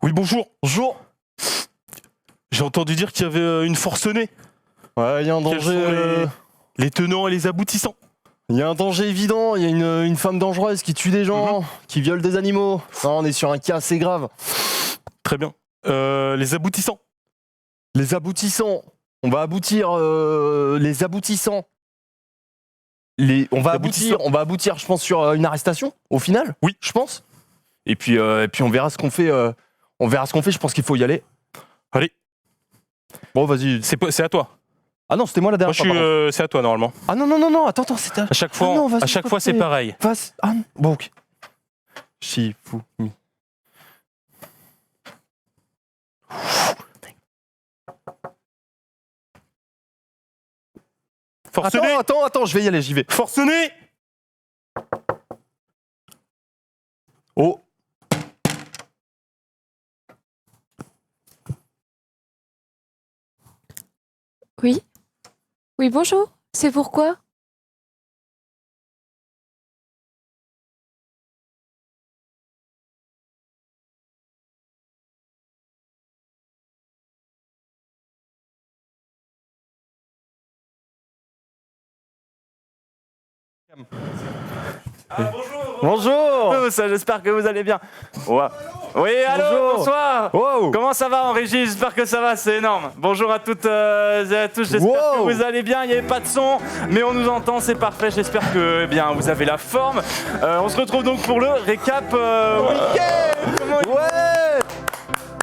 Oui, bonjour. Bonjour. J'ai entendu dire qu'il y avait une forcenée. Ouais, il y a un Quels danger. sont les tenants et les aboutissants? Il y a un danger évident. Il y a une femme dangereuse qui tue des gens, qui viole des animaux. Non, on est sur un cas assez grave. Très bien. Les aboutissants. Les aboutissants. On va aboutir. Les aboutissants. On va aboutir, je pense, sur une arrestation, au final. Oui. Je pense. Et puis on verra ce qu'on fait. On verra ce qu'on fait. Je pense qu'il faut y aller. Allez, Bon, vas-y. c'est à toi. Ah non, c'était moi la Moi, dernière fois. c'est à toi normalement. Ah non, attends, c'était. À chaque fois, Ah non, vas-y, c'est pareil. Ah non. Bon, ok. Shifumi. Forcené. Attends, je vais y aller, j'y vais. Forcené. Oh. Oui. Oui, bonjour. C'est pourquoi? Bonjour. J'espère que vous allez bien. Ouais. Oui, allô, Bonjour. bonsoir. Wow. Comment ça va en régie? J'espère que ça va, c'est énorme. Bonjour à toutes et à tous, j'espère Wow. que vous allez bien. Il n'y avait pas de son, mais on nous entend, c'est parfait. J'espère que vous avez la forme. On se retrouve donc pour le récap week-end.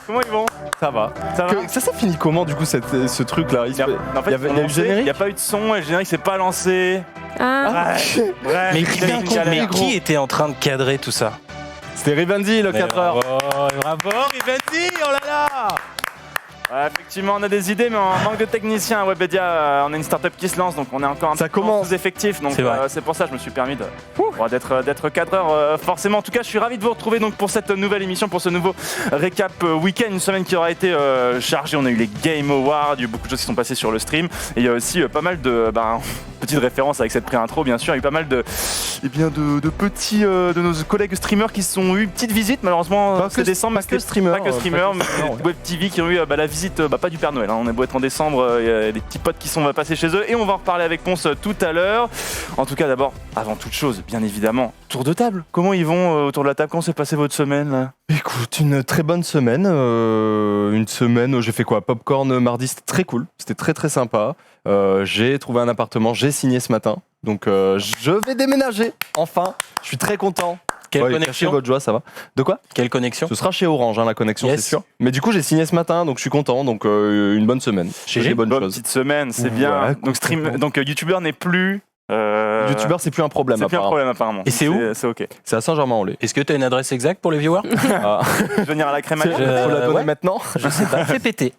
Comment ils vont? Ça va. Ça va? Ça finit comment du coup ce truc là? En fait, il y a eu le il générique. n'y a pas eu de son et le générique s'est pas lancé. Ah, Ouais, Mais, c'est une galère. qui était en train de cadrer tout ça? C'était Rivendi le 4h. Bravo, Rivendi, oh là là! Ouais, effectivement, on a des idées, mais on manque de techniciens à Webedia. On a une startup qui se lance, donc on est encore un Ça peu commence. sous-effectif. Donc C'est vrai. c'est pour ça que je me suis permis d'être cadreur. Forcément, en tout cas, je suis ravi de vous retrouver donc pour cette nouvelle émission, pour ce nouveau récap week-end. Une semaine qui aura été chargée. On a eu les Game Awards, il y a eu beaucoup de choses qui sont passées sur le stream. Et il y a aussi pas mal de petites références avec cette pré-intro, bien sûr. Il y a eu pas mal de petits de nos collègues streamers qui se sont eu une petite visite. Malheureusement, Pas c'est que- décembre, pas mais que streamers, pas que streamers, mais ouais. Web TV qui ont eu la visite, pas du Père Noël. On est beau être en décembre, il y a des petits potes qui sont passés chez eux et on va en reparler avec Ponce tout à l'heure. En tout cas, d'abord, avant toute chose, bien évidemment, tour de table. Comment ils vont autour de la table? Comment s'est passée votre semaine là? Écoute, une très bonne semaine. Une semaine où j'ai fait quoi? Popcorn mardi, c'était très cool. C'était très très sympa. J'ai trouvé un appartement, j'ai signé ce matin. Donc je vais déménager, enfin. Je suis très content. Quelle Cachez connexion? votre joie, ça va. De quoi? Quelle connexion? Ce sera chez Orange, la connexion, Yes. c'est sûr. Mais du coup, j'ai signé ce matin, donc je suis content. Donc une bonne semaine. Chez Des G. bonnes Bonne choses. petite semaine, c'est Ouais, bien. complètement. Donc YouTubeur n'est plus. YouTubeur, c'est plus un problème. c'est plus un apparemment. problème apparemment. Et c'est où? C'est ok. C'est à Saint-Germain-en-Laye. Est-ce que tu as une adresse exacte pour les viewers? Ah. Je vais venir à la crémaillère. Faut la donner ouais. maintenant. Je sais pas. Fais péter.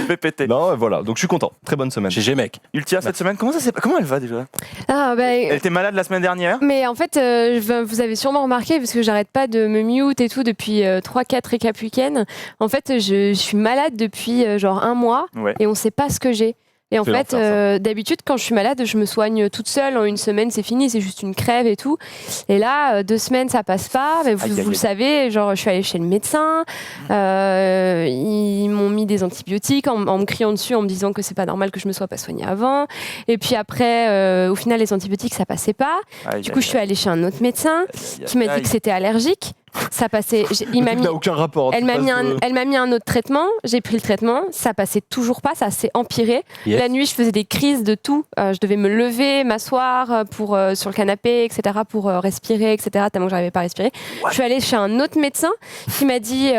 PPT. Non, voilà. Donc je suis content. Très bonne semaine. Chez G-Mec. Ultia cette semaine, comment elle va déjà? ah Elle était malade la semaine dernière. mais en fait, vous avez sûrement remarqué, parce que j'arrête pas de me mute et tout depuis 3-4 récap week-end. En fait, je suis malade depuis genre un mois Ouais. et on sait pas ce que j'ai. Et en C'est fait, l'enfer, d'habitude, quand je suis malade, je me soigne toute seule. En une semaine, c'est fini, c'est juste une crève et tout. Et là, 2 semaines, ça passe pas. Mais vous, Aïe, aïe, vous le aïe. savez, genre, je suis allée chez le médecin. Ils m'ont mis des antibiotiques en me criant dessus, en me disant que c'est pas normal que je me sois pas soignée avant. Et puis après, au final, les antibiotiques, ça passait pas. Aïe, Du coup, je suis allée chez un autre médecin qui m'a dit que c'était allergique. Ça passait. Il m'a mis. n'a aucun rapport. Elle Tu m'a passes mis, de- elle m'a mis un autre traitement, j'ai pris le traitement, ça passait toujours pas, ça s'est empiré. Yes. La nuit, je faisais des crises de tout. Je devais me lever, m'asseoir sur le canapé, etc., pour respirer, etc., tellement que j'arrivais pas à respirer. Je suis allée chez un autre médecin qui m'a dit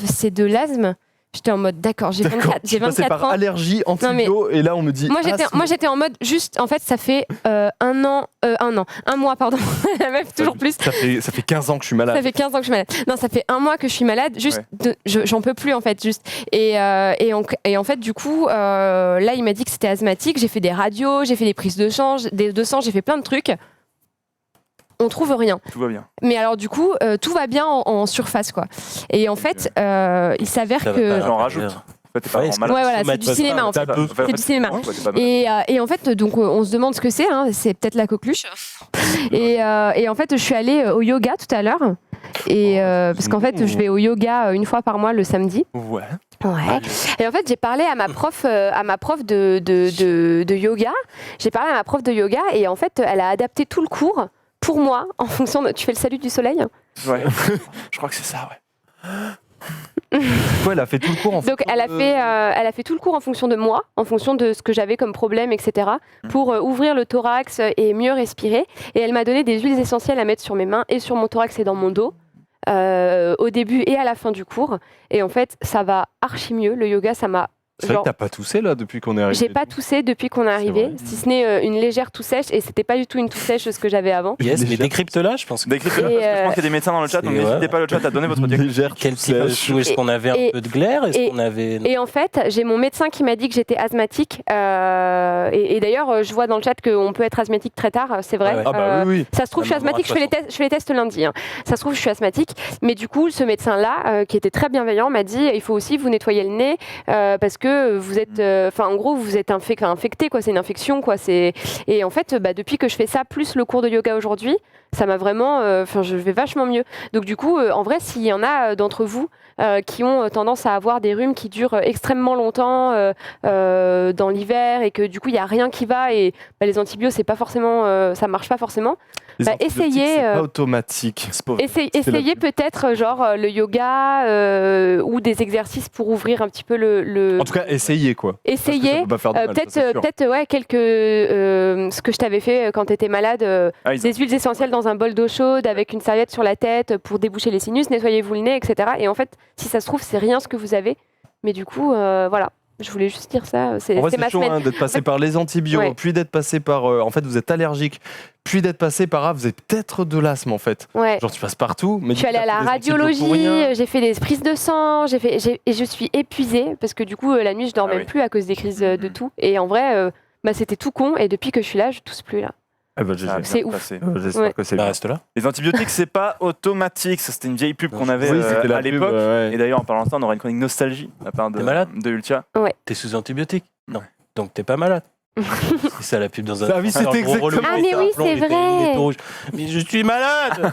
c'est de l'asthme. J'étais en mode d'accord, j'ai D'accord. 24, Je j'ai suis passé 24 par ans. allergie, antibio, et là on me dit. Moi asthme. j'étais en mode juste, en fait, ça fait un mois, pardon, même toujours plus. Ça fait 15 ans que je suis malade. Ça fait 15 ans que je suis malade. Non, ça fait un mois que je suis malade. Juste, j'en peux plus en fait. Juste. Et en fait, du coup, là, il m'a dit que c'était asthmatique. J'ai fait des radios, j'ai fait des prises de sang, j'ai fait plein de trucs. On trouve rien. Tout va bien. Mais alors, du coup, tout va bien en surface, quoi. Et en fait, il s'avère Ça va que. pas. J'en rajoute. En fait, t'es pas Ouais, vraiment est-ce malade. Ouais, voilà, c'est du Somatique. cinéma en fait. T'as peu. C'est du cinéma. Ouais, t'es pas malade. Et en fait, donc, on se demande ce que c'est. Hein. C'est peut-être la coqueluche. Et en fait, je suis allée au yoga tout à l'heure. Et parce qu'en fait, je vais au yoga une fois par mois le samedi. Ouais. Ouais. Et en fait, j'ai parlé à ma prof de yoga. J'ai parlé à ma prof de yoga et en fait, elle a adapté tout le cours pour moi en fonction de. Tu fais le salut du soleil? Ouais. Je crois que c'est ça, ouais. Ouais, elle a fait tout le cours en fait. Donc elle a fait tout le cours en fonction de moi, en fonction de ce que j'avais comme problème, etc. pour ouvrir le thorax et mieux respirer. Et elle m'a donné des huiles essentielles à mettre sur mes mains et sur mon thorax et dans mon dos. Au début et à la fin du cours. Et en fait, ça va archi mieux. Le yoga, ça m'a... C'est vrai que t'as pas toussé là depuis qu'on est arrivé. J'ai pas toussé depuis qu'on est arrivé, vrai. si ce n'est une légère toux sèche. Et c'était pas du tout une toux sèche ce que j'avais avant. Yes, mais Légère. décrypte-la, je pense. Décrypte-le, parce que je pense qu'il y a des médecins dans le chat, donc C'est- n'hésitez ouais. pas le chat à donner votre diagnostic. Légère Quel type de sèche. toux? Est-ce qu'on avait un peu de glaire? Est-ce qu'on avait... Et en fait, j'ai mon médecin qui m'a dit que j'étais asthmatique. Et d'ailleurs, je vois dans le chat qu'on peut être asthmatique très tard, c'est vrai. Ouais, ouais. Ah bah oui, oui. Ça se trouve, je suis Même asthmatique, je fais les tests lundi. Hein. Ça se trouve, je suis asthmatique. Mais du coup, ce médecin-là, qui était très bienveillant, m'a dit il faut aussi vous nettoyer le nez parce que vous êtes. En gros, vous êtes infecté, quoi. C'est une infection, quoi. Et en fait, depuis que je fais ça, plus le cours de yoga aujourd'hui, ça m'a vraiment. Je vais vachement mieux. Donc, du coup, en vrai, s'il y en a d'entre vous qui ont tendance à avoir des rhumes qui durent extrêmement longtemps dans l'hiver et que du coup, il n'y a rien qui va et les antibiotiques, c'est pas forcément. Ça marche pas forcément. Les antibiotiques, essayez, c'est pas automatique. Essayez peut-être le yoga ou des exercices pour ouvrir un petit peu le... En tout cas, essayez quoi. Essayez. Ça peut pas faire de mal, ça, c'est sûr. Peut-être ce que je t'avais fait quand tu étais malade, des huiles essentielles dans un bol d'eau chaude avec une serviette sur la tête pour déboucher les sinus, nettoyez-vous le nez, etc. Et en fait, si ça se trouve, c'est rien ce que vous avez. Mais du coup, voilà. Je voulais juste dire ça. C'est En vrai, ma c'est chaud semaine. d'être passé par les antibiotiques, Ouais. puis d'être passé par. En fait, vous êtes allergique, puis d'être passé par. Vous êtes peut-être de l'asthme en fait. Ouais. Genre, tu passes partout. Mais Je suis allée à la radiologie, j'ai fait des prises de sang, et je suis épuisée parce que du coup, la nuit, je dormais oui. plus à cause des crises de toux. Et en vrai, c'était tout con. Et depuis que je suis là, je tousse plus là. C'est ouf. J'espère Ouais. que c'est Bah, bien. reste là. Les antibiotiques, c'est pas automatique. Ça, c'était une vieille pub qu'on avait Oui, c'était la à pub, l'époque. ouais. Et d'ailleurs, en parlant de ça, on aura une chronique nostalgie de la part T'es malade de Ultia. T'es sous antibiotiques? Non. Donc t'es pas malade. C'est ça la pub dans un. Ah oui, c'était Alors, gros relou, exactement Ah, mais t'as oui, un plomb, c'est les périnés, vrai. les taux rouges. Mais je suis malade.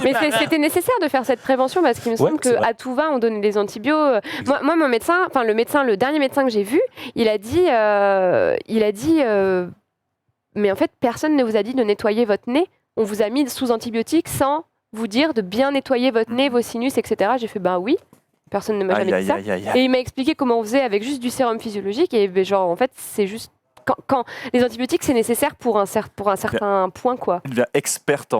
Mais c'était nécessaire de faire cette prévention parce qu'il me semble c'est vrai. qu'à tout va, on donnait des antibiotiques. Moi, mon médecin, le dernier médecin que j'ai vu, il a dit, mais en fait, personne ne vous a dit de nettoyer votre nez. On vous a mis sous antibiotiques sans vous dire de bien nettoyer votre nez, vos sinus, etc. J'ai fait, bah oui. Personne ne m'a Aïe, jamais dit aïe, ça. aïe, aïe. Et il m'a expliqué comment on faisait avec juste du sérum physiologique. Et en fait, c'est juste. Quand les antibiotiques, c'est nécessaire pour un certain point, quoi. Elle devient experte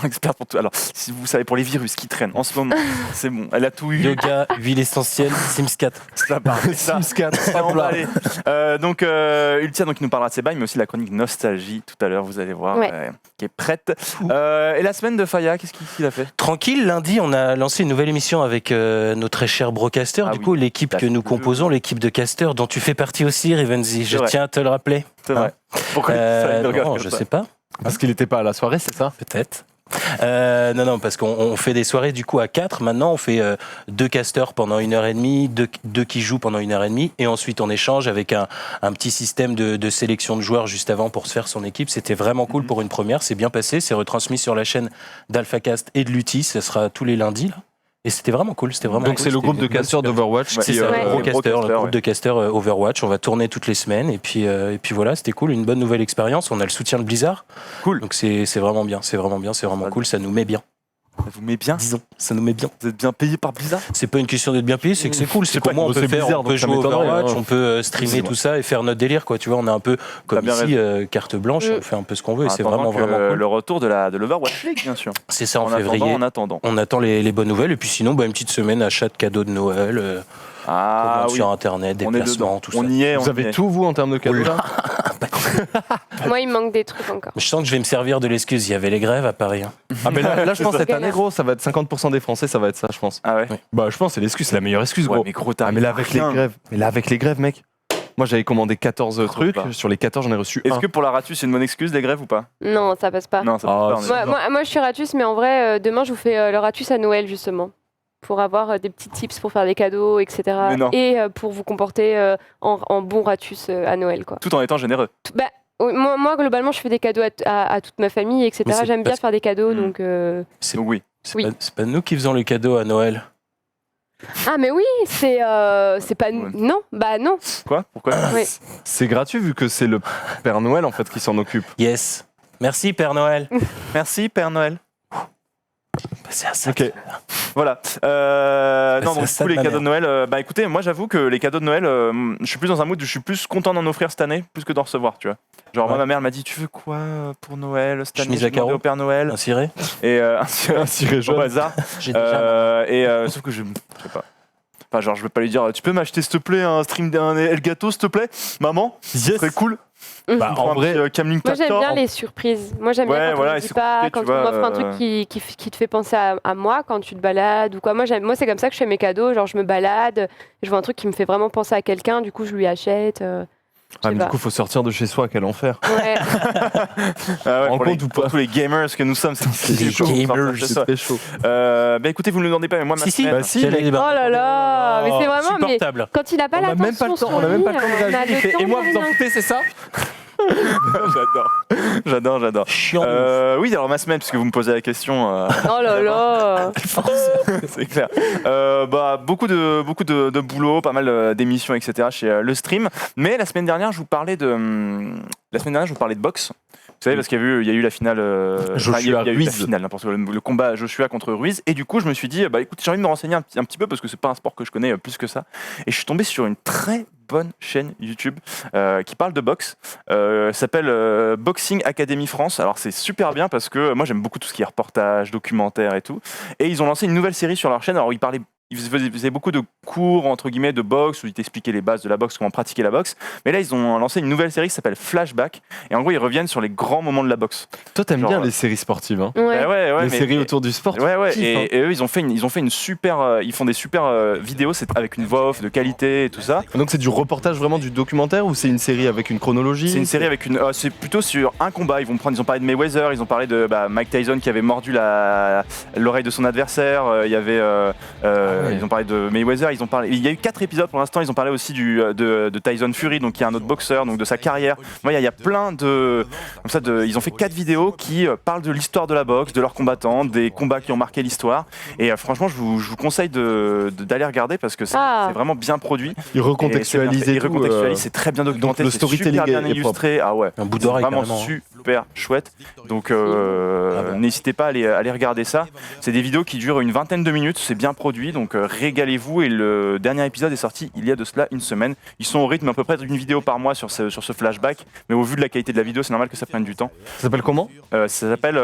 experte pour tout. Alors, si vous savez, pour les virus qui traînent en ce moment, c'est bon. Elle a tout eu. Yoga, huile essentielle, Sims 4. Ça part. Ça. Sims 4. Ça, on va aller. Donc, Ultia, donc, il nous parlera de ses bails, mais aussi de la chronique nostalgie tout à l'heure, vous allez voir, Ouais. qui est prête. Et la semaine de Faya, qu'est-ce qu'il a fait? Tranquille, lundi, on a lancé une nouvelle émission avec nos très chers broadcasters. Ah du oui, coup, l'équipe la que nous bleu. composons, l'équipe de casters dont tu fais partie aussi, Rivenzi. Je vrai. tiens à te le rappeler. C'est vrai. Pourquoi ça me regarde Non, comme je ça sais pas. Parce qu'il n'était pas à la soirée, c'est ça? Peut-être. Non, parce qu'on fait des soirées du coup à 4. Maintenant, on fait 2 casters pendant 1h30, 2 qui jouent pendant 1h30, et ensuite on échange avec un petit système de sélection de joueurs juste avant pour se faire son équipe. C'était vraiment cool pour une première. C'est bien passé. C'est retransmis sur la chaîne d'AlphaCast et de Lutti. Ça sera tous les lundis là. Et c'était vraiment cool. C'était vraiment. Donc cool. c'est le C'était groupe de une bonne casteurs super- d'Overwatch Ouais, C'est qui. ça, Ouais. le Broadcaster, groupe ouais. de casters Overwatch. On va tourner toutes les semaines et puis voilà, c'était cool, une bonne nouvelle expérience. On a le soutien de Blizzard. Cool. Donc c'est vraiment bien, c'est vraiment cool, ça nous met bien. Ça vous met bien? Disons, ça nous met bien. Vous êtes bien payé par Blizzard? C'est pas une question d'être bien payé, c'est que c'est cool. C'est pas qu'au moins on que peut c'est faire, Blizzard, on peut donc ça jouer au m'étonnerait, Overwatch, hein. on peut streamer Excuse-moi. tout ça et faire notre délire, quoi. Tu vois, on est un peu comme bien ici, carte blanche, on fait un peu ce qu'on veut et c'est Attendant vraiment que cool. le retour de l'Overwatch League, bien sûr. C'est ça en attendant, février. en attendant. On attend les bonnes nouvelles et puis sinon, une petite semaine achat de cadeaux de Noël, Ah commande oui, sur internet, on est déplacements, dedans. tout ça. On y est, Vous on y avez est. tout, vous, en termes de cadeaux là? Moi, il me manque des trucs encore. Je sens que je vais me servir de l'excuse. Il y avait les grèves à Paris. Hein. Ah, mais là, je pense cette Galère. année, gros, ça va être 50% des Français, ça va être ça, je pense. Ah ouais? Bah, je pense, c'est l'excuse, c'est la meilleure excuse, Ouais, gros. mais gros, Ah, mais là, avec les rien. grèves. Mais là, avec les grèves, mec. Moi, j'avais commandé 14 trucs. pas. Sur les 14, j'en ai reçu Est-ce un. que pour la Ratus, c'est une bonne excuse, les grèves ou pas? Non, ça passe pas. Non, ça Ah, passe pas. Moi, je suis Ratus, mais en vrai, demain, je vous fais le Ratus à Noël, justement. Pour avoir des petits tips pour faire des cadeaux, etc. Mais non. Et pour vous comporter en bon Ratus à Noël, quoi. Tout en étant généreux. Oui, moi, globalement, je fais des cadeaux à toute ma famille, etc. Mais c'est J'aime bien parce- faire des cadeaux, Mm. donc... C'est Donc oui. Oui. C'est pas nous qui faisons les cadeaux à Noël. Ah mais oui, c'est pas non, bah non. Quoi ? Pourquoi ? Oui. C'est gratuit vu que c'est le Père Noël en fait qui s'en occupe. Yes. Merci Père Noël. Merci Père Noël. C'est à ça. Ok. Voilà. Non, c'est donc ça du coup, de les ma cadeaux de Noël. Bah écoutez, moi j'avoue que les cadeaux de Noël, je suis plus dans un mood où je suis plus content d'en offrir cette année, plus que d'en recevoir, tu vois. Genre, moi, Ouais. ma mère m'a dit, tu veux quoi pour Noël cette année ? Chemise J'ai à demandé carreaux. au Père Noël. Un ciré. Et Un ciré au jaune. hasard. J'ai déjà. Sauf que je sais pas. Enfin, genre, je vais pas lui dire, tu peux m'acheter s'il te plaît un stream d'un Elgato s'il te plaît, maman. Yes. C'est cool. Bah, en vrai, Camlink Moi j'aime Captor. bien les surprises. Moi j'aime Ouais, bien quand voilà, on et me dit c'est pas, compliqué, quand tu on vois, m'offre un truc qui te fait penser à moi quand tu te balades ou quoi. Moi c'est comme ça que je fais mes cadeaux. Genre je me balade, je vois un truc qui me fait vraiment penser à quelqu'un, du coup je lui achète. Ah, mais pas. du coup, faut sortir de chez soi, quel enfer. Ouais. Ah ouais, Rends pour compte les- ou pour pas tous les gamers que nous sommes, Les chaud, gamers, sortir de chez C'est soi. très chaud. Bah écoutez, vous ne me demandez pas, mais moi ma Si, si. semaine- Bah, si. J'allais- Oh là là, mais c'est vraiment mais Supportable. quand il a pas On a même pas le l'attention temps, on a sur même lui, pas le temps de on a réagir. Il le fait, temps et moi, de vous en rien. foutez, c'est ça? J'adore. Chiant. Oui, alors ma semaine, puisque vous me posez la question. Oh là là. C'est clair. Bah, beaucoup de boulot, pas mal d'émissions, etc. chez Le Stream. Mais la semaine dernière, je vous parlais de boxe. Vous savez, parce qu'il y a eu la finale. Joshua il y a eu la Ruiz. finale, n'importe quoi, le combat Joshua contre Ruiz. Et du coup, je me suis dit, bah écoute, j'ai envie de me renseigner un petit peu parce que c'est pas un sport que je connais plus que ça. Et je suis tombé sur une très bonne chaîne YouTube qui parle de boxe. S'appelle Boxing Academy France. Alors c'est super bien parce que moi j'aime beaucoup tout ce qui est reportage, documentaire et tout. Et ils ont lancé une nouvelle série sur leur chaîne. Alors ils faisaient beaucoup de cours entre guillemets de boxe où ils t'expliquaient les bases de la boxe, comment pratiquer la boxe. Mais là ils ont lancé une nouvelle série qui s'appelle Flashback. Et en gros ils reviennent sur les grands moments de la boxe. Toi, t'aimes Genre, bien les séries sportives, hein? Ouais. Ouais, Les séries autour du sport. Ouais, tu kiffes, hein. et eux ils ont fait une super, ils font des super vidéos, c'est avec une voix off de qualité et tout ça. Donc c'est du reportage, vraiment du documentaire, ou c'est une série avec une chronologie? C'est une série avec c'est plutôt sur un combat. Ils ont parlé de Mayweather, ils ont parlé de Mike Tyson qui avait mordu l'oreille de son adversaire. Il y avait, ils ont parlé de Mayweather. Il y a eu 4 épisodes pour l'instant. Ils ont parlé aussi de Tyson Fury, donc qui est un autre boxeur, donc de sa carrière. Moi, il y a plein de comme ça. Ils ont fait 4 vidéos qui parlent de l'histoire de la boxe, de leurs combattants, des combats qui ont marqué l'histoire. Et franchement, je vous conseille d'aller regarder parce que c'est vraiment bien produit. Ils recontextualisent et Ils tout, recontextualisent, c'est très bien documenté, le c'est storytelling super bien est propre. illustré. Ah ouais, Un bout c'est d'oreille, vraiment carrément. super chouette. Donc bon. n'hésitez pas à aller regarder ça. C'est des vidéos qui durent une vingtaine de minutes, c'est bien produit, donc régalez-vous. Et le dernier épisode est sorti il y a de cela une semaine. Ils sont au rythme à peu près d'une vidéo par mois sur ce flashback, mais au vu de la qualité de la vidéo, c'est normal que ça prenne du temps. Ça s'appelle comment? Ça s'appelle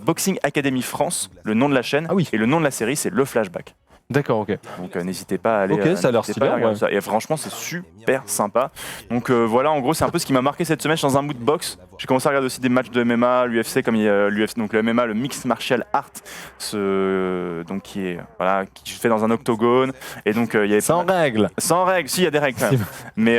Boxing Academy France, le nom de la chaîne, Ah oui. et le nom de la série c'est Le Flashback. D'accord, ok. Donc n'hésitez pas à aller. Ok, ça a l'air n'hésitez stylé, pas à regarder ouais. ça. Et franchement, c'est super sympa. Donc voilà, en gros, c'est un peu ce qui m'a marqué cette semaine. Je suis dans un mood box. J'ai commencé à regarder aussi des matchs de MMA, l'UFC, comme il y a l'UFC, donc le MMA, le Mixed Martial Art, donc qui se fait dans un octogone. Et donc il y avait Sans règle. sans règles. Si, il y a des règles quand même. Mais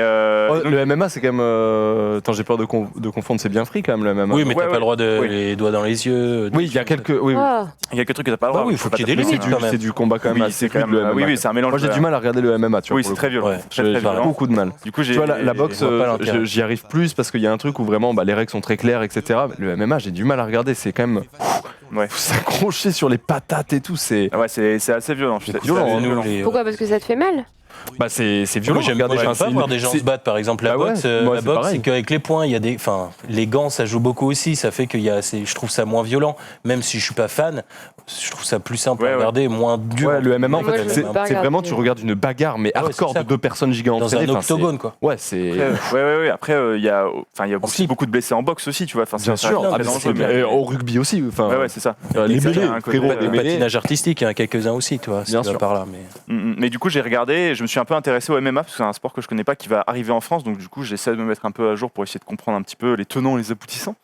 Oh, donc, le MMA, c'est quand même. Attends, j'ai peur de confondre, c'est bien free quand même le MMA. Oui, mais Ouais, t'as ouais. pas le droit de Oui. les doigts dans les yeux. Oui, il y a quelques. Oui, oui. Oh. il y a quelques trucs que t'as pas le droit. Bah oui, faut qu'il y ait des Mais c'est limites, quand même. c'est du combat quand même Oui, assez c'est quand fluide, même. le MMA. Oui, c'est un mélange. Moi, j'ai du mal à regarder le MMA, tu vois. Oui, pour c'est le très coup. violent. Ouais. Très, très J'ai violent. beaucoup de mal. Du coup, j'ai. Tu vois, la boxe, je vois pas l'intérêt. j'y arrive plus parce qu'il y a un truc où vraiment les règles sont très claires, etc. Le MMA, j'ai du mal à regarder. C'est quand même. Ouais. Faut s'accrocher sur les patates et tout. C'est Ah ouais, c'est assez violent. C'est violent, assez hein, Nous, les- Pourquoi? Parce que ça te fait mal? bah, c'est violent. Moi, j'aime Regardez, pas c'est voir des gens c'est- se battre, par exemple. La Bah ouais, boxe, moi, la c'est boxe, pareil. c'est qu'avec les points, il y a des, enfin, les gants, ça joue beaucoup aussi. Ça fait je trouve ça moins violent. Même si je suis pas fan, je trouve ça plus simple Ouais, à ouais. regarder, moins dur. Ouais, le MMA, en Moi, fait, je c'est veux pas c'est vraiment, regarder. tu regardes une bagarre, mais Ah ouais, hardcore c'est ça. de deux personnes gigantes. Dans un octogone, quoi. Ouais, c'est. Ouais. Après, il y a aussi slip. beaucoup de blessés en boxe aussi, tu vois. Enfin, Bien ça sûr. reste Ah, très mais dangereux, c'est- mais- et au rugby aussi. Enfin, Ouais, c'est ça. les Ça, il y a mêlées, un côté, frérot, les Le mêlées. patinage artistique, il y en a quelques-uns aussi, tu vois. Bien sûr. Par là, mais. Mais du coup, j'ai regardé et je me suis un peu intéressé au MMA parce que c'est un sport que je connais pas qui va arriver en France. Donc, du coup, j'essaie de me mettre un peu à jour pour essayer de comprendre un petit peu les tenants et les aboutissants.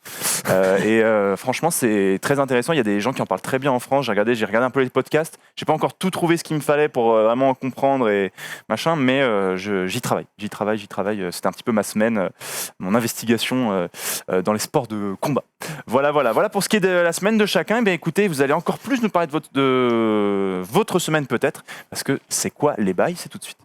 Franchement, c'est très intéressant. Il y a des gens qui en parlent très bien en France. J'ai regardé un peu les podcasts. J'ai pas encore tout trouvé ce qu'il me fallait pour vraiment comprendre et machin, mais j'y travaille. C'était un petit peu ma semaine, mon investigation dans les sports de combat. Voilà pour ce qui est de la semaine de chacun. Eh bien, écoutez, vous allez encore plus nous parler de votre semaine peut-être, parce que c'est quoi les bails, c'est tout de suite.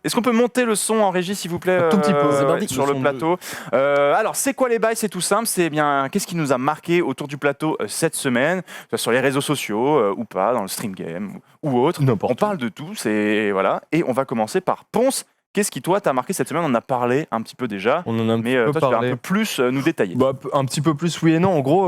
Est-ce qu'on peut monter le son en régie, s'il vous plaît, Un tout petit peu, c'est parti. sur Le le son plateau. Alors, c'est quoi les bails? C'est tout simple. C'est bien, qu'est-ce qui nous a marqué autour du plateau cette semaine, que ce soit sur les réseaux sociaux ou pas, dans le stream game ou autre. N'importe On parle de tout. Voilà. Et on va commencer par Ponce. Qu'est-ce qui, toi, t'a marqué cette semaine? On en a parlé un petit peu déjà. On en a un Mais petit peu toi, tu vas parlé. un peu plus nous détailler. Bah, un petit peu plus, oui et non. En gros,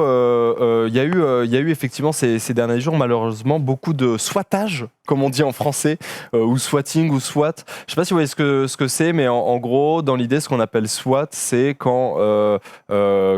il y a eu effectivement ces derniers jours, malheureusement, beaucoup de swattage, comme on dit en français, ou swatting ou SWAT. Je sais pas si vous voyez ce que c'est, mais en gros, dans l'idée, ce qu'on appelle SWAT, c'est quand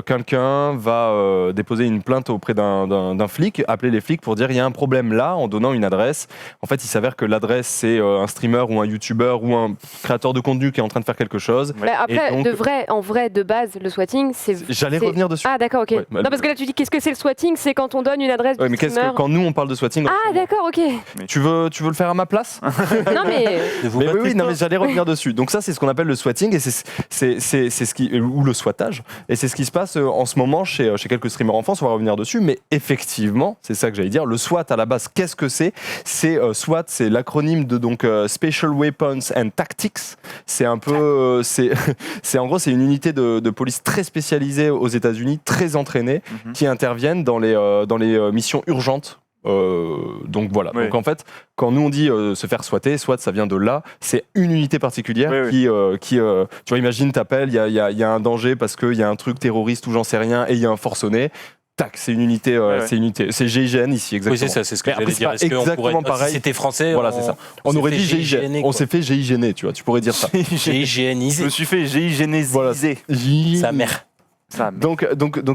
quelqu'un va déposer une plainte auprès d'un flic, appeler les flics pour dire il y a un problème là, en donnant une adresse. En fait, il s'avère que l'adresse, c'est un streamer ou un YouTuber ou un créateur de contenu qui est en train de faire quelque chose. Bah, après, Et donc- en vrai, de base, le swatting, c'est. J'allais c'est- revenir dessus. Ah, d'accord, ok. Ouais, bah, non, parce que là, tu dis qu'est-ce que c'est le swatting? C'est quand on donne une adresse Ouais, du mais qu'est-ce que streamer. quand nous on parle de swatting Ah, d'accord, ok. tu veux le faire à ma place? non, mais. Ne vous Mais battez oui, non, pas. mais j'allais revenir dessus. Donc ça, c'est ce qu'on appelle le swatting et c'est ce qui ou le swattage. Et c'est ce qui se passe en ce moment chez quelques streamers en France. On va revenir dessus, mais effectivement, c'est ça que j'allais dire. Le SWAT à la base, qu'est-ce que c'est? C'est SWAT, c'est l'acronyme de donc Special Weapons and Tactics. C'est un peu, c'est en gros, c'est une unité de police très spécialisée aux États-Unis, très entraînée, qui interviennent dans les missions urgentes. Donc voilà. Oui. Donc en fait, quand nous on dit se faire swatter, SWAT ça vient de là. C'est une unité particulière Oui, qui tu vois, imagine t'appelles, il y a un danger parce qu'il y a un truc terroriste ou j'en sais rien et il y a un forcené. Tac, c'est une unité, Ouais. c'est une unité, c'est GIGN ici exactement. Oui, c'est ça, c'est ce que Mais après, j'allais c'est dire. pas Est-ce qu'on exactement pourrait, pareil. si c'était français, Voilà, c'est ça. On aurait dit GIGN. On s'est fait GIGN, tu vois, tu pourrais dire ça. Je GIGNisé. me suis fait GIGNisé. Voilà. Sa mère. Ça, Donc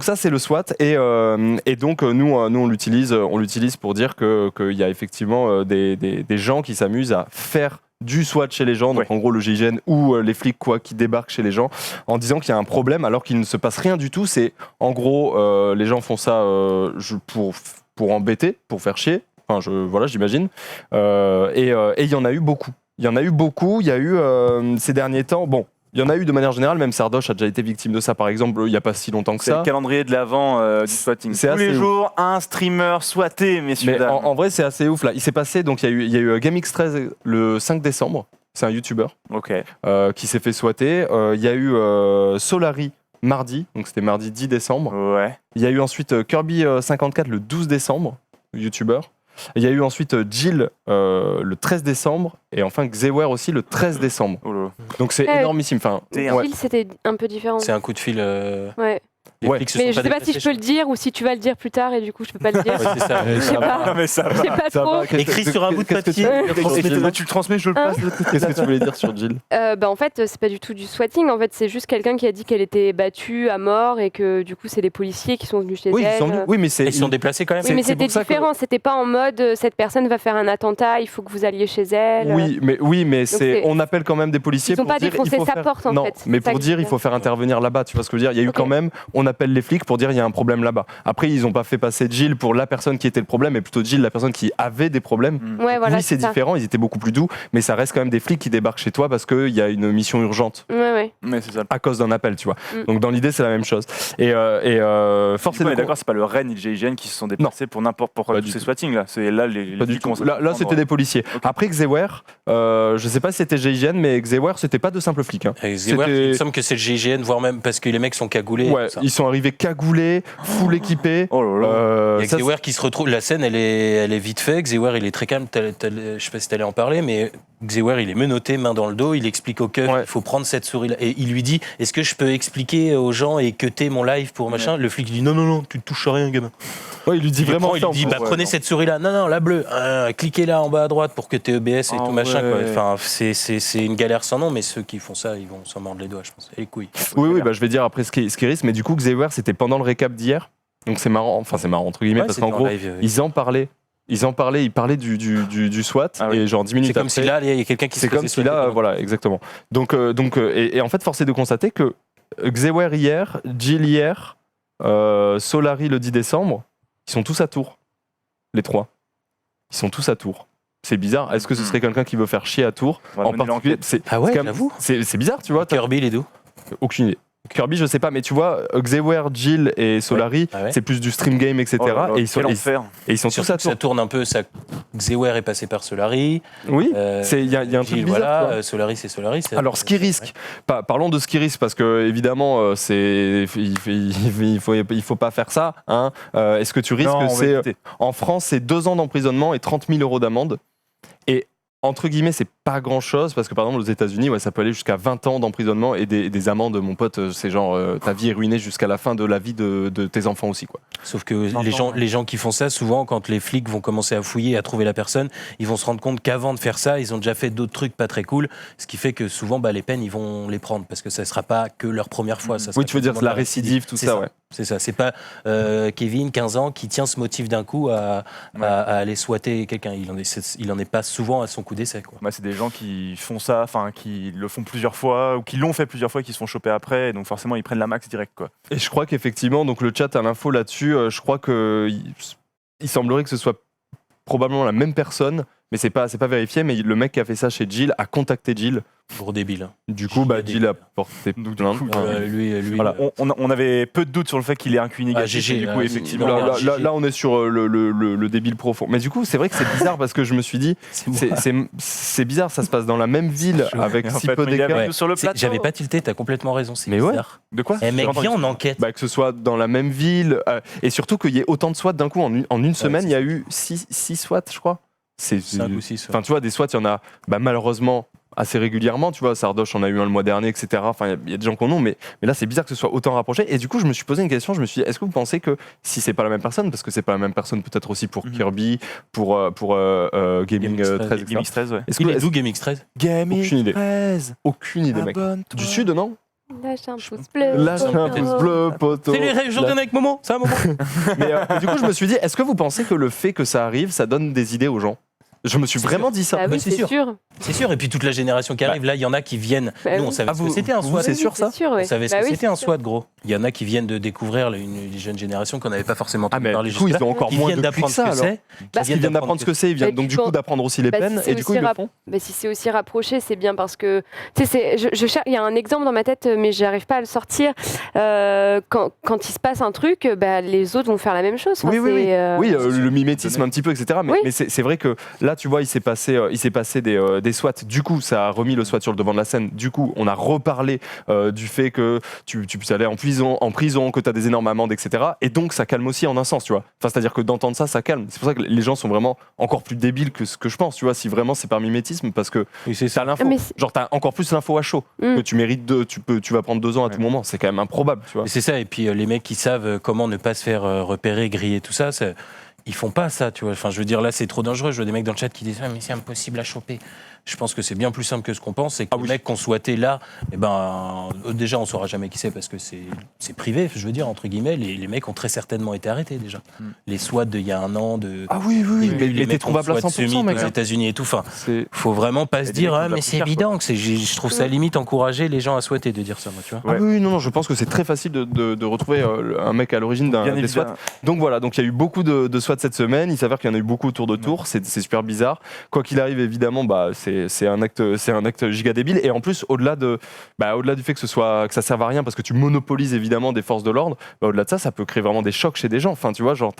ça c'est le SWAT et donc nous on l'utilise pour dire qu'il y a effectivement des gens qui s'amusent à faire du SWAT chez les gens, donc en gros le GIGN ou les flics qui débarquent chez les gens en disant qu'il y a un problème alors qu'il ne se passe rien du tout. C'est en gros les gens font ça pour embêter, pour faire chier. Enfin j'imagine. Et il y en a eu beaucoup. Il y a eu ces derniers temps. Bon. Il y en a eu de manière générale, même Sardoche a déjà été victime de ça, par exemple, il n'y a pas si longtemps que c'est ça. le calendrier de l'avant du swatting. C'est Tous les assez jours, un streamer swatté, messieurs, Mais dames. en vrai, c'est assez ouf là. Il s'est passé, donc il y a eu GameX13 le 5 décembre, c'est un YouTuber Ok. qui s'est fait swatter. Il y a eu Solari mardi, donc c'était mardi 10 décembre. Ouais. Il y a eu ensuite Kirby54 le 12 décembre, YouTuber. Il y a eu ensuite Jill le 13 décembre et enfin Xeware aussi le 13 décembre. Oh là. Donc c'est énormissime. Enfin, Damn. ouais. Phil, c'était un peu différent. C'est un coup de fil. Ouais. Les Ouais. flics se Mais sont je sais pas si déplacés, je peux le dire ou si tu vas le dire plus tard et du coup je peux pas le dire. Ouais, c'est ça. Je sais pas. Ah, mais ça Je sais pas Ça trop. va, qu'est-ce Écrit que- sur un bout de qu'est-ce que tu- papier. Tu le transmets, je le Hein passe. Qu'est-ce que tu voulais dire sur Jill? Bah en fait, c'est pas du tout du swatting. En fait, c'est juste quelqu'un qui a dit qu'elle était battue à mort et que du coup, c'est les policiers qui sont venus chez Oui, elle. ils sont venus. Oui, mais c'est Ils sont déplacés quand même. Oui, mais c'est c'était pour ça que- différent. C'était pas en mode cette personne va faire un attentat, il faut que vous alliez chez elle. Oui, mais c'est- on appelle quand même des policiers Ils ont pour pas dire défoncé il faut sa faire- porte, en non, fait. mais C'est ça pour que dire je il veux faut faire intervenir là-bas, tu vois ce que je veux dire? Il y a eu Ok. quand même, on appelle les flics pour dire il y a un problème là-bas. Après ils ont pas fait passer Jill pour la personne qui était le problème, mais plutôt Jill la personne qui avait des problèmes. Ouais, voilà. Oui, c'est ça. différent, ils étaient beaucoup plus doux, mais ça reste quand même des flics qui débarquent chez toi parce qu'il y a une mission urgente Ouais. Mais c'est ça. à cause d'un appel, tu vois. Mm. Donc dans l'idée c'est la même chose. Et force est On de est d'accord, c'est pas le REN ni le GIGN qui se sont déplacés pour Pas tous du ces tout. swatting là. C'est là les Pas du flics tout. commencent à Là comprendre. c'était des policiers. Ok. Après Xeware, je sais pas si c'était GIGN, mais Xeware c'était pas de simples flics. Hein. Avec Xeware, C'était- il me semble que c'est le GIGN, voire même parce que les mecs sont cagoulés. Ouais, ça. ils sont arrivés cagoulés, full équipés. Oh là là. Il y a Ça, Xeware qui se retrouve. La scène, elle est vite faite. Xeware, il est très calme. Je sais pas si t'allais en parler, mais Xeware, il est menotté, main dans le dos. Il explique au keuf, Ouais. il faut prendre cette souris-là. Et il lui dit, est-ce que je peux expliquer aux gens et cuter mon live pour machin? Le flic, il dit, non, tu ne touches à rien, gamin. Ouais, il lui dit Il vraiment prend, il ça, lui dit, en bah, fait. prenez cette souris-là. Non, la bleue. Cliquez là en bas à droite pour que t'aies EBS et Ah tout machin. Quoi. ouais. Enfin, c'est une galère sans nom, mais ceux qui font ça, ils vont s'en mordre les doigts, je pense. Et les couilles. Oui, bah, je vais dire après ce qui risque, mais du coup, Xeware, c'était pendant le récap d'hier. Donc c'est marrant, entre guillemets, Ouais, parce c'est qu'en dans gros, live, ils parlaient du SWAT, Ah oui. et genre 10 minutes c'est comme après, si là, il y a quelqu'un qui se c'est comme faisait si là, sauter pendant- voilà, exactement. Donc et en fait, force est de constater que Xeware hier, Jill hier, Solari le 10 décembre, ils sont tous à Tours. Les trois. Ils sont tous à Tours. C'est bizarre. Est-ce que ce serait quelqu'un qui veut faire chier à Tours? On va En mener particulier, l'enquête. c'est Ah ouais, c'est quand même- j'avoue. c'est bizarre, tu vois. Kirby, les deux. Aucune idée. Kirby, je sais pas, mais tu vois, Xewer, Jill et Solari, Ah ouais. c'est plus du stream game, etc. Oh là là, et ils sont, quel et, enfer. et ils sont Surtout tous à que ça tour. tourne un peu. Xewer est passé par Solari. Oui, il y a un truc Jill, bizarre. tu vois. voilà, Solari, c'est Solari. Alors, ce qui risque, parlons de ce qui risque, parce que évidemment, il faut pas faire ça. Hein. Est-ce que tu risques Non, on va c'est éviter. en France, c'est 2 ans d'emprisonnement et 30 000 euros d'amende. Et entre guillemets, c'est pas grand chose, parce que par exemple, aux États-Unis, ouais, ça peut aller jusqu'à 20 ans d'emprisonnement et des amendes, mon pote, c'est genre ta vie est ruinée jusqu'à la fin de la vie de tes enfants aussi. Quoi. Sauf que les gens qui font ça, souvent, quand les flics vont commencer à fouiller, à trouver la personne, ils vont se rendre compte qu'avant de faire ça, ils ont déjà fait d'autres trucs pas très cool. Ce qui fait que souvent, les peines, ils vont les prendre parce que ça ne sera pas que leur première fois. Ça Oui, sera tu veux dire forcément la récidive, tout C'est ça, ouais. C'est ça. C'est pas Kevin, 15 ans, qui tient ce motif d'un coup à aller swatter quelqu'un. Il en est pas souvent à son coup d'essai. Quoi. Bah, c'est des gens qui font ça, enfin qui le font plusieurs fois ou qui l'ont fait plusieurs fois, qui se font choper après, et donc forcément ils prennent la max direct quoi. Et je crois qu'effectivement, donc le chat a l'info là-dessus, je crois il semblerait que ce soit probablement la même personne, mais c'est pas vérifié, mais le mec qui a fait ça chez Jill a contacté Jill. Gros débile. Du coup, Jill a porté Donc, du plainte. coup, Lui, Voilà. On avait peu de doutes sur le fait qu'il ait un QI négatif, GG, et du coup là, effectivement. Là, on est sur le débile profond. Mais du coup, c'est vrai que c'est bizarre parce que je me suis dit, c'est bizarre, ça se passe dans la même ville avec Et en si fait, peu il est d'écart. avec nous sur le plateau. J'avais pas tilté, t'as complètement raison. C'est Mais ouais. bizarre. De quoi Eh mec, J'ai viens, entendu. on enquête. Que ce soit dans la même ville, et surtout qu'il y ait autant de SWAT d'un coup en une semaine, c'est il y a eu 6 SWAT, je crois. C'est 5 ou 6. Enfin, tu vois, des SWAT, il y en a malheureusement assez régulièrement. Tu vois, Sardoche en a eu un le mois dernier, etc. Enfin, il y a des gens qu'on a, mais là, c'est bizarre que ce soit autant rapproché. Et du coup, je me suis posé une question. Je me suis dit, est-ce que vous pensez que si c'est pas la même personne, parce que c'est pas la même personne, peut-être aussi pour Kirby, pour Gaming 13, etc. Gaming 13, ouais. Est-ce Il est que d'où Gaming 13? Gaming Aucune idée. 13. aucune idée, mec. Du sud, non? Lâche un pouce bleu. Lâche un pouce bleu, poteau. C'est les rêves journée avec Momo, c'est un moment. Mais du coup, je me suis dit, est-ce que vous pensez que le fait que ça arrive, ça donne des idées aux gens? Je me suis C'est vraiment dit ça. Ah oui, c'est c'est sûr. sûr. C'est sûr, et puis toute la génération qui arrive, là, il y en a qui viennent. Bah Nous, oui. on savait Ah, ce que vous- c'était un vous, SWAT. c'est sûr, ça sûr, On ouais. savait ce Bah que oui, c'était un c'est SWAT, gros. Il y en a qui viennent de découvrir les jeunes générations qu'on n'avait pas forcément Ah, entendu mais parler du coup, ils jusque-là. ont encore Qui moins viennent depuis que d'apprendre ce ça, que alors. c'est. Parce qu'ils viennent d'apprendre ce que c'est, ils viennent Et donc puis du coup quand- d'apprendre aussi les Bah, peines, si et du coup ils le font. Mais si c'est aussi rapproché, c'est bien parce que tu sais, je cherche. Il y a un exemple dans ma tête, mais j'arrive pas à le sortir. Quand il se passe un truc, les autres vont faire la même chose. Enfin, Oui, c'est, oui, le mimétisme un petit peu, etc. Mais, Oui. mais c'est vrai que là, tu vois, il s'est passé des SWAT. Du coup, ça a remis le SWAT sur le devant de la scène. Du coup, on a reparlé du fait que tu puisses aller en prison, que tu as des énormes amendes, etc. Et donc, ça calme aussi en un sens, tu vois. Enfin, c'est-à-dire que d'entendre ça, ça calme. C'est pour ça que les gens sont vraiment encore plus débiles que ce que je pense, tu vois, si vraiment c'est par mimétisme, parce que Oui, c'est ça. t'as l'info. Mais c'est- Genre, t'as encore plus l'info à chaud. Mm. Que tu mérites tu vas prendre 2 ans à tout moment. C'est quand même improbable, tu vois. Mais c'est ça, et puis les mecs qui savent comment ne pas se faire repérer, griller, tout ça, ils font pas ça, tu vois. Enfin, je veux dire, là, c'est trop dangereux. Je vois des mecs dans le chat qui disent ah, mais c'est impossible à choper. Je pense que c'est bien plus simple que ce qu'on pense. C'est que les mecs qu'on souhaitait là, déjà, on saura jamais qui c'est parce que c'est privé, je veux dire, entre guillemets. Les mecs ont très certainement été arrêtés déjà. Les SWAT d'il y a un an, Ah oui, oui, les mais t'es mecs trouvable à SWAT 100%, Summit mec. aux États-Unis et tout. Enfin, C'est- faut vraiment pas se des dire mecs ah, qui ont mais pas c'est cher, évident. Je trouve ça limite encourager les gens à souhaiter de dire ça, moi, tu vois. Ah oui, non, je pense que c'est très facile de retrouver un mec à l'origine Bien des évidemment. SWAT. Donc voilà, donc il y a eu beaucoup de SWAT cette semaine. Il s'avère qu'il y en a eu beaucoup autour de Tours. C'est super bizarre. Quoi qu'il arrive, évidemment, c'est un acte giga débile. Et en plus, au-delà du fait que ça serve à rien parce que tu monopolises évidemment des forces de l'ordre, au-delà de ça, ça peut créer vraiment des chocs chez des gens. Enfin, tu vois, genre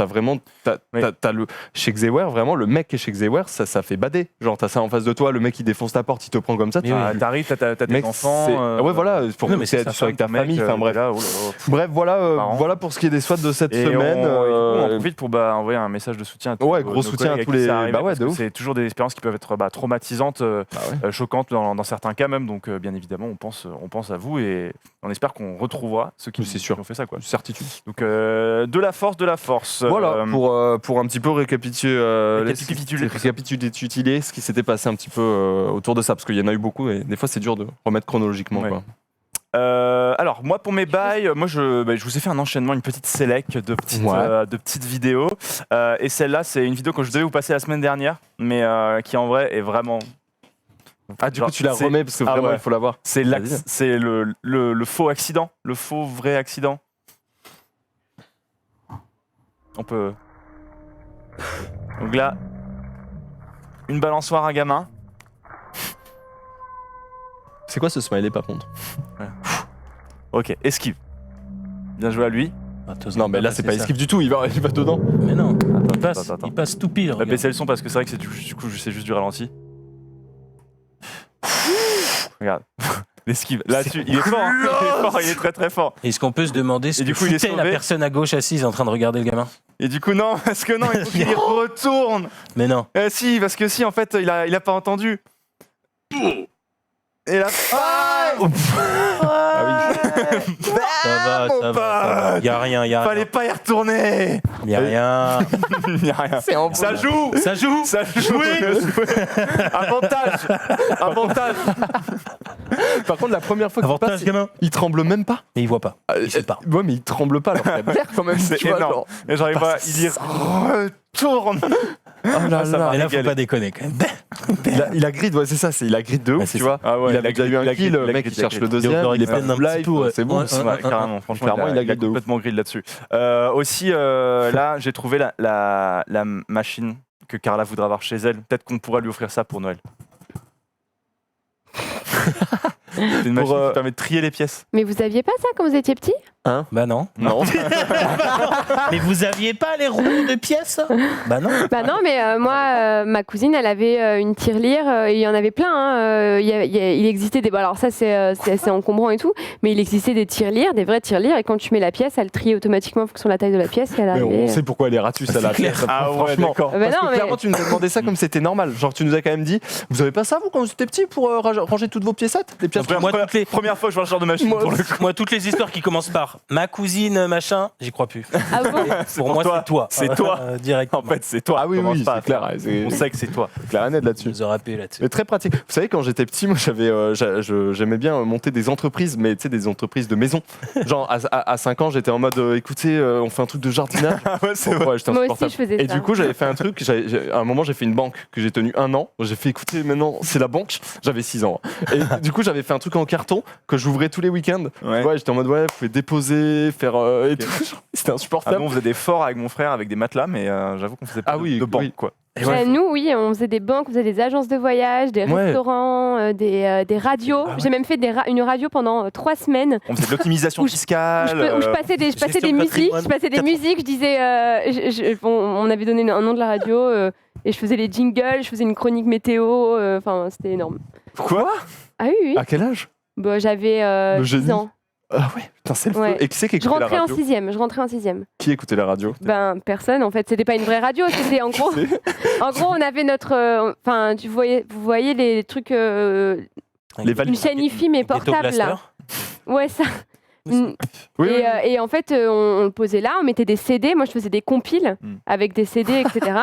chez Xewer, vraiment le mec qui est chez Xewer, ça fait bader. Genre t'as ça en face de toi, le mec qui défonce ta porte, il te prend comme ça. Mais oui. T'arrives, t'as tes Mec, enfants. ouais, voilà, pour Non, que mais tu c'est ça, sois avec ta Mec, famille. Enfin bref. là, oh là là. Bref, Marrant. voilà pour ce qui est des SWAT de cette Et semaine. on en profite pour envoyer un message de soutien à tous Ouais, gros nos soutien collègues à tous qui les- ça arrive, bah ouais, parce de que ouf. c'est toujours des expériences qui peuvent être traumatisantes, ouais. choquantes dans certains cas même. Donc bien évidemment, on pense à vous et on espère qu'on retrouvera ceux qui C'est sûr. ont fait ça, quoi. Certitude. Donc de la force. Voilà, pour un petit peu récapituler ce qui s'était passé un petit peu autour de ça, parce qu'il y en a eu beaucoup et des fois c'est dur de remettre chronologiquement. Ouais. Quoi. Alors moi pour mes bails, je vous ai fait un enchaînement, une petite select de petites vidéos. Et celle-là, c'est une vidéo que je devais vous passer la semaine dernière, mais qui en vrai est vraiment. Ah, du Genre, coup, tu la c'est- remets parce que vraiment, ouais. il faut la voir. C'est Vas-y. c'est le faux accident, le faux vrai accident. On peut. Donc là, une balançoire à gamin. C'est quoi ce smiley par contre? Ok, esquive. Bien joué à lui. Non, mais là, c'est pas esquive du tout, il va dedans. Mais non, Attends. il passe tout pile. On va regarde. baisser le son parce que c'est vrai que du coup, c'est juste du ralenti. Regarde. L'esquive. Là-dessus, il est fort. Il est très très fort. Est-ce qu'on peut se demander ce Et du que coup, il est foutait la sauvé. personne à gauche assise en train de regarder le gamin? Et du coup, non, parce que non, il faut qu'il y retourne. Mais non. Si, parce que si, en fait, il a pas entendu. Et là. Ça va. Y a rien. Fallait pas y retourner. Y a rien. Il y a rien. Ça joue. Ça joue. Ça joue. Avantage. Par contre, la première fois qu'il Avantage, passe, gamin. il tremble même pas. Mais il voit pas. Il sait pas. Ouais, mais il tremble pas, alors qu'il a l'air quand même. C'est tu vois, énorme. genre. Et j'arrive pas. Il y retourne. Oh là ça là. va. Et là, faut régalé. pas déconner quand même. Il a grid, ouais, c'est ça, il a grid de ouf, c'est tu ça. vois. Ah ouais, il avait déjà eu un kill, le mec il cherche le deuxième, il est pas un full life, petit peu, ouais. c'est bon. Ouais, Carrément, franchement, Clairement, il a grid de ouf. complètement grid là-dessus. Aussi, là, j'ai trouvé la machine que Carla voudra avoir chez elle. Peut-être qu'on pourra lui offrir ça pour Noël. C'est une machine qui permet de trier les pièces. Mais vous aviez pas ça quand vous étiez petit? Bah non. Non. Mais vous aviez pas les rouleaux de pièces? Bah non. Bah non, mais moi, ma cousine, elle avait une tirelire, et il y en avait plein. Hein. Il existait des... Bon, alors ça, c'est assez encombrant et tout, mais il existait des tirelires, des vraies tirelires, et quand tu mets la pièce, elle trie automatiquement en fonction de la taille de la pièce, et elle Mais arrivait... on sait pourquoi elle est ratus, C'est elle a clair. fait. Ah ouais, Franchement. d'accord. Bah Parce non, que mais- clairement, tu nous as demandé ça comme c'était normal. Genre, tu nous as quand même dit, vous avez pas ça, vous, quand vous étiez petit, pour ranger toutes vos piécettes? Les pièces. Moi, toutes les... Première fois que je vois ce genre de machine. Pour le coup. Moi, toutes les histoires qui commencent par ma cousine, machin, j'y crois plus. Ah bon? Pour moi, toi. c'est toi. C'est toi. Direct. En fait, c'est toi. Ah oui, Commence oui, pas à c'est clair. faire. C'est On sait que c'est toi. clair et net Tu là-dessus. nous as rappelé là-dessus. Mais très pratique. Vous savez, quand j'étais petit, moi, j'aimais bien monter des entreprises, mais tu sais, des entreprises de maison. Genre, à 5 ans, j'étais en mode, écoutez, on fait un truc de jardinage. Ah ouais, c'est vrai. Ouais, j'étais Moi insupportable. aussi, je faisais Et ça. du coup, j'avais fait un truc. À un moment, j'ai fait une banque que j'ai tenue 1 an. J'ai fait, écoutez, maintenant, c'est la banque. J'avais 6 ans. Et du coup, j'avais fait un truc en carton que j'ouvrais tous les week-ends. Ouais. Ouais, j'étais en mode, ouais, vous pouvez déposer, faire. Et tout. C'était Ah insupportable. bon, on faisait des forts avec mon frère, avec des matelas, mais j'avoue qu'on faisait pas Ah oui, de banque, oui. quoi. Et ouais. Nous, oui, on faisait des banques, on faisait des agences de voyage, des Ouais. restaurants, des radios. Ah ouais. J'ai même fait une radio pendant 3 semaines. On faisait de l'optimisation Où je- fiscale. Où je passais des gestion musiques, patrimoine. je passais des musiques, je disais, on avait donné un nom de la radio, et je faisais les jingles, je faisais une chronique météo, enfin c'était énorme. Quoi? Ah oui, oui. À quel âge? Bon, j'avais Le 10 génie. ans. Ah ouais, putain, c'est le feu. Ouais. Et qui c'est qui Je écoutait la rentrais en radio? 6e, je rentrais en 6e. Qui écoutait la radio? Ben, personne, en fait, c'était pas une vraie radio, c'était en gros, on avait notre, enfin, vous voyez les trucs, Les valides. une chaîne IFI mais portable là. Ouais, ça. Oui, oui, Et en fait, on le posait là, on mettait des CD. Moi, je faisais des compiles Mm. avec des CD, etc.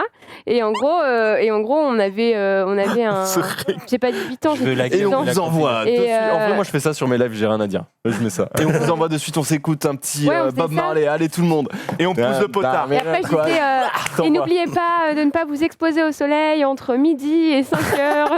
et en gros, on avait un. J'ai pas 18 ans, Je veux j'ai la 18 Et on ans. vous envoie. Et de suite. En euh, vrai, moi, je fais ça sur mes lives, j'ai rien à dire. Je mets ça. Et on vous envoie de suite, on s'écoute un petit Ouais, on faisait Bob ça. Marley. Allez, tout le monde. Et on pousse le potard. Et après, je Quoi disais, Attends, et n'oubliez pas de ne pas vous exposer au soleil entre midi et 5 heures.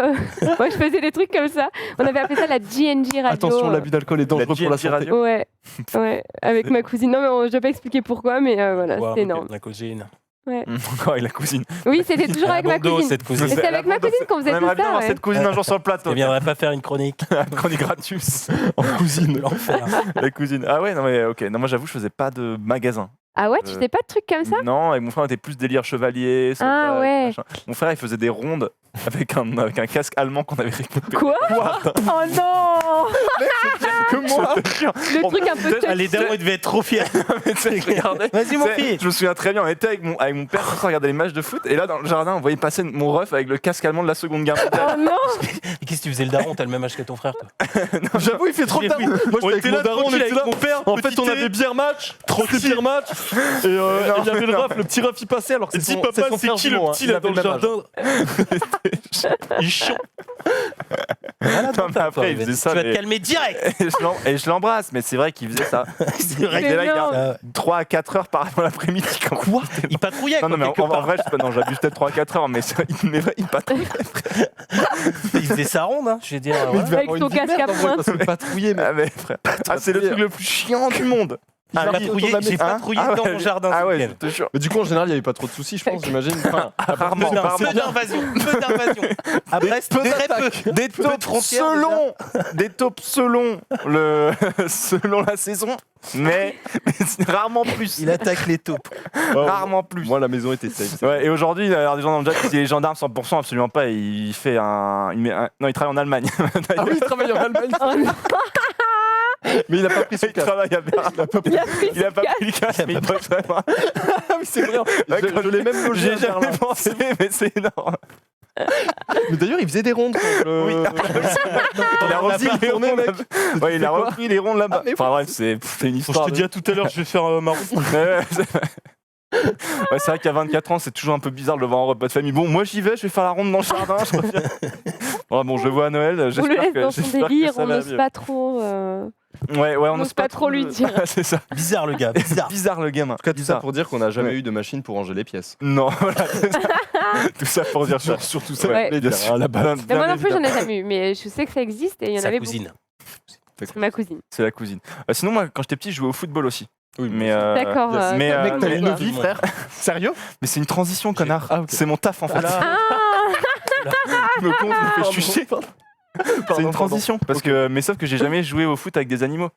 Moi, je faisais des trucs comme ça. On avait appelé ça la GNG radio. Attention, l'abus d'alcool est dangereux pour la GNG santé. radio. Ouais, ouais, avec ma cousine. Non, mais je vais pas expliquer pourquoi, mais voilà, c'était énorme. La cousine. Encore avec la cousine. Oui, c'était toujours avec ma cousine. Cette cousine. Mais c'est avec ma cousine qu'on faisait On tout aimerait bien ça. avoir Ouais. cette cousine un jour sur le plateau. Elle viendrait pas faire une chronique. Chronique gratus. En cousine. L'enfer. La cousine. Ah ouais, non mais ok. Non, moi j'avoue, je faisais pas de magasin. Ah ouais, tu fais pas de trucs comme ça? Non, avec mon frère, on était plus délire chevalier. Ah soldat, ouais. machin. Mon frère, il faisait des rondes avec un casque allemand qu'on avait récupéré. Quoi? Oh non! Que moi Le truc un peu peut-être Ah, les touchy. darons, ils devaient être trop fiers. Mais tu sais, je regardais. Vas-y, mon Tu sais, fils. Je me souviens très bien, on était avec mon père, on regardait les matchs de foot, et là dans le jardin, on voyait passer mon ref avec le casque allemand de la Seconde Guerre mondiale. Oh non! Et qu'est-ce que tu faisais le daron? T'as le même âge que ton frère, toi. J'avoue, il fait trop de daron. Moi, On j'étais était avec mon là, daron, on tranquille, était avec là. mon père. En fait, petit on thé. avait bière match, tranquille bière match, et il y avait le ref, le petit ref, il passait alors que Dis c'est son papa, son c'est frère qui le jumeau, hein. petit Il là avait dans le même âge. jardin? Il est chiant. Non, mais après, il faisait ça. Tu vas te mais- calmer direct. Et je l'embrasse, mais c'est vrai qu'il faisait ça. C'est vrai Il était là, il énorme. gardait 3 à 4 heures par rapport à l'après-midi. Quoi? Il patrouillait Non, quoi, non, mais quelque en part. vrai, j'abuse peut-être 3 à 4 heures, mais il patrouillait. Il faisait sa ronde, hein. Je vais dire. Mais il voilà. devait Avec avoir son une vie de casque merde, à en vrai, pointe. parce que patrouiller, mais Ah, mais frère, c'est le truc le plus chiant du monde. J'ai patrouillé dans mon jardin. Ah ce ouais, week-end. je te jure. Mais du coup, en général, il n'y avait pas trop de soucis, je pense, j'imagine. Enfin, Rarement, Peu rarement. d'invasion. À Brest, très peu. Des taupes selon selon la saison, mais rarement plus. Il attaque les taupes. Rarement plus. moi, la maison était safe. Ouais, et aujourd'hui, il y a des gens dans le chat qui disent les gendarmes 100%, absolument pas. Il fait non, il travaille en Allemagne. Ah oui, il travaille en Allemagne. Oh non, Mais il a pas pris son Il casque. travaille à Berlin. Il a pas pris le casque, mais il bosse vraiment. Ah oui, c'est vrai. Je l'ai même logé J'ai à jamais Berlin. pensé, mais c'est énorme. Mais d'ailleurs, il faisait des rondes. Oui. Il a repris les rondes, mec. Ouais, il a repris les rondes là-bas. Ah, mais Enfin bref, c'est une Je histoire. te dis à tout à l'heure, je vais faire ma route. Ouais, c'est vrai qu'à 24 ans, c'est toujours un peu bizarre de le voir en repas de famille. Bon, moi j'y vais, je vais faire la ronde dans le jardin, je reviens. Bon, je le vois à Noël, on le j'espère laisse que, dans son j'espère que délire, ça on va n'ose mieux. pas trop. Ouais, on n'ose n'ose pas trop lui dire. C'est ça. Bizarre le gars, bizarre. Bizarre le gamin. En tout cas, tout ça Bizarre. pour dire qu'on n'a jamais Ouais. eu de machine pour ranger les pièces. Non, voilà. Tout ça pour dire ça. Surtout ça, Ouais. je voulais dire, hein, la balade. Mais moi non plus, j'en ai jamais eu, mais je sais que ça existe et il y en Sa avait cousine. beaucoup. Ma cousine. C'est la cousine. Sinon, moi, quand j'étais petit, je jouais au football aussi. Oui, Mais, D'accord. mais, mec, t'as mais- une vie, frère. Sérieux? mais c'est une transition, connard. Ah, ok. C'est mon taf en fait. Ah, Je me compte, je me fais chucher. Pardon, C'est une pardon. transition. Parce que, mais sauf que j'ai jamais joué au foot avec des animaux.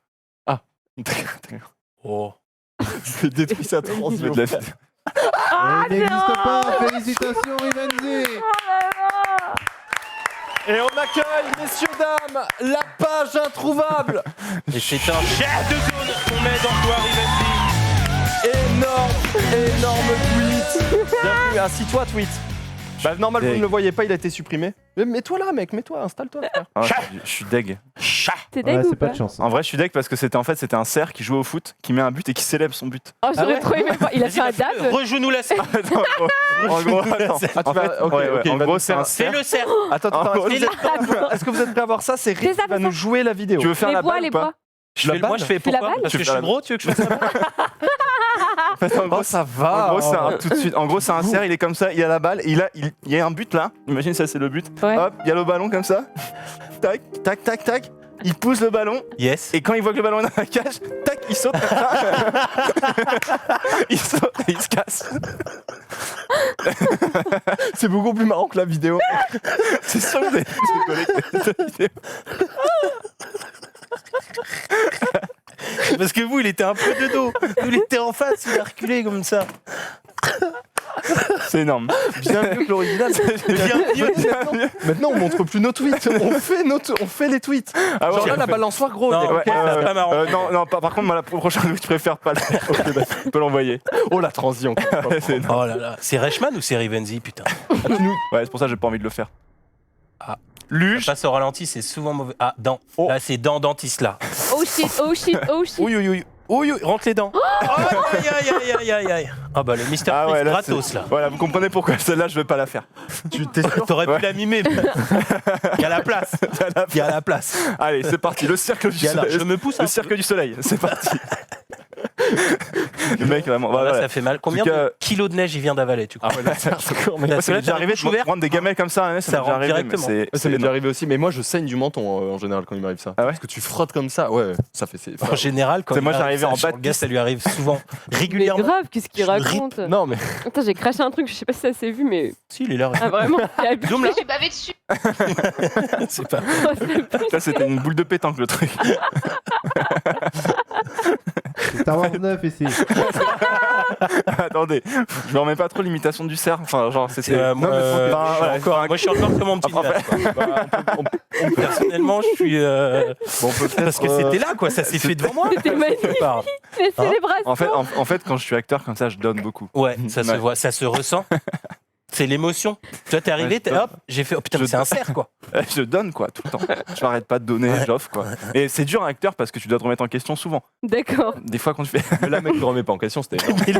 Oh. J'ai détruit sa Je vais transition. de la- Il n'existe pas. Félicitations, Rivenzi. Et on accueille, messieurs, dames, la page introuvable. Et c'est un jet de zone qu'on met dans Gloire Énorme tweet. Bienvenue, assis-toi, tweet. Bah, normal, vous ne le voyez pas, il a été supprimé. Mais mets-toi là, mec, mets-toi, installe-toi, frère. Ah, je suis deg. t'es deg Ouais, ou c'est pas pas de chance. En vrai, je suis deg parce que c'était un cerf qui jouait au foot, qui met un but et qui célèbre son but. Oh, j'aurais Ah ouais trop aimé voir. Il a fait un dab. Rejoue-nous la scène. En gros, attends. Ah, tu En vas- fait, ok, ouais, ouais, ok, en il va gros, nous c'est faire un C'est cerf. le cerf. Attends, En gros, est-ce que vous êtes prêts à voir ça? C'est Fais Rick ça, qui va fais nous ça. jouer la vidéo. Tu veux faire Les la bois, balle les ou pas bois. Moi, je fais Tu la pourquoi balle Parce que je suis gros, tu veux que je fasse ça En fait, en gros, ça va. En gros, c'est tout de suite. En gros, c'est un cerf, il est comme ça, il a la balle, il y a un but là. Imagine ça, c'est le but. Ouais. Hop, il y a le ballon comme ça. Tac, tac, tac, tac. Il pousse le ballon Yes. et quand il voit que le ballon est dans la cage, tac, il saute. Comme ça. Il saute et il se casse. C'est beaucoup plus marrant que la vidéo. C'est sûr que vous avez rigolé avec cette vidéo. Parce que vous, il était un peu de dos. Nous, il était en face, il a reculé comme ça. C'est énorme. Bien mieux que l'original. Maintenant, on montre plus nos tweets. On fait les tweets. Ah ouais, Genre là, on la fait- balançoire gros. Non, ok. ouais, c'est pas marrant. non, par contre, moi, la prochaine, je préfère pas le faire. On peut l'envoyer. Oh, la transition. C'est énorme. Oh là là. C'est Reichmann ou c'est Rivenzi, putain? Ouais, c'est pour ça que j'ai pas envie de le faire. Ah. Luge. Ça passe au ralenti, c'est souvent mauvais. Ah, dents. Oh. Là, c'est dents dentiste, là. Oh shit, oh shit, oh shit. Oui, oui, oui. Oui, oui, rentre les dents. Aïe, aïe, aïe, aïe, aïe, aïe. Ah bah, le Mister Ah ouais, Freeze là, gratos, c'est- là. Voilà, vous comprenez pourquoi celle-là, je vais pas la faire. Tu t'es sûr? T'aurais Ouais. pu la mimer. Il y a la place. Il y a la place. Allez, c'est parti. Le cercle du Il y a la- soleil. Je me pousse un Le peu. cercle du soleil. C'est parti. Le mec, vraiment. Ah, là, voilà. ça fait mal. Combien En tout cas- de kilos de neige il vient d'avaler, tu crois? Ah ouais, là, c'est hardcore. Là, Moi, ça m'est là, déjà t'as arrivé la bouche ouverte. de prendre des gamelles comme ça, hein, Ça m'est déjà rentre arrivé, mais directement. c'est- Ouais, ça c'est m'est déjà énorme. arrivé aussi, mais moi je saigne du menton en général quand il m'arrive ça. Ah ouais Parce que tu frottes comme ça, ouais, ça fait. En général, quand C'est moi, il arrive j'arrivais ça en sur bas le de gars, piste. ça lui arrive souvent, Mais régulièrement. grave, qu'est-ce qu'il Je me raconte? Non, mais Attends, j'ai craché un truc, je sais pas si ça s'est vu, mais. Si, il est là. Ah, vraiment? Il a abusé. Zoom là. J'ai bavé dessus. C'est pas. Ça, c'était une boule de pétanque, le truc. C'est Star Wars 9 ici. Attendez, je me remets pas trop l'imitation du cerf. Enfin, genre, c'était. Moi, Non, mais faut- je enfin, suis ouais, encore- moi, je suis encore comme mon petit En village, quoi. Personnellement, je suis. bon, on peut Parce que c'était là, quoi. Ça s'est fait devant moi. C'était magnifique. Par- Les célébrations. En fait, quand je suis acteur comme ça, je donne beaucoup. Ouais, ça se Ouais. voit, ça se ressent. C'est l'émotion. Toi, t'es arrivé, Ouais, je hop, j'ai fait, oh putain, mais je c'est un cerf, quoi. Je donne, quoi, tout le temps. Je m'arrête pas de donner, j'offre, quoi. Et c'est dur, un acteur, parce que tu dois te remettre en question souvent. D'accord. Des fois, quand tu fais. Mais là, mec, ne remets pas en question, c'était. Mais là,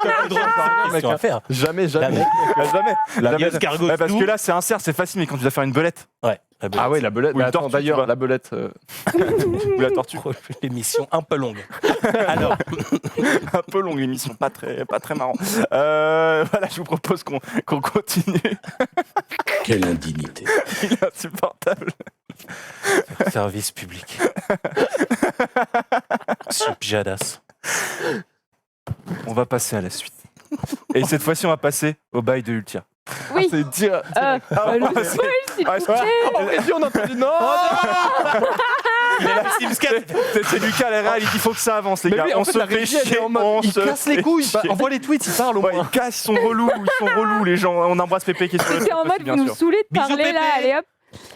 t'as le droit de faire une question à faire. Jamais, La jamais. mec, Jamais. la Jamais. escargot Ouais, parce tout. que là, c'est un cerf, c'est facile, mais quand tu dois faire une belette Ouais. Ah ouais, la belette. Ou Mais une attends, tortue, tu d'ailleurs, vois. la belette. ou la tortue. L'émission un peu longue. Alors, Un peu longue l'émission, pas très marrant. Voilà, je vous propose qu'on continue. Quelle indignité. Il est insupportable. service public. Subjadas. On va passer à la suite. Et cette fois-ci, on va passer au bail de Ultia. Oui. C'est dire. Le ouais, spoil, s'il ouais, vous plaît. On a entendu non. Mais la Sims 4, C'est Lucas, les réels, il dit qu'il faut que ça avance, les Mais gars. oui, On en fait, se la fait régie, elle est chier, en mode, on il se casse les fait couilles. chier. Envoie les tweets, il parle au Ouais, moins. ils cassent, ils sont relous, les gens. On embrasse Pépé qui est sur le C'est en chat mode, aussi, bien vous nous sûr. saoulez de Bisous, parler là, Pépé. allez hop.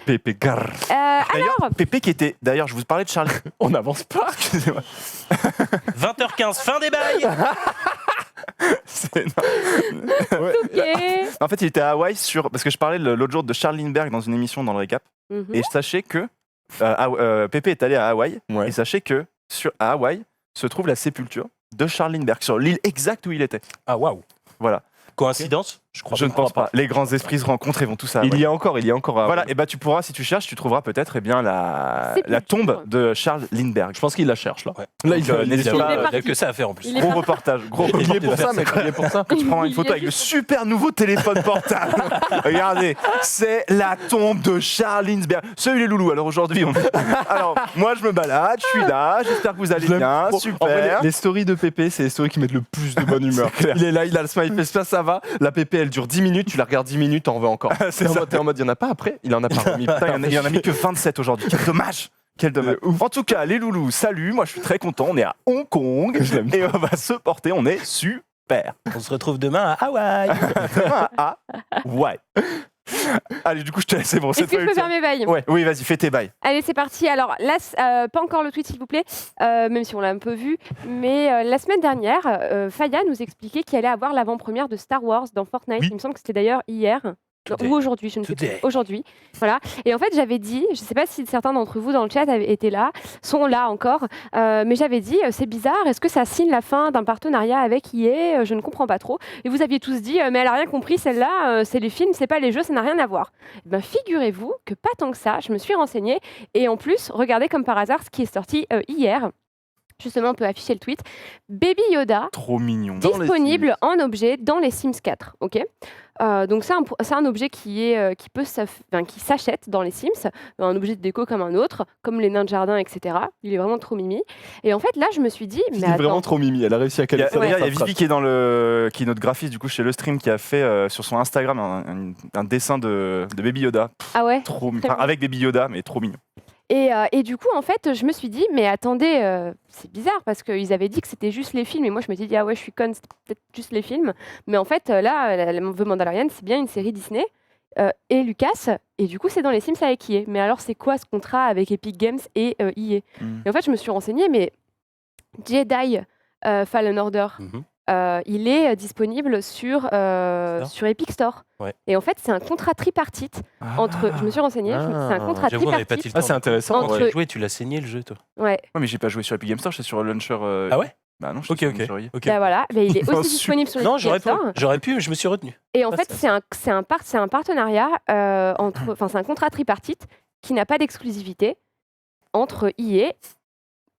Pépé, garre. Alors, Pépé qui était. D'ailleurs, je vous parlais de Charlie. On n'avance pas. Excusez-moi. 20h15, fin des bails. C'est- ok. En fait, il était à Hawaï parce que je parlais l'autre jour de Charles Lindbergh dans une émission dans le récap. Mhm. Et sachez que Pépé est allé à Hawaï. Ouais. Et sachez que à Hawaï se trouve la sépulture de Charles Lindbergh sur l'île exacte où il était. Ah waouh. Voilà. Coïncidence? Je crois Je ne pense pas. Les grands esprits se rencontrent et vont tous à Hawaï. Il y a encore. Voilà, et bah tu pourras, si tu cherches, tu trouveras peut-être la Sépulture. tombe de Charles Lindbergh. Je pense qu'il la cherche là. Ouais. Là, Donc, il est n'hésite sur pas, Il la. n'y a que ça à faire en plus. Il est Gros parti. reportage, gros Il y est reportage. pour ça, mec. Il y est pour ça. Tu prends une Il photo y a avec le juste- super nouveau téléphone portable. Regardez, c'est la tombe de Charles Lindbergh. Salut les loulous, alors aujourd'hui, alors moi je me balade, je suis là, j'espère que vous allez Je l'aime bien, trop. super. En vrai, les stories de Pépé, c'est les stories qui mettent le plus de bonne humeur. Il est là, il a le smile face, ça va. La Pépé, elle dure 10 minutes, tu la regardes 10 minutes, t'en veux encore. C'est ça. T'es en mode, il y en a pas après. Il en a pas remis. Putain, il y en a mis que 27 aujourd'hui. Quel dommage. Quel dommage. En tout cas, les loulous, salut. Moi, je suis très content. On est à Hong Kong Je l'aime et on va se porter. On est super. On se retrouve demain à Hawaï. Ah, ouais. Allez, du coup, je te laisse. C'est bon, Est-ce cette que fois, je peux Ultia. faire mes bails Ouais, oui, vas-y, fais tes bails. Allez, c'est parti. Alors là, pas encore le tweet, s'il vous plaît, même si on l'a un peu vu. Mais la semaine dernière, Faya nous expliquait qu'il allait avoir l'avant-première de Star Wars dans Fortnite. Oui. Il me semble que c'était d'ailleurs hier. Non, Today. ou aujourd'hui, je ne sais plus. Today. Aujourd'hui, voilà. Et en fait, j'avais dit, je ne sais pas si certains d'entre vous dans le chat étaient là, sont là encore, mais j'avais dit, c'est bizarre, est-ce que ça signe la fin d'un partenariat avec EA? Je ne comprends pas trop. Et vous aviez tous dit, mais elle a rien compris, celle-là, c'est les films, c'est pas les jeux, ça n'a rien à voir. Eh ben, figurez-vous que pas tant que ça, je me suis renseignée, et en plus, regardez comme par hasard ce qui est sorti hier. Justement, on peut afficher le tweet. Baby Yoda, Trop mignon. Dans les disponible en objet dans les Sims 4. Ok. Donc c'est un objet qui s'achète dans les Sims, un objet de déco comme un autre, comme les nains de jardin, etc. Il est vraiment trop mimi. Et en fait là, je me suis dit, mais Il est attends, vraiment trop mimi. Elle a réussi à Il y caler a, ça. d'ailleurs, il y a dans sa Vivi qui est qui est notre graphiste du coup chez le stream qui a fait sur son Instagram un dessin de Baby Yoda. ah ouais. Trop Très enfin, bien. avec Baby Yoda, mais trop mignon. Et du coup, en fait, je me suis dit, mais attendez, c'est bizarre parce qu'ils avaient dit que c'était juste les films. Et moi, je m'étais dit, ah ouais, je suis conne, c'était peut-être juste les films. Mais en fait, là, The Mandalorian, c'est bien une série Disney et Lucas. Et du coup, c'est dans les Sims avec EA. Mais alors, c'est quoi ce contrat avec Epic Games et EA? Mm. Et en fait, je me suis renseignée, mais Jedi Fallen Order, Mhm. il est disponible sur Epic Store. Ouais. Et en fait, c'est un contrat tripartite entre. Je me suis renseignée, c'est un contrat J'avoue, on n'avait pas tripartite. dit le Ah, temps. c'est intéressant. Entre- Tu l'as joué, tu l'as saigné le jeu, toi. Ouais. Ouais, mais j'ai pas joué sur Epic Game Store, j'étais sur le launcher. Ah ouais? Bah non, Ok, j'étais ok. sur le launcher. ok. Bah voilà, mais il est Non, aussi disponible sur les Non, Epic Store. j'aurais pu, mais je me suis retenu. Et en Ah, fait, ça, c'est un partenariat enfin, c'est un contrat tripartite qui n'a pas d'exclusivité entre EA.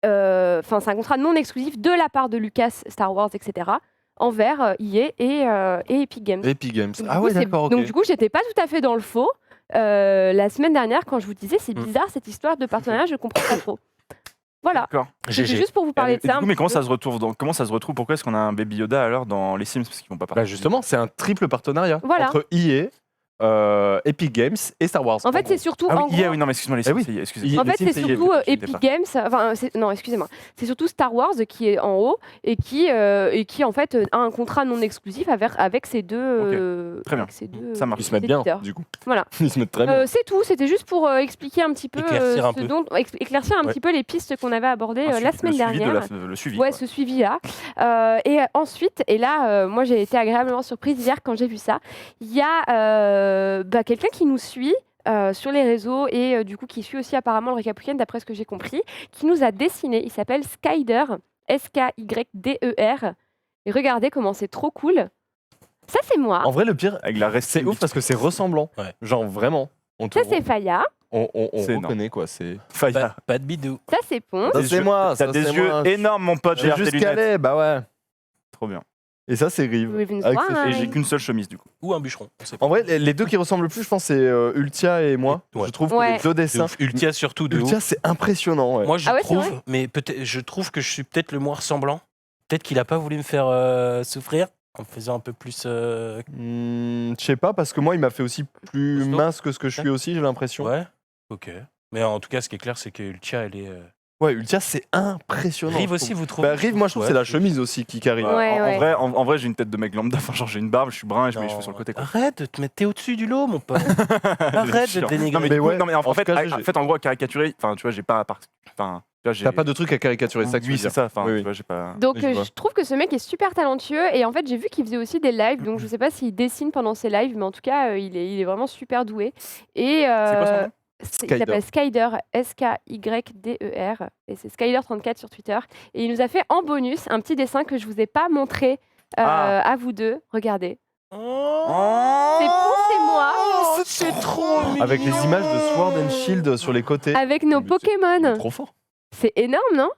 Enfin, c'est un contrat non exclusif de la part de Lucas, Star Wars, etc. envers EA et Epic Games. Epic Games. Donc, Ah du coup, ouais, c'est- d'accord, ok. Donc du coup, j'étais pas tout à fait dans le faux. La semaine dernière, quand je vous disais, c'est Mm. bizarre cette histoire de partenariat, je comprends pas trop. Voilà. D'accord. C'est GG. juste pour vous parler Et de ça. du coup, un mais petit comment peu. ça se retrouve comment ça se retrouve? Pourquoi est-ce qu'on a un Baby Yoda alors dans les Sims parce qu'ils vont pas partir? Bah justement, c'est un triple partenariat Voilà. entre EA, Epic Games et Star Wars. En fait, c'est surtout. Ah en oui, gros- EA, oui, non, mais excuse-moi, les Sims, Eh oui. c'est EA, excusez-moi. En Les fait, Sims, c'est c'est EA, surtout je Epic Games. Enfin, non, excusez-moi. C'est surtout Star Wars qui est en haut et qui en fait a un contrat non exclusif avec ces deux. Très bien. avec ces deux Ça marche. Ils se mettent bien, éditeurs. du coup. Voilà. Ils se mettent très bien. C'est tout. C'était juste pour expliquer un petit peu Éclaircir un peu. éclaircir un Ouais. petit peu les pistes qu'on avait abordées Un la suivi- semaine le suivi de dernière. le suivi. Ouais, quoi. ce suivi-là. Et ensuite, et là, moi j'ai été agréablement surprise hier quand j'ai vu ça. Il y a quelqu'un qui nous suit sur les réseaux et du coup qui suit aussi apparemment le récap week-end d'après ce que j'ai compris, qui nous a dessiné. Il s'appelle Skyder, S-K-Y-D-E-R. Et regardez comment c'est trop cool. Ça, c'est moi. En vrai, le pire, Avec la c'est ouf parce que c'est ressemblant. Ouais. Genre vraiment. On te Ça, c'est Faya. on C'est énorme. reconnaît quoi. C'est. Faya. Pas de bidou. Ça, c'est Ponce. Ça, Des c'est yeux- moi. T'as ça, des c'est yeux moi. énormes, mon pote. J'ai J'ai tes juste lunettes. calé, bah ouais. Trop bien. Et ça, c'est Rive. Riven Avec Swine. ses- Et j'ai qu'une seule chemise du coup. Ou un bûcheron. On sait pas. En vrai, les deux qui ressemblent le plus, je pense, c'est Ultia et moi. Ouais. Je trouve Ouais. que les deux De dessins. ouf. Ultia surtout de Ultia, ouf. c'est impressionnant. Ouais. Moi, je Ah ouais, c'est trouve, vrai mais peut-être, je trouve que je suis peut-être le moins ressemblant. Peut-être qu'il a pas voulu me faire souffrir en me faisant un peu plus. Je sais pas, parce que moi, il m'a fait aussi plus Costaud. mince que ce que je suis aussi, j'ai l'impression. Ouais. Ok. Mais en tout cas, ce qui est clair, c'est que Ultia, elle est. Ouais, Ultia, c'est impressionnant. Rive je aussi, trouve. vous trouvez Bah, Rive, moi, je trouve que c'est la chemise aussi qui carry. Ouais. En vrai, j'ai une tête de mec lambda. Enfin, genre, j'ai une barbe, je suis brun et je mets les cheveux sur le côté. Quoi. Arrête de te mettre. T'es au-dessus du lot, mon pote. Arrête de te dénigrer. Non, mais, Mais du coup, ouais, non, mais en en fait, tout cas, en fait, en gros, à caricaturer, enfin, tu vois, j'ai pas. Enfin, tu vois, j'ai. T'as pas de truc à caricaturer, ça que tu Oui, veux c'est dire. ça. Enfin, Oui, oui. tu vois, j'ai pas. Donc Oui, je vois. je trouve que ce mec est super talentueux et en fait j'ai vu qu'il faisait aussi des lives, donc je sais pas s'il dessine pendant ses lives, mais en tout cas il est vraiment super doué. Et C'est quoi son nom il s'appelle Skyder, S-K-Y-D-E-R, et c'est Skyder34 sur Twitter. Et il nous a fait en bonus un petit dessin que je vous ai pas montré à vous deux. Regardez. C'est moi C'est trop mignon. Avec les images de Sword and Shield sur les côtés. avec nos Il est Pokémon. trop fort. C'est énorme, non?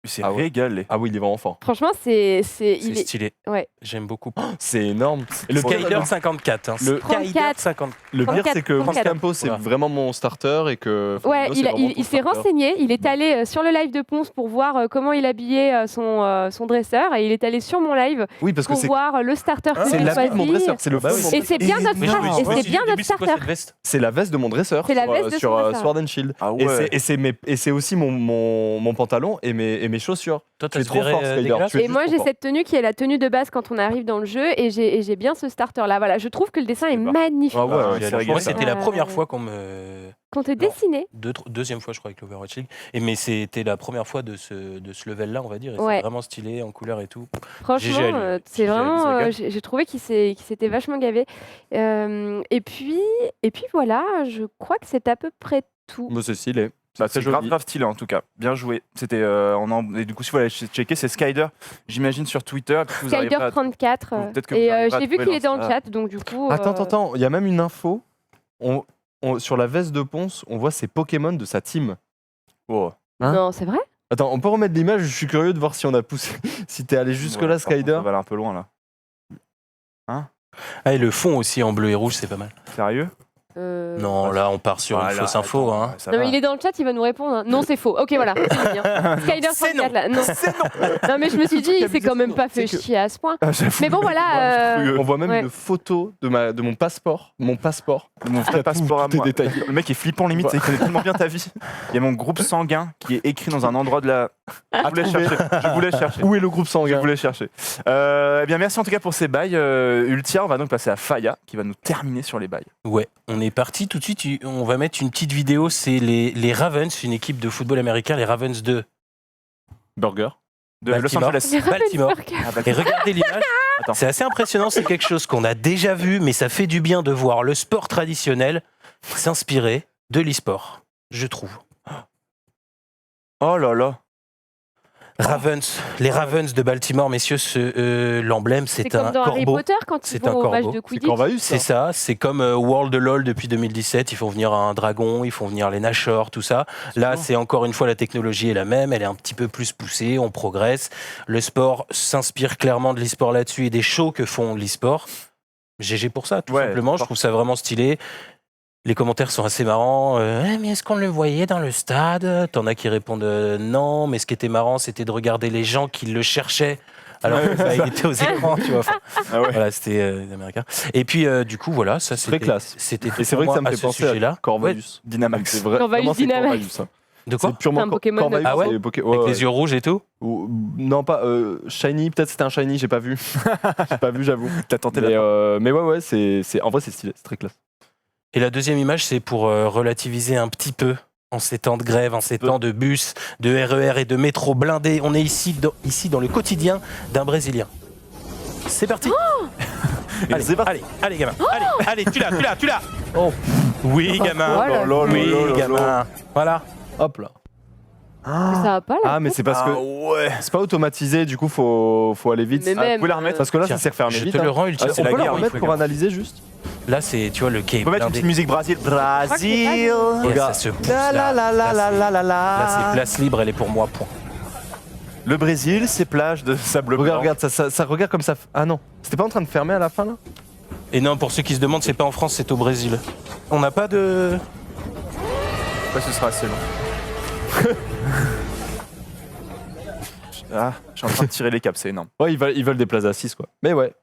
C'est Ah ouais. régalé. Ah oui, il est vraiment fort. Franchement, il C'est est stylé. ouais. J'aime beaucoup. C'est énorme. Le Faut- Skyder 54. Hein. Le- Skyder 34. 54. Le pire, 34, c'est que 34. Campo, c'est Voilà. vraiment mon starter et que. Ouais, Fabio, c'est vraiment ton il s'est starter. renseigné, il est allé sur le live de Ponce pour voir comment il habillait son dresseur et il est allé sur mon live Oui, parce que pour c'est voir le starter que c'est j'ai l'habit de mon choisi. dresseur. C'est le Bah feu oui. de mon Et c'est bien notre Mais je me et suis dit, c'est bien au notre début, c'est quoi starter. cette veste C'est la veste de mon dresseur C'est la sur, veste de sur, son dresseur. Sword and Shield. Ah Et ouais. c'est aussi mon pantalon et mes chaussures. Toi, Tu t'as es trop fort, Skyder. dégueulasse. Tu es Et moi, juste j'ai trop cette tenue qui est la tenue de base quand on arrive dans le jeu et j'ai bien ce starter là. Voilà, je trouve que le dessin est pas. magnifique. Ah ouais, Ah, ouais, c'est c'est régalé. Moi, c'était la Euh, première fois qu'on me. Quand t'es dessiné. Deuxième fois, je crois, avec l'Overwatch League. Mais c'était la première fois de ce level-là, on va dire. Et Ouais. c'est vraiment stylé, en couleur et tout. Franchement, GG à lui. c'est GG à lui, vraiment. ça gâte. J'ai trouvé qu'il s'était vachement gavé. Et puis voilà, je crois que c'est à peu près tout. Mais c'est stylé. Bah, très c'est grave, joli. grave stylé en tout cas. Bien joué. C'était et du coup si vous allez checker, c'est Skyder, j'imagine sur Twitter. Peut-être que vous arriverez à- Skyder34. Peut-être que vous Et arriverez à j'ai vu trouver qu'il est dans dans le chat, donc du coup. Attends, il y a même une info. Sur la veste de Ponce, on voit ses Pokémon de sa team. Oh. Hein Non, c'est vrai? Attends, on peut remettre l'image, je suis curieux de voir si on a poussé, si t'es allé jusque là, Ouais, par contre, Skyder. Ça va aller un peu loin là. Ah, et le fond aussi en bleu et rouge, c'est pas mal. Sérieux Non, là, on part sur une Voilà, fausse info. attends, Hein. ça Non, va. mais il est dans le chat, il va nous répondre. hein. Non, c'est faux. Ok, voilà. c'est bien. Skyder C'est 34 là. Non. Non, mais je me suis dit, il s'est quand même pas fait C'est que- chier à ce point. Ah, j'avoue. Mais bon, voilà. On voit même ouais. une photo de mon passeport. Mon passeport. Mon vrai passeport à tout est moi. détaillé. Le mec est flippant limite, il connaît tellement bien ta vie. Il y a mon groupe sanguin qui est écrit dans un endroit de la. Je voulais trouver. chercher. Je voulais chercher. Où est le groupe Je sanguin voulais chercher. Eh bien, merci en tout cas pour ces bails. Ultia, on va donc passer à Faya qui va nous terminer sur les bails. Ouais, on est parti tout de suite. On va mettre une petite vidéo. C'est les Ravens, une équipe de football américain, les Ravens de Burger. De Los Baltimore. Angeles. Les Baltimore. Ravensburger. Ah, bah, Et regardez l'image. Attends. C'est assez impressionnant. C'est quelque chose qu'on a déjà vu, mais ça fait du bien de voir le sport traditionnel s'inspirer de l'e-sport, je trouve. Oh là là. Ravens, les Ravens de Baltimore, messieurs, l'emblème, C'est c'est comme un dans Harry corbeau. Potter quand ils C'est un vont au match corbeau. de C'est Quidditch. Corvallis, C'est ça, c'est comme World of LoL depuis 2017, ils font venir un dragon, ils font venir les Nashor, tout ça. Là, c'est encore une fois, la technologie est la même, elle est un petit peu plus poussée, on progresse. Le sport s'inspire clairement de l'e-sport là-dessus et des shows que font l'e-sport. GG pour ça, tout Ouais, simplement, je fort. trouve ça vraiment stylé. Les commentaires sont assez marrants. Mais est-ce qu'on le voyait dans le stade? T'en as qui répondent non, mais ce qui était marrant, c'était de regarder les gens qui le cherchaient. Alors que, bah, il était aux écrans, tu vois. Enfin, Ah ouais. voilà, c'était les Américains. Et puis, du coup, voilà, ça Très c'était classe. C'était Et c'est vrai que ça me fait à ce penser à sujet-là. Corvallis. Dynamax. C'est vrai. Corvallis vraiment, c'est Dynamax. Corvallis, hein. De quoi? C'est purement C'est un Pokémon de- Corvallis, Ah ouais c'est Poké- Avec ouais, les yeux rouges et tout? Non, pas Shiny, peut-être c'était un Shiny, j'ai pas vu. J'ai pas vu, j'avoue. T'as tenté Mais, la. mais ouais, en vrai, c'est stylé, c'est très classe. Et la deuxième image, c'est pour relativiser un petit peu en ces temps de grève, en ces temps de bus, de RER et de métro blindés. On est ici dans le quotidien d'un Brésilien. C'est parti. Allez, c'est parti. allez, gamin. Allez, tu l'as. Oh. Oui, gamin. Oh là là. Oui, gamin. Voilà. Hop là. Ça va pas là? Ah, mais c'est parce que ouais. c'est pas automatisé, du coup, faut aller vite. Mais Ah, même, vous pouvez la remettre parce que là, Tiens, ça s'est refermé je vite. te le hein. rends, Ultia. Ah, C'est on la peut la guerre, remettre il faut pour gagner. analyser juste. Là, c'est, tu vois, le quai est On peut mettre une blindé. petite musique Brésil. Brésil. Et Regarde. ça se pousse, La la la la la la la Là, c'est la. place libre, elle est pour moi, point. Le Brésil, c'est plage de sable blanc. Regarde, ça regarde comme ça. Ah non, c'était pas en train de fermer à la fin là? Et non, pour ceux qui se demandent, c'est pas en France, c'est au Brésil. On n'a pas de... Ouais, ce sera assez long. Ah, je suis en train de tirer les câbles, c'est énorme. Ouais, ils veulent des places assises, quoi. Mais ouais.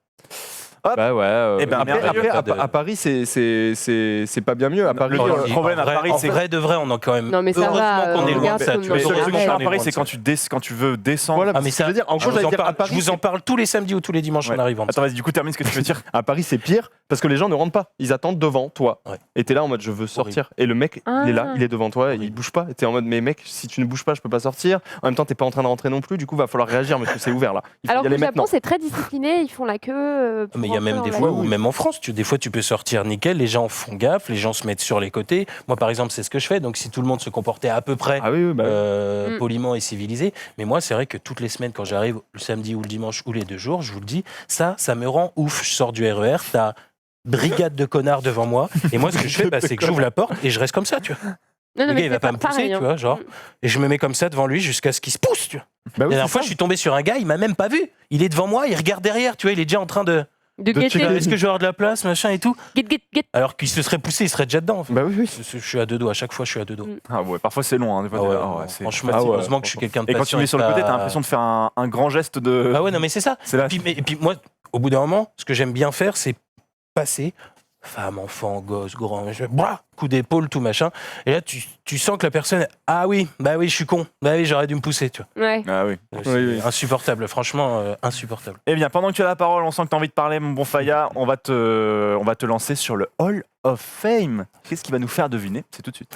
Hop. Bah ouais. Eh ben, merveilleux. Après, à Paris, c'est pas bien mieux. À Paris, Le problème à Paris, en c'est vrai de vrai, on a quand même. Non, mais ça heureusement va, qu'on est loin regarde de ça. comme Tu dans vois, les le seul truc Ardennes. à heureusement Paris, qu'on est c'est loin quand de ça. tu veux descendre. Voilà, Ah, mais ça, je veux dire, en je gros, vous j'allais en dire, à parle- Paris, je vous en parle tous les samedis ou tous les dimanches Ouais. en arrivant. Attends, vas-y, du coup, termine ce que tu veux dire. à Paris, c'est pire parce que les gens ne rentrent pas. Ils attendent devant toi. Ouais. Et t'es là en mode je veux sortir. Et le mec, il est là, il est devant toi, et il bouge pas. Et t'es en mode mais mec, si tu ne bouges pas, je peux pas sortir. En même temps, t'es pas en train de rentrer non plus. Du coup, va falloir réagir parce que c'est ouvert là. Il faut Alors y que aller le Japon, maintenant. c'est très discipliné, ils font la queue. pour Mais il y a rentrer même dans des la fois ville. où, même en France, des fois tu peux sortir nickel, les gens font gaffe, les gens se mettent sur les côtés. Moi, par exemple, c'est ce que je fais. Donc, si tout le monde se comportait à peu près Ah oui, bah. poliment et civilisé, mais moi, c'est vrai que toutes les semaines, quand j'arrive le samedi ou le dimanche ou les 2 jours, je vous le dis, ça me rend ouf. Je sors du RER, t'as brigade de connards devant moi, et moi, ce que je fais, c'est que j'ouvre la porte et je reste comme ça, tu vois. Non, Le mais gars, il va c'est pas me pousser, pareil, tu hein. vois, genre. Et je me mets comme ça devant lui jusqu'à ce qu'il se pousse, tu vois. Bah La oui, dernière c'est fois, ça. je suis tombé sur un gars, il m'a même pas vu. Il est devant moi, il regarde derrière, tu vois, il est déjà en train de. De guetter. checker. Est-ce que je vais avoir de la place, machin et tout. Get. Alors qu'il se serait poussé, il serait déjà dedans. En fait. Bah oui, oui. Je suis à 2 doigts, à chaque fois, je suis à 2 doigts. Ah ouais, parfois c'est long. Hein, des fois, Ah ouais, t'es là, non, ouais, c'est- franchement, Ah ouais, heureusement que je suis quelqu'un de Et quand tu patient mets sur le côté, pas- t'as l'impression de faire un grand geste de. Ah ouais, non, mais c'est ça. C'est là. Et puis moi, au bout d'un moment, ce que j'aime bien faire, c'est passer, femme, enfant, gosse, grand, machin, blah, coup d'épaule, tout machin. Et là, tu sens que la personne, ah oui, bah oui, je suis con, bah oui, j'aurais dû me pousser, tu Ouais. Ah oui. vois. C'est Oui. insupportable, franchement, insupportable. Eh bien, pendant que tu as la parole, on sent que tu as envie de parler, mon bon Faya. On va te lancer sur le Hall of Fame. Qu'est-ce qui va nous faire deviner? C'est tout de suite.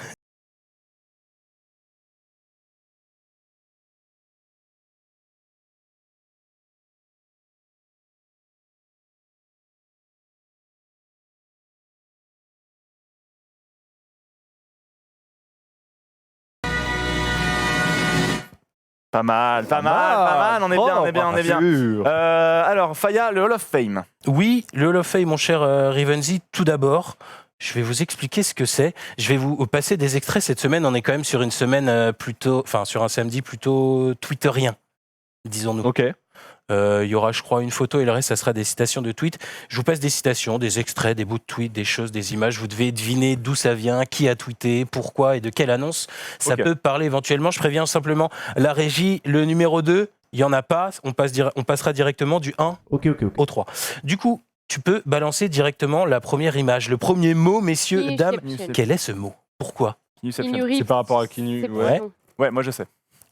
Pas mal, pas mal. On est bien, on est bien. Alors, Faya, le Hall of Fame. Oui, le Hall of Fame, mon cher Rivenzi, tout d'abord, je vais vous expliquer ce que c'est. Je vais vous passer des extraits cette semaine. On est quand même sur une semaine sur un samedi plutôt twitterien, disons-nous. Ok. Il y aura, je crois, une photo et le reste, ça sera des citations de tweets. Je vous passe des citations, des extraits, des bouts de tweets, des choses, des images. Vous devez deviner d'où ça vient, qui a tweeté, pourquoi et de quelle annonce. Ça Ok. peut parler éventuellement. Je préviens simplement la régie, le numéro 2, il n'y en a pas. On passera directement du 1 Ok. au 3. Du coup, tu peux balancer directement la première image. Le premier mot, messieurs, dames, Inception. quel est ce mot? Pourquoi? Inception. Keanu Reeves. C'est par rapport à Keanu, C'est ouais. bon. Ouais, moi je sais.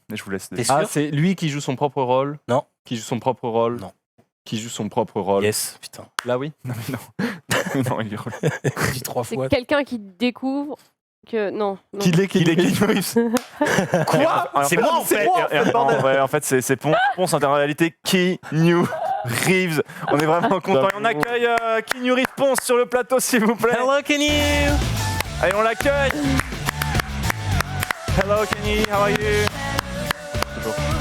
Mais je vous laisse. T'es sûr? Ah, c'est lui qui joue son propre rôle? Non. Qui joue son propre rôle? Non. Qui joue son propre rôle? Yes, putain. Là, oui. Non, il est relou. Dis 3 C'est fois. quelqu'un qui découvre que. Non. Qui l'est, Il est Keanu Reeves. Quoi? C'est moi, en fait. En fait, c'est Ponce, en réalité Keanu Reeves. On est vraiment content. Et on accueille Keanu Reeves Ponce sur le plateau, s'il vous plaît. Hello, Kenny! Allez, on l'accueille. Hello Kenny, how are you?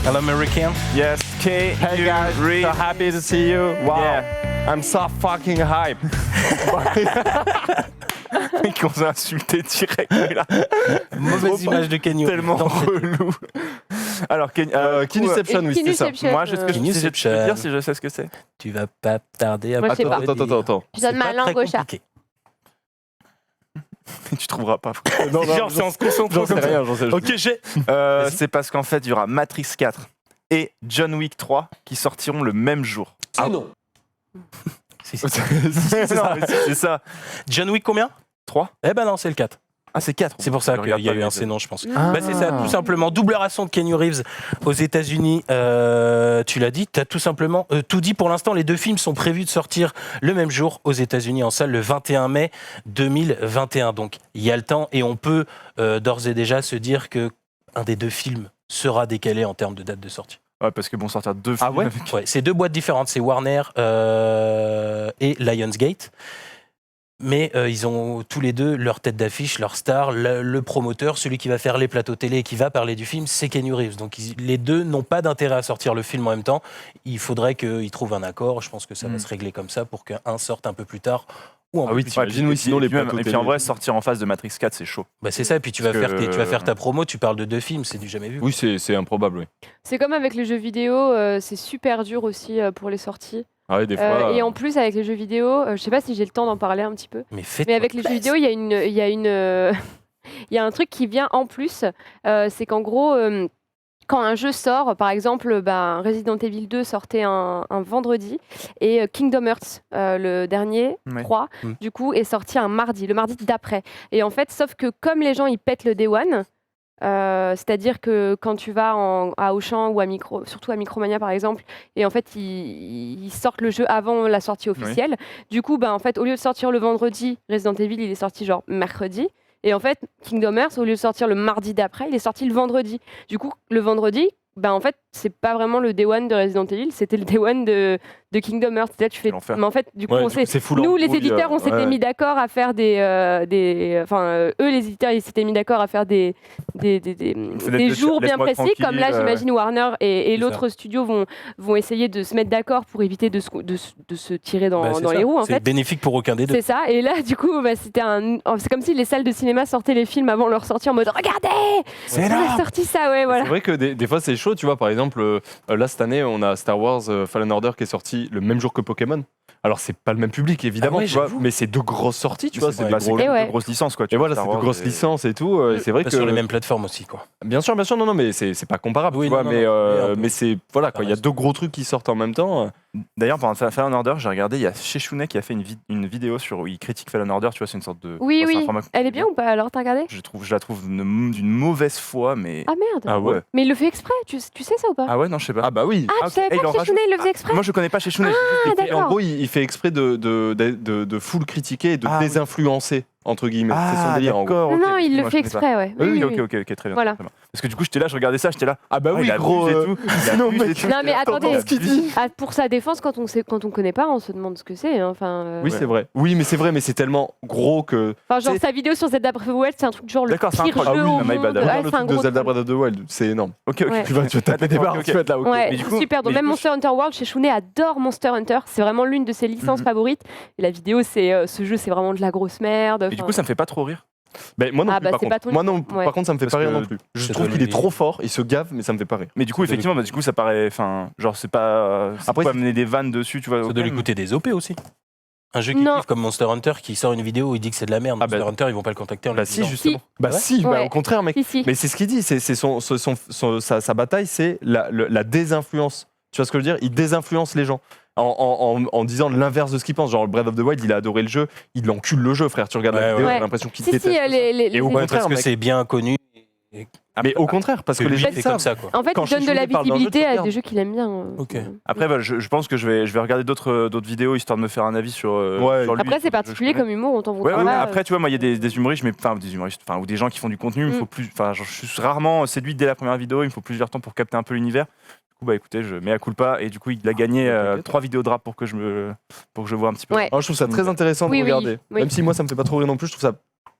Hello, American. Yes, Keanu Hey guys, Reeves. so happy to see you. Wow. Yeah. I'm so fucking hype. Ils commencent à insulter direct. Là. Mauvaise image de Kenny. Tellement relou. Alors, Kinuception, oui, c'était ça. Kinuception, moi, je sais ce que je Kinuception. peux dire si je sais ce que c'est. Tu vas pas tarder à Moi, je sais me pas. le dire. Attends. Je donne C'est ma pas langue très au chat. compliqué. Tu trouveras pas. Non, Genre, c'est en se concentrant j'en sais comme ça. rien, j'en sais. Ok, j'ai. C'est parce qu'en fait, il y aura Matrix 4 et John Wick 3 qui sortiront le même jour. C'est non. Si, si. Non, mais si, c'est ça. John Wick, combien? 3 Eh ben non, c'est le 4. Ah, c'est 4. C'est pour ça Je qu'il y regarde a pas eu les un deux. C non, je pense. Ah. Bah, c'est ça, tout simplement. Double ration de Keanu Reeves aux États-Unis. Tu l'as dit, tu as tout simplement tout dit. Pour l'instant, les deux films sont prévus de sortir le même jour aux États-Unis en salle le 21 mai 2021. Donc, il y a le temps et on peut d'ores et déjà se dire que un des deux films sera décalé en termes de date de sortie. Ouais, parce que bon, sortir 2 Ah films ouais avec- Ouais, c'est deux boîtes différentes, c'est Warner et Lionsgate. Mais ils ont tous les deux leur tête d'affiche, leur star, le promoteur, celui qui va faire les plateaux télé et qui va parler du film, c'est Keanu Reeves. Donc les deux n'ont pas d'intérêt à sortir le film en même temps. Il faudrait qu'ils trouvent un accord. Je pense que ça va se régler comme ça pour qu'un sorte un peu plus tard. Ou un Ah peu oui, plus t'imagines, tard. oui, sinon les et puis même- plateaux et puis en télé. vrai, sortir en face de Matrix 4, c'est chaud. Bah, c'est ça, et puis tu vas, Parce faire que- tu vas faire ta promo, tu parles de deux films, c'est du jamais vu. Oui, c'est improbable, oui. C'est comme avec les jeux vidéo, c'est super dur aussi pour les sorties. Ah oui, des fois. Et en plus, avec les jeux vidéo, je sais pas si j'ai le temps d'en parler un petit peu, Mais faites mais avec les jeux vidéo, il y a une, il y a un truc qui vient en plus, c'est qu'en gros, quand un jeu sort, par exemple, Resident Evil 2 sortait un vendredi et Kingdom Hearts, le dernier, Ouais. 3, du coup, est sorti un mardi, le mardi d'après. Et en fait, sauf que comme les gens, ils pètent le Day One, c'est-à-dire que quand tu vas à Auchan ou surtout à Micromania par exemple, et en fait ils sortent le jeu avant la sortie officielle. Du coup, en fait, au lieu de sortir le vendredi, Resident Evil il est sorti genre mercredi. Et en fait, Kingdom Hearts, au lieu de sortir le mardi d'après, il est sorti le vendredi. Du coup, le vendredi, en fait, c'est pas vraiment le Day One de Resident Evil, c'était le Day One de Kingdom Hearts. Là, tu fais. l'enfer. Mais en fait, du coup, Ouais, on du sait. coup, c'est full Nous, les embrouille, éditeurs, on s'était ouais. mis d'accord à faire eux, les éditeurs, ils s'étaient mis d'accord à faire des de jours bien laisse-moi précis. Comme là, tranquille, j'imagine Warner et C'est l'autre studio vont essayer de se mettre d'accord pour éviter de se tirer dans C'est les ça. roues, en C'est fait. bénéfique pour aucun des deux. C'est ça. Et là, du coup, c'est comme si les salles de cinéma sortaient les films avant leur sortie en mode regardez, C'est on a sorti ça, ouais, voilà. C'est vrai que des fois c'est chaud, tu vois. Par exemple, là cette année, on a Star Wars Fallen Order qui est sorti le même jour que Pokémon. Alors c'est pas le même public évidemment, Ah ouais, tu vois, j'avoue. mais c'est deux grosses sorties, tu vois. C'est de des gros- Et ouais. grosses licences, quoi. Et voilà, Star c'est de Wars grosses et- licences et tout. Et c'est vrai Pas que sur les mêmes plateformes aussi, quoi. bien sûr, non, mais c'est pas comparable, Oui, tu vois. non, mais non, un peu. mais c'est voilà, Ça quand il y a reste. deux gros trucs qui sortent en même temps. D'ailleurs, pendant Fallen Order, j'ai regardé, il y a Sheshune qui a fait une vidéo où il critique Fallen Order, tu vois, c'est une sorte de. Oui, c'est un oui. format Elle est bien ou pas alors, t'as regardé? Je la trouve d'une mauvaise foi, mais. Ah merde. Ah ouais. Mais il le fait exprès, tu sais ça ou pas? Ah ouais, non, je sais pas. Ah bah oui. Ah, tu savais il pas en que chez Shunei, il le faisait exprès? Moi, je connais pas Sheshune. Ah, Et en d'accord. gros, il fait exprès de full critiquer et de Ah, oui. désinfluencer entre guillemets. C'est son Ah, délire en gros. d'accord. Non, ok, non, il le moi, fait je connais pas. exprès, ouais. Oui, ok, très bien. Voilà. très bien. Parce que du coup, j'étais là, je regardais ça, j'étais là. Ah bah oui, il gros. abuse et tout. Il non, abuse et mec. tout. Non, mais attendez. ce qu'il dit. Pour sa défense, quand on connaît pas, on se demande ce que c'est. Hein. Enfin, Oui, c'est vrai. Oui, mais c'est vrai, mais c'est tellement gros que. genre c'est- sa vidéo sur Zelda Breath of the Wild, c'est un truc genre le D'accord, c'est pire incroyable. jeu Ah oui, au my monde. bad. Ouais, Regarde le c'est un truc de gros Zelda truc. Breath of the Wild, c'est énorme. Ok, Ouais. Tu vas te taper des barres, ok. tu vas être là. ok. Ouais, Mais du coup- super. Donc mais même du coup, Monster Hunter World, chez Shunei adore Monster Hunter. C'est vraiment l'une de ses licences Mhm. favorites. Et la vidéo, c'est ce jeu, c'est vraiment de la grosse merde. Et du Enfin, coup, ça me fait pas trop rire. Ben, moi non Ah, plus, bah, par c'est contre. pas ton Moi non, niveau. Ouais. par contre, ça me fait Parce pas rire que non plus. Je ça trouve doit qu'il est lui- trop fort, il se gave, mais ça me fait pas rire. Mais du coup, effectivement, du coup, ça paraît. Enfin, genre, c'est pas. Après, Après, c'est- amener des vannes dessus, tu vois. Ça ok, doit lui mais- coûter des OP aussi. Un jeu qui Non. kiffe comme Monster Hunter qui sort une vidéo où il dit que c'est de la merde. Ah bah- Monster Hunter, ils vont pas le contacter en Bah lui si, disant. justement. Bah Ouais. si, bah, Ouais. au contraire, mec. Si, si. Mais c'est ce qu'il dit, c'est sa bataille, c'est la désinfluence. Tu vois ce que je veux dire? Il désinfluence les gens. En disant l'inverse de ce qu'il pense. Genre, Breath of the Wild, il a adoré le jeu, il encule le jeu, frère. Tu regardes la Ouais, vidéo, ouais. t'as l'impression qu'il Si, si, déteste. ça. les Et au Ouais, contraire, parce que mec. c'est bien connu. Mais au contraire, parce que les lui, gens c'est savent. comme ça, quoi. En fait, Quand il donne de la Shishune parle d'un jeu, tu visibilité à regardes. des jeux qu'il aime bien. Ok. Après, voilà, je pense que je vais regarder d'autres vidéos histoire de me faire un avis sur. Ouais. sur lui, Après, c'est je particulier connais. comme humour, on t'en Ouais, voudra ouais, pas. après, tu vois, moi, il y a des humoristes, ou des gens qui font du contenu, il me faut plus. Enfin, je suis rarement séduit dès la première vidéo, il me faut plusieurs temps pour capter un peu l'univers. Du coup, bah écoutez, je mets à culpa, et du coup, il a gagné 3 vidéos de rap pour que je vois un petit peu. Ouais. Alors, je trouve ça très intéressant Oui, de oui, regarder. oui. Même si moi, ça me fait pas trop rire non plus, je trouve ça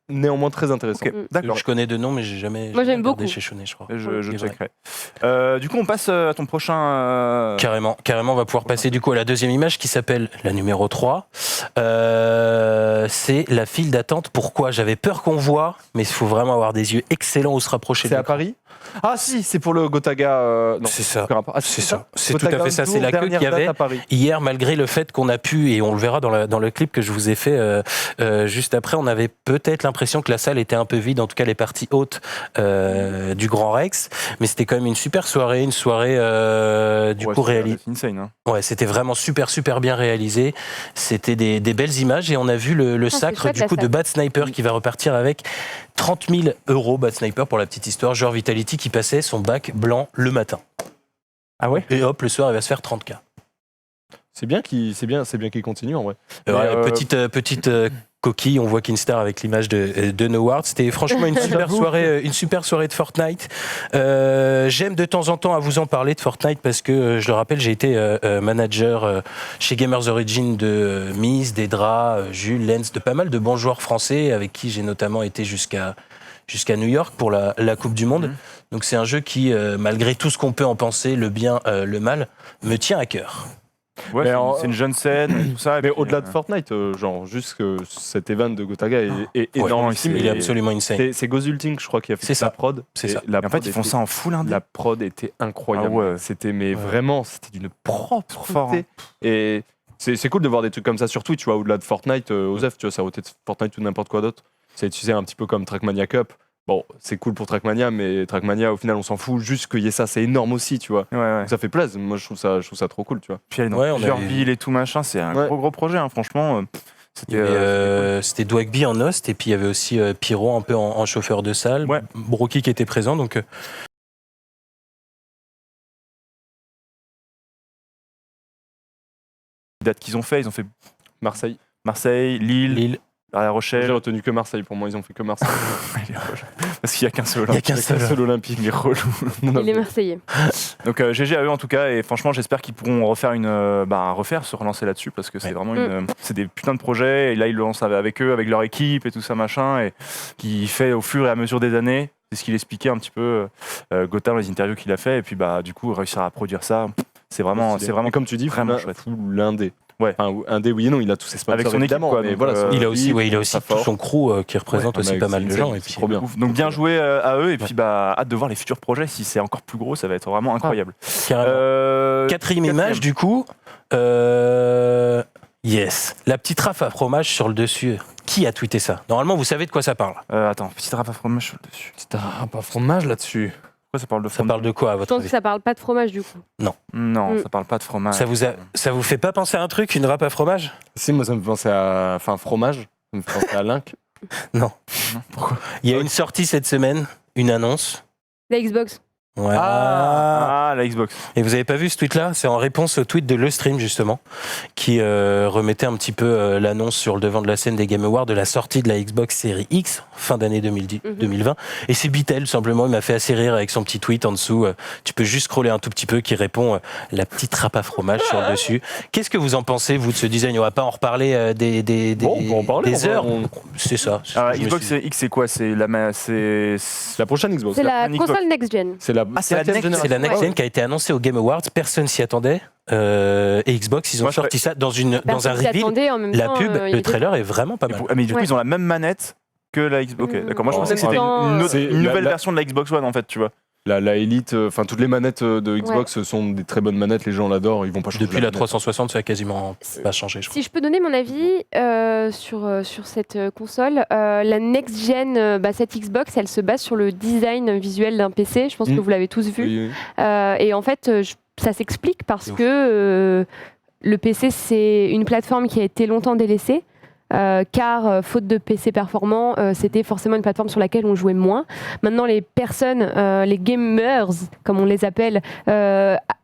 néanmoins très intéressant. Ok, d'accord. Je connais deux noms, mais j'ai jamais. Moi, j'aime regardé beaucoup. chez Shunei, je crois. Je C'est vrai. checkerai. Du coup, on passe à ton prochain. Carrément, on va pouvoir passer du coup à la deuxième image qui s'appelle la numéro 3. C'est la file d'attente. Pourquoi? J'avais peur qu'on voit, mais il faut vraiment avoir des yeux excellents où se rapprocher. C'est de à l'écran. Paris? Ah si, c'est pour le Gotaga. Non, C'est ça. aucun rapport. Ah, C'est ça. C'est tout Gotaga à fait ça. Outdoor, C'est la queue dernière qu'il y date avait à Paris. hier, malgré le fait qu'on a pu, et on le verra dans le clip que je vous ai fait juste après, on avait peut-être l'impression que la salle était un peu vide, en tout cas les parties hautes du Grand Rex. Mais c'était quand même une super soirée, du coup réalisée. C'est insane. Hein. Ouais, c'était vraiment super bien réalisé. C'était des belles images et on a vu le c'est sacre chouette, du la coup de salle. Bad Sniper qui va repartir avec 30 000 €. Bad Sniper, pour la petite histoire, joueur Vitality qui passait son bac blanc le matin. Ah ouais? Et hop, le soir, il va se faire 30K. C'est bien qu'il continue en vrai. Petite coquille, on voit Kinstar avec l'image de Noward. C'était franchement une super soirée de Fortnite. J'aime de temps en temps à vous en parler de Fortnite parce que, je le rappelle, j'ai été manager chez Gamers Origin de Miz, Dedra, Jules, Lens, de pas mal de bons joueurs français avec qui j'ai notamment été jusqu'à New York pour la Coupe du Monde. Donc c'est un jeu qui, malgré tout ce qu'on peut en penser, le bien, le mal, me tient à cœur. Ouais, Mais c'est une jeune scène, et tout ça. et Mais puis, au-delà de Fortnite, genre juste que cet event de Gotaga est Ouais, énormissime. il est Et absolument insane. c'est Gozulting, je crois, qui a fait C'est ça. la prod. C'est Et ça. la en fait, prod ils font était- ça en full indé. La prod était incroyable. Ah ouais. C'était vraiment, c'était d'une propreté. fort, hein. Et c'est cool de voir des trucs comme ça sur Twitch, tu vois, au-delà de Fortnite, Osef, tu vois, ça a ôté de Fortnite ou n'importe quoi d'autre. C'est utilisé un petit peu comme Trackmania Cup. Bon, c'est cool pour Trackmania, mais Trackmania, au final, on s'en fout. Juste qu'il y ait ça, c'est énorme aussi, tu vois. Ouais. Donc ça fait plaisir. Moi, je trouve ça trop cool, tu vois. Puis aller dans Ouais, on plusieurs avait- villes et tout machin, c'est un Ouais. gros projet, hein, franchement. Il y avait, c'était Dwagby en host et puis il y avait aussi Pyro un peu en chauffeur de salle. Ouais. Brookie qui était présent. Donc les dates qu'ils ont fait Marseille. Marseille, Lille, Lille. La J'ai Rochelle. retenu que Marseille. Pour moi, ils ont fait que Marseille. Parce qu'il n'y a qu'un seul. Il y a qu'un seul. olympique. Il est relou. Il est Marseillais. Donc GG à eux en tout cas, et franchement j'espère qu'ils pourront refaire se relancer là-dessus parce que c'est Ouais. vraiment c'est des putains de projets, et là ils le lancent avec eux, avec leur équipe et tout ça machin, et qui fait au fur et à mesure des années, c'est ce qu'il expliquait un petit peu Gotham, les interviews qu'il a fait, et puis bah du coup réussir à produire ça, c'est vraiment Et comme tu dis, vraiment vraiment chouette. l'indé. Ouais. Enfin, indé, oui et non, il a tous ses sponsors Avec son équipe, évidemment, quoi, mais donc, voilà, son Il a équipe, aussi sa tout force. son crew qui représente Ouais, aussi mec, pas mal de c'est- gens. c'est Et puis, trop bien. Ouf. Donc bien joué à eux, et puis bah hâte de voir les futurs projets, si c'est encore plus gros ça va être vraiment incroyable. carrément. Quatrième image, du coup. Yes. La petite raffe à fromage sur le dessus. Qui a tweeté ça? Normalement, vous savez de quoi ça parle. Attends, petit rap à fromage sur le dessus. T'as pas fromage là-dessus. Pourquoi ça parle de Ça fromage? parle de quoi, à Je votre pense avis? que ça parle pas de fromage du coup. Non, Mm. ça parle pas de fromage. Ça vous fait pas penser à un truc, une râpe à fromage? Si, moi, ça me fait penser à. Enfin, fromage. Ça me fait penser à Link. Non. Pourquoi? Il y a une sortie cette semaine, une annonce. La Xbox. Ouais. Ah, la Xbox. Et vous avez pas vu ce tweet-là? C'est en réponse au tweet de Le Stream, justement, qui remettait un petit peu l'annonce sur le devant de la scène des Game Awards de la sortie de la Xbox Series X, fin d'année 2020. Et c'est Bitel, simplement, il m'a fait assez rire avec son petit tweet en dessous. Tu peux juste scroller un tout petit peu, qui répond la petite râpe à fromage sur le dessus. Qu'est-ce que vous en pensez, vous, de ce design? On va pas en reparler des Bon, on peut en parler, des on va- heures. on- C'est ça. Alors, Je me Xbox suis- X, c'est quoi? C'est La prochaine Xbox. C'est la une Xbox. console next-gen. C'est la c'est la cinquième next- C'est la génération. next gen qui a été annoncée au Game Awards. Personne s'y attendait. Et Xbox, ils ont Moi, je sorti ça dans un Personne s'y reveal. attendait, en même La temps, pub, il le était- trailer est vraiment pas mal. Mais du coup, Ouais. ils ont la même manette que la Xbox. Ok, d'accord. Moi, je En pensais que même c'était temps, une c'est nouvelle la- version de la Xbox One, en fait, tu vois. La Elite, enfin, toutes les manettes de Xbox sont des très bonnes manettes. Les gens l'adorent. Ils vont pas changer. Depuis la 360, ça a quasiment pas changé, je crois. Si je peux donner mon avis sur cette console, la next-gen, cette Xbox, elle se base sur le design visuel d'un PC. Je pense que vous l'avez tous vu. Oui, oui. Et en fait, ça s'explique parce C'est ouf. que le PC, c'est une plateforme qui a été longtemps délaissée. Car faute de PC performant, c'était forcément une plateforme sur laquelle on jouait moins. Maintenant, les personnes, les gamers, comme on les appelle,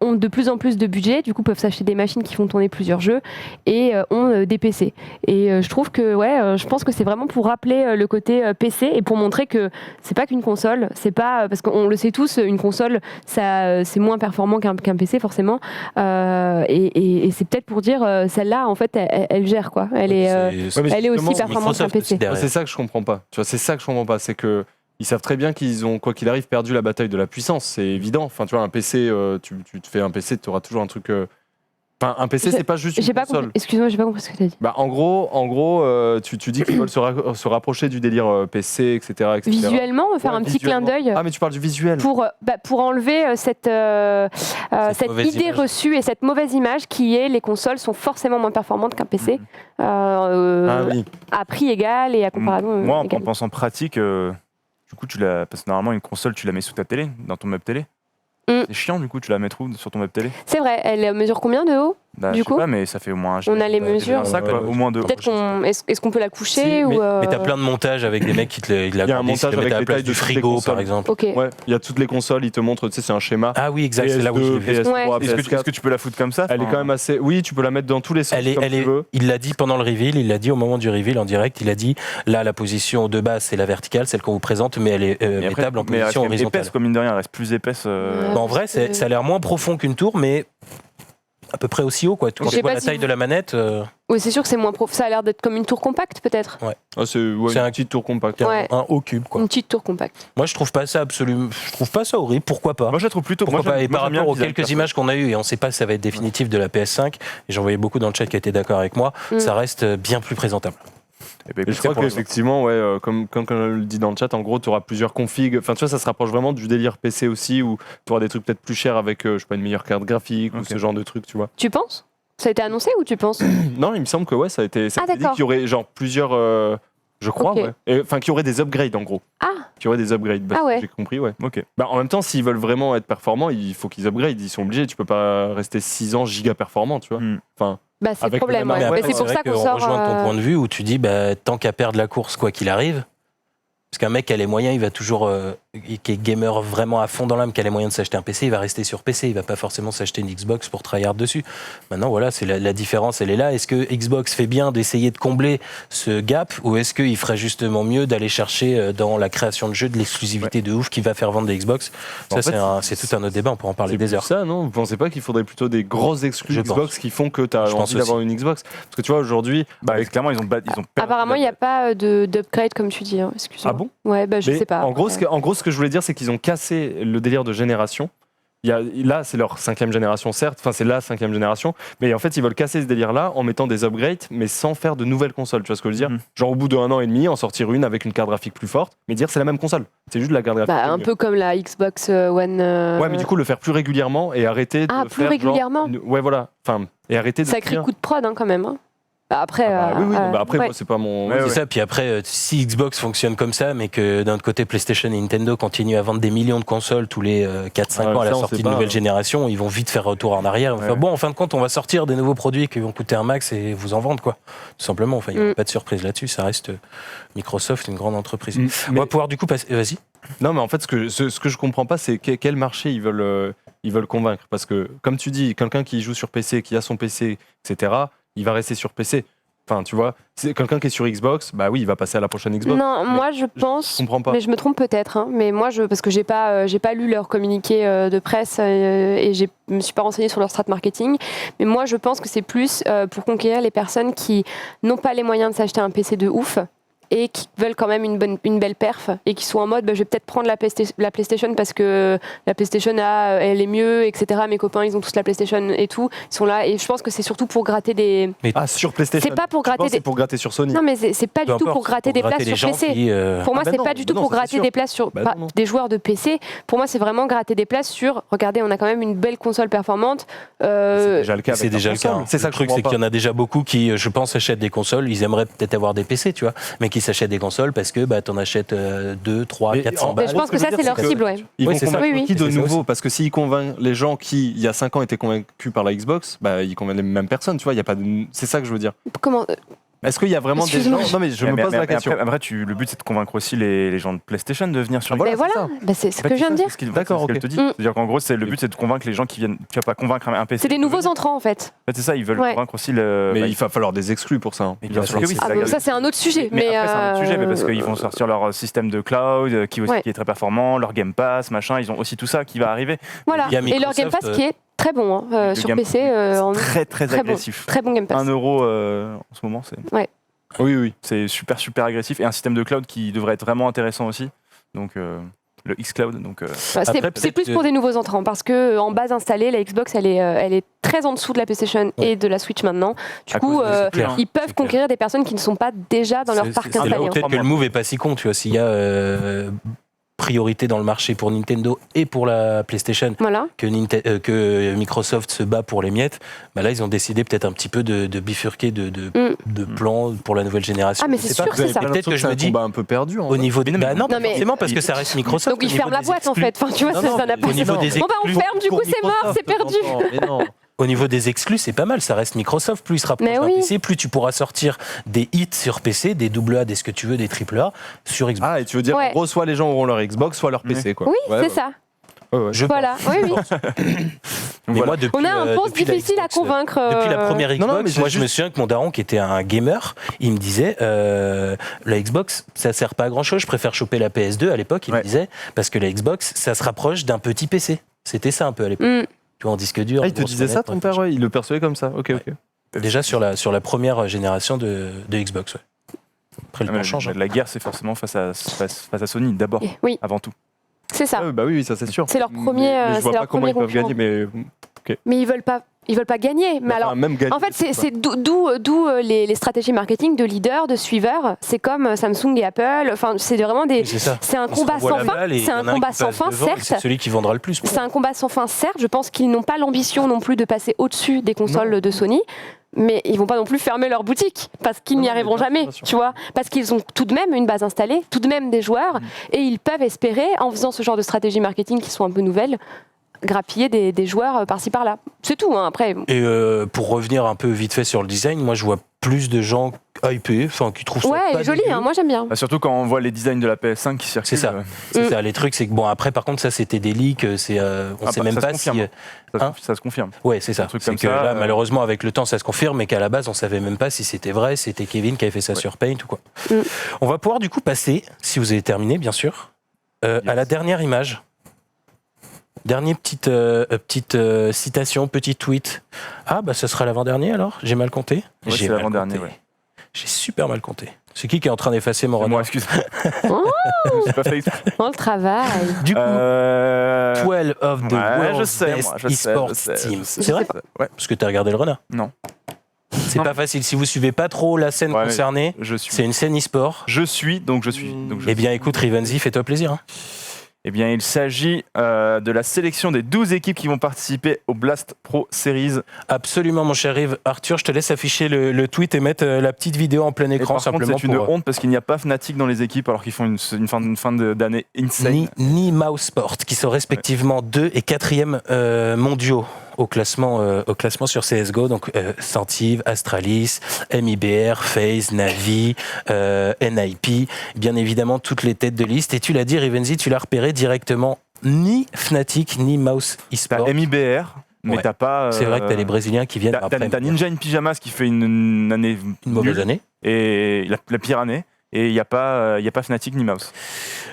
ont de plus en plus de budget, du coup peuvent s'acheter des machines qui font tourner plusieurs jeux et ont des PC. Et je trouve que, je pense que c'est vraiment pour rappeler le côté PC et pour montrer que c'est pas qu'une console, c'est pas parce qu'on le sait tous, une console, ça, c'est moins performant qu'un PC forcément. Et c'est peut-être pour dire, celle-là, en fait, elle gère quoi. Elle est Ouais, mais elle est aussi justement, performante qu'un Microsoft aussi PC. derrière. C'est ça que je comprends pas. Tu vois, c'est ça que je comprends pas. C'est que ils savent très bien qu'ils ont, quoi qu'il arrive, perdu la bataille de la puissance. C'est évident. Enfin, tu vois, un PC, tu te fais un PC, tu auras toujours un truc. Enfin, un PC, c'est pas juste une J'ai pas console. compris. Excuse-moi, j'ai pas compris ce que tu as dit. Bah, en gros, tu dis qu'ils veulent se rapprocher du délire PC, etc., etc. Visuellement, faire Ouais, un petit clin visuellement. d'œil Ah, mais tu parles du visuel. pour enlever cette mauvaise idée image. reçue et cette mauvaise image qui est les consoles sont forcément moins performantes qu'un PC Ah oui. à prix égal et à comparaison Moi, en égale. pensant pratique, du coup, parce que normalement, une console, tu la mets sous ta télé, dans ton meuble télé. Mm. C'est chiant, du coup, tu la mets où sur ton meuble télé? C'est vrai, elle mesure combien de haut? Bah, Du je sais coup, pas, mais ça fait au moins. on a les mesures. Ça, quoi, au moins deux. Peut-être qu'on est-ce qu'on peut la coucher Si, ou Mais t'as plein de montages avec des mecs qui te Il y a un l'agrandissent, montage ils le mettent avec à la les place tailles du de toutes les frigo, consoles. par exemple. Ok. Ouais, il y a toutes les consoles, ils te montrent, tu sais, c'est un schéma. Ah oui, exact, c'est là où je l'ai vu. PS2, Ouais. PS3, Est-ce PS4. que tu peux la foutre comme ça? Elle est quand même assez. Oui, tu peux la mettre dans tous les sens comme tu veux. Il l'a dit pendant le reveal, il l'a dit au moment du reveal en direct, il a dit là la position de base c'est la verticale, celle qu'on vous présente, mais elle est Et après, mettable en mais elle reste position quand même horizontale. épaisse, comme mine de rien, elle reste plus épaisse. Bon, en vrai, ça a l'air moins profond qu'une tour, mais à peu près aussi haut quoi. Quand Je sais tu vois pas la si taille vous- de la manette, Oui, c'est sûr que c'est moins ça a l'air d'être comme une tour compacte peut-être. Ah, c'est C'est une un- petite tour compacte. Ouais. un haut cube quoi. Une petite tour compacte. Moi je trouve pas ça absolument, je trouve pas ça horrible. Pourquoi pas? Moi, je la trouve plutôt. Pourquoi moi, pas? j'aime- Et par moi, j'aime bien rapport aux le design, quelques perso. images qu'on a eues, et on ne sait pas si ça va être définitif de la PS5, et j'en voyais beaucoup dans le chat qui étaient d'accord avec moi, ça reste bien plus présentable. Eh ben, Et je écoute, crois c'est pour les- qu'effectivement, ouais, comme on le dit dans le chat, en gros, tu auras plusieurs configs. Enfin, tu vois, ça se rapproche vraiment du délire PC aussi, où tu auras des trucs peut-être plus chers avec, je sais pas, une meilleure carte graphique ou Ok. ce genre de trucs, tu vois. Tu penses? Ça a été annoncé ou tu penses? Non, il me semble que ouais, ça a été dit d'accord. qu'il y aurait genre plusieurs Je crois, Ok. ouais. Enfin, qu'il y aurait des upgrades en gros. Ah. Qu'il y aurait des upgrades. Ah ouais. J'ai compris, ouais. Ok. Bah, en même temps, s'ils veulent vraiment être performants, il faut qu'ils upgrade. Ils sont obligés. Tu peux pas rester 6 ans giga performant, tu vois. Enfin, Bah, c'est le Avec le problème. même ouais. hardware, Mais c'est pour vrai ça qu'on qu'on sort. rejoint ton point de vue où tu dis, bah, tant qu'à perdre la course, quoi qu'il arrive, parce qu'un mec qui a les moyens, il va toujours, qui est gamer vraiment à fond dans l'âme, qui a les moyens de s'acheter un PC, il va rester sur PC, il va pas forcément s'acheter une Xbox pour tryhard dessus. Maintenant, voilà, c'est la différence, elle est là. Est-ce que Xbox fait bien d'essayer de combler ce gap, ou est-ce qu'il ferait justement mieux d'aller chercher dans la création de jeux de l'exclusivité de ouf qui va faire vendre des Xbox? En Ça, fait, c'est tout un autre débat, on pourra en parler c'est des plus heures. ça, non? Vous pensez pas qu'il faudrait plutôt des grosses exclus Je Xbox pense. qui font que tu as Je pense envie d'avoir une Xbox? Parce que tu vois, aujourd'hui, Clairement, ils ont perdu. Apparemment, il n'y a pas d'upgrade comme tu dis. Hein. Excuse-moi. Ah bon? Ouais, bah, je Mais sais pas. En gros, ce que je voulais dire, c'est qu'ils ont cassé le délire de génération. Là, c'est leur 5e génération, certes. Enfin, c'est la 5e génération. Mais en fait, ils veulent casser ce délire-là en mettant des upgrades, mais sans faire de nouvelles consoles. Tu vois ce que je veux dire? Genre, au bout d'1 an et demi, en sortir une avec une carte graphique plus forte, mais dire c'est la même console. C'est juste de la carte graphique. Bah, un mieux. peu comme la Xbox One. Ouais, mais du coup, le faire plus régulièrement et arrêter de Ah, faire. plus régulièrement Ouais, voilà. Enfin, et arrêter de. Sacré dire- coup de prod hein, quand même. Hein. Bah, après. Ah bah, oui, bah après, ouais. moi, c'est pas mon. Ouais, C'est ça, puis après, si Xbox fonctionne comme ça, mais que d'un autre côté, PlayStation et Nintendo continuent à vendre des millions de consoles tous les 4-5 Ouais, ans à la ça, on sortie sait de pas, nouvelle hein. génération, ils vont vite faire retour en arrière. Ils vont Ouais. faire, bon, en fin de compte, on va sortir des nouveaux produits qui vont coûter un max et vous en vendre, quoi. Tout simplement. Enfin, il n'y a pas de surprise là-dessus. Ça reste Microsoft, une grande entreprise. On Mais- va pouvoir du coup passer. Vas-y. Non, mais en fait, ce que je comprends pas, c'est quel marché ils veulent convaincre. Parce que, comme tu dis, quelqu'un qui joue sur PC, qui a son PC, etc., il va rester sur PC. Enfin, tu vois, c'est quelqu'un qui est sur Xbox, bah oui, il va passer à la prochaine Xbox. Non, Mais moi je Je pense. comprends pas. Mais je me trompe peut-être, hein, mais moi parce que j'ai pas lu leur communiqué de presse et je me suis pas renseignée sur leur strat marketing, mais moi je pense que c'est plus pour conquérir les personnes qui n'ont pas les moyens de s'acheter un PC de ouf et qui veulent quand même une belle perf et qui sont en mode bah, je vais peut-être prendre la PlayStation parce que la PlayStation elle est mieux, etc. Mes copains ils ont tous la PlayStation et tout, ils sont là et je pense que c'est surtout pour gratter des. Ah, sur PlayStation. C'est pas pour Je pense gratter que c'est des. pour gratter sur Sony. Non mais c'est pas du tout pour gratter des places les sur gens PC. qui, Pour moi, bah c'est non, pas du tout non, pour ça, c'est gratter sûr. des places sur Bah pas non. des joueurs de PC. Pour moi, c'est vraiment gratter des places sur. Regardez, on a quand même une belle console performante. C'est déjà le cas. C'est avec déjà leur le cas. console. Hein. C'est ça Le que truc, je c'est comprends qu'il y pas. en a déjà beaucoup qui, je pense, achètent des consoles. Ils aimeraient peut-être avoir des PC, tu vois, mais qui s'achètent des consoles parce que bah, t'en achètes 2, 3, Mais 400 en- balles. Mais je pense ce que que je ça, veux c'est dire, leur c'est que- cible, ouais. Ils Oui, vont c'est ça. convaincre Oui, oui. qui de C'est ça nouveau? aussi. Parce que s'ils convainquent les gens qui, il y a 5 ans, étaient convaincus par la Xbox, bah, ils convainquent les mêmes personnes, tu vois. Il y a pas de... C'est ça que je veux dire. Comment Est-ce qu'il y a vraiment des gens... Excuse-moi. Non, mais je me pose la question. Après, le but, c'est de convaincre aussi les gens de PlayStation de venir sur Voilà, Mais c'est voilà, ça. bah, c'est ce En fait, que je viens de c'est dire. ce qu'il- D'accord, c'est ce qu'elle ok. te dit. Mm. C'est-à-dire qu'en gros, c'est le but, c'est de convaincre les gens qui viennent. Tu vas pas convaincre un PC. C'est des nouveaux entrants, en fait. En fait, c'est ça, ils veulent Ouais. convaincre aussi le. Mais bah, il va falloir des exclus pour ça. Hein. mais bien sûr que oui, Ah, c'est bon, la- ça, c'est un autre sujet. Mais après, c'est un autre sujet, mais parce euh, qu'ils vont sortir leur système de cloud qui Ouais. est très performant, leur Game Pass, machin. Ils ont aussi tout ça qui va arriver. Voilà. Il y a Et leur Game Microsoft, Pass qui est très bon hein, Le sur Game- PC. en Très très très bon. agressif. Très bon Game Pass. 1 euro en ce moment, Oui, oui. c'est super super agressif et un système de cloud qui devrait être vraiment intéressant aussi. Donc le xCloud. Donc Bah, Après, c'est peut-être plus que- pour des nouveaux entrants parce que en base installée, la Xbox elle est très en dessous de la PlayStation et de la Switch maintenant. Du À coup, cause de ce clair. ils peuvent C'est conquérir des personnes qui ne sont pas déjà dans leur C'est- parc c'est là installé. où hein. peut-être que le move est pas si con, tu vois. S'il y a priorité dans le marché pour Nintendo et pour la PlayStation, Voilà. que Microsoft se bat pour les miettes, bah là ils ont décidé peut-être un petit peu de bifurquer de plans pour la nouvelle génération. Ah, mais Je c'est sais pas. sûr, c'est ça. Et peut-être que je me dis un peu perdu. au niveau des... Bah non, Non, mais- forcément parce que ça reste Microsoft. Donc ils Au niveau ferment la des boîte en exclus- fait. Enfin, tu vois, Non, ça non, n'a mais pas au niveau des Bon bah on exclus- ferme, du coup c'est mort, c'est perdu. Mais non. Au niveau des exclus, c'est pas mal, ça reste Microsoft. Plus il sera Mais proche d'un oui. PC, plus tu pourras sortir des hits sur PC, des AA, des ce que tu veux, des AAA sur Xbox. Ah, et tu veux dire, Ouais. en gros, soit les gens auront leur Xbox, soit leur PC, quoi. Oui, Ouais, c'est ouais. ça. Ouais, ouais. Je Voilà. Oui, oui. Mais Voilà. moi, depuis, On a un pense depuis la difficile à Xbox, convaincre. Depuis la première Xbox, non, mais moi j'ai je me juste- souviens que mon daron qui était un gamer, il me disait la Xbox ça sert pas à grand chose, je préfère choper la PS2 à l'époque, il me Ouais. disait, parce que la Xbox ça se rapproche d'un petit PC. C'était ça un peu à l'époque. Mm. Tu vois, en disque dur. Ah, il te grosse disait ça, manette, ton bref. père, ouais, il le percevait comme ça. Ok, ok. Déjà sur la première génération de Xbox, ouais. Après le Ah, mais temps change. hein. La guerre, c'est forcément face à Sony d'abord, Oui, avant tout. c'est ça. Ah, bah oui, ça c'est sûr. C'est leur premier, Mais je c'est vois leur pas comment ils premier peuvent gagner, mais. Mais ils veulent pas gagner. Mais alors, même gagner. en fait, c'est d'où les stratégies marketing de leaders, de suiveurs. C'est comme Samsung et Apple. Enfin, c'est vraiment des. Oui, c'est ça. C'est un On se combat renvoie sans la fin. balle et C'est il y un en a combat qui sans passe fin, devant et C'est certes. celui qui vendra le plus. C'est un combat sans fin, certes. Je pense qu'ils n'ont pas l'ambition non plus de passer au-dessus des consoles de Sony. mais ils vont pas non plus fermer leur boutique parce qu'ils n'y Non, mais arriveront bien sûr, jamais, bien sûr. tu vois, parce qu'ils ont tout de même une base installée, tout de même des joueurs, et ils peuvent espérer, en faisant ce genre de stratégie marketing qui sont un peu nouvelles, grappiller des joueurs par-ci par-là. C'est tout, hein, après. Et pour revenir un peu vite fait sur le design, moi je vois plus de gens hypés, enfin qui trouvent ça Ouais, pas elle est jolie, dégueu. hein, moi j'aime bien. Bah, surtout quand on voit les designs de la PS5 qui circulent. C'est ça. C'est ça. Les trucs, c'est que bon, après, par contre, ça c'était des leaks. On sait même ça se pas si. confirme. Hein Ça se confirme. Ouais, c'est ça. Un truc C'est comme que ça, là, malheureusement, avec le temps, ça se confirme, mais qu'à la base, on savait même pas si c'était vrai, si c'était Kevin qui avait fait ça sur Paint ou quoi. On va pouvoir du coup passer, si vous avez terminé, bien sûr, à la dernière image. Dernière petite citation, petit tweet. Ah, bah, ce sera l'avant-dernier alors. J'ai mal compté. Ouais, J'ai c'est mal l'avant-dernier, compté. ouais. J'ai super mal compté. C'est qui est en train d'effacer mon C'est renard moi, excuse-moi. J'ai pas fait exprès. Oh, le travail. Du coup, 12 of the ouais, world's je sais, best moi, je sais, esports je sais, team. je sais. C'est vrai Ouais, Parce que tu as regardé le renard. Non. C'est Non. pas facile. Si vous suivez pas trop la scène Ouais, mais concernée, je suis. c'est une scène e-sport. Je suis, donc je suis. Donc je Eh bien, écoute, Rivenzi, fais-toi plaisir. Hein. Eh bien, il s'agit de la sélection des 12 équipes qui vont participer au Blast Pro Series. Absolument, mon cher Rive. Arthur, je te laisse afficher le tweet et mettre la petite vidéo en plein Et écran par contre, simplement c'est une pour. honte parce qu'il n'y a pas Fnatic dans les équipes alors qu'ils font une fin d'année insane. Ni Mouse Sport, qui sont respectivement 2 et 4e mondiaux au classement sur CSGO. Donc Sentive, Astralis, MIBR, FaZe, Navi, NIP, bien évidemment toutes les têtes de liste. Et tu l'as dit, Rivenzi, tu l'as repéré directement, ni Fnatic, ni Mouse T'as eSport. MIBR, mais Ouais. t'as pas. C'est vrai que t'as les Brésiliens qui viennent après. T'as Ninja in Pyjamas qui fait une année Une mauvaise nulle, année. et la pire année. Et il n'y a pas Fnatic ni Mouse.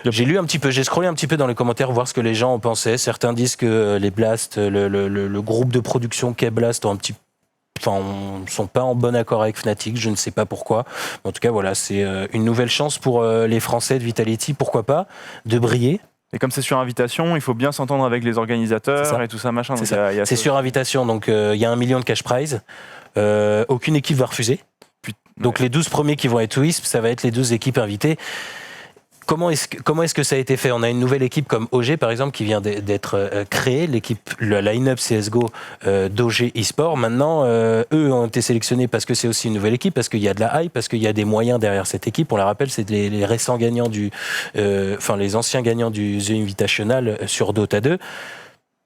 J'ai scrollé un petit peu dans les commentaires voir ce que les gens en pensaient. Certains disent que les Blast, le groupe de production qu'est Blast sont pas en bon accord avec Fnatic, je ne sais pas pourquoi. Mais en tout cas, voilà, c'est une nouvelle chance pour les Français de Vitality, pourquoi pas, de briller. Et comme c'est sur invitation, il faut bien s'entendre avec les organisateurs C'est ça. et tout ça, machin. C'est Donc, il y a C'est ça. sur invitation, donc il y a 1 million de cash prize. Aucune équipe va refuser. Donc les 12 premiers qui vont être WISP, ça va être les 12 équipes invitées. Comment est-ce que ça a été fait ? On a une nouvelle équipe comme OG, par exemple, qui vient d'être créée, le line-up CSGO d'OG eSport. Maintenant, eux ont été sélectionnés parce que c'est aussi une nouvelle équipe, parce qu'il y a de la hype, parce qu'il y a des moyens derrière cette équipe. On la rappelle, c'est les récents gagnants les anciens gagnants du The Invitational sur Dota 2.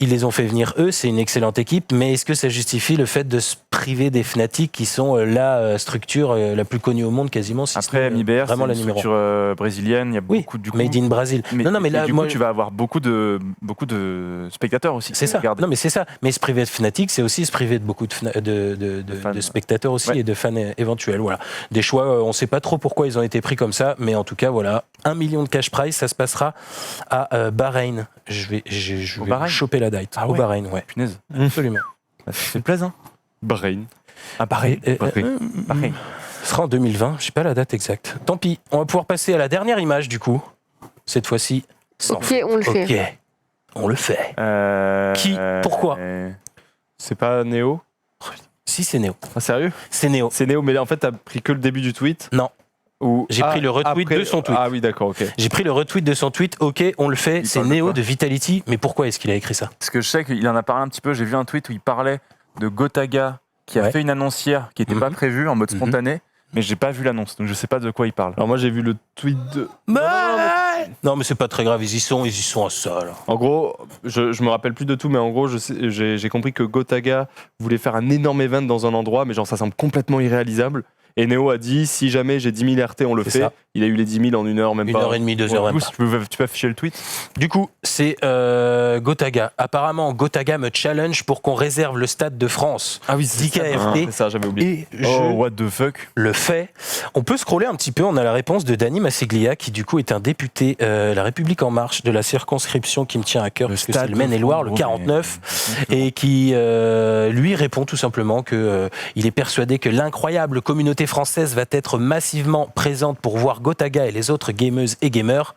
Ils les ont fait venir eux, c'est une excellente équipe, mais est-ce que ça justifie le fait de se priver des Fnatic qui sont la structure la plus connue au monde quasiment si Après, ce n'est, MIBR, c'est vraiment la une numéro structure brésilienne. Il y a Oui, beaucoup du coup. Made in Brazil. Non, mais et là, du moi, coup, tu vas avoir beaucoup de spectateurs aussi. c'est ça. Regarde. Non, mais c'est ça. Mais se priver de Fnatic, c'est aussi se priver de beaucoup de fans. de spectateurs aussi Ouais. et de fans éventuels. Voilà. Des choix, on ne sait pas trop pourquoi ils ont été pris comme ça, mais en tout cas, voilà, 1 million de cash prize, ça se passera à Bahreïn. Je vais Bahreïn choper la date. Ah Au ouais. Bahreïn, ouais. Punaise. Absolument. Ça fait plaisir. Hein. Brain. Ah, pareil. Pareil. Pareil. Ce sera en 2020, je sais pas la date exacte. Tant pis, on va pouvoir passer à la dernière image du coup. Cette fois-ci, sans Ok, on le fait. Ok, on le fait. Qui Pourquoi C'est pas Néo? Si, c'est Néo. Ah, sérieux? C'est Néo. C'est Néo, mais en fait, t'as pris que le début du tweet? Non. Ou... J'ai pris le retweet après- de son tweet. Ah oui, d'accord, ok. J'ai pris le retweet de son tweet, ok, on le fait, Il c'est parle de Néo quoi de Vitality, mais pourquoi est-ce qu'il a écrit ça? Parce que je sais qu'il en a parlé un petit peu. J'ai vu un tweet où il parlait de Gotaga qui a Ouais. fait une annoncière qui n'était pas Mhm. prévue en mode Mhm. spontané, mais j'ai pas vu l'annonce, donc je sais pas de quoi il parle. Alors moi, j'ai vu le tweet de... Non, mais c'est pas très grave, ils y sont à ça, là. En gros, je me rappelle plus de tout, mais en gros, j'ai compris que Gotaga voulait faire un énorme event dans un endroit, mais genre ça semble complètement irréalisable. Et Néo a dit, si jamais j'ai 10 000 RT, on le C'est fait. ça. Il a eu les 10 000 en 1 heure, même Une pas. heure et demie, 2 heures, Du même coup, pas. si tu peux afficher le tweet. Du coup, c'est Gotaga. Apparemment, Gotaga me challenge pour qu'on réserve le stade de France. Ah oui, 10 ça. KFT. C'est ça, j'avais oublié. Et je Oh, what the fuck. le fait. On peut scroller un petit peu, on a la réponse de Dany Masseglia, qui du coup est un député La République En Marche de la circonscription qui me tient à cœur, parce que c'est le Maine-et-Loire, le 49, et qui lui répond tout simplement que il est persuadé que l'incroyable communauté française va être massivement présente pour voir Gotaga et les autres gameuses et gamers.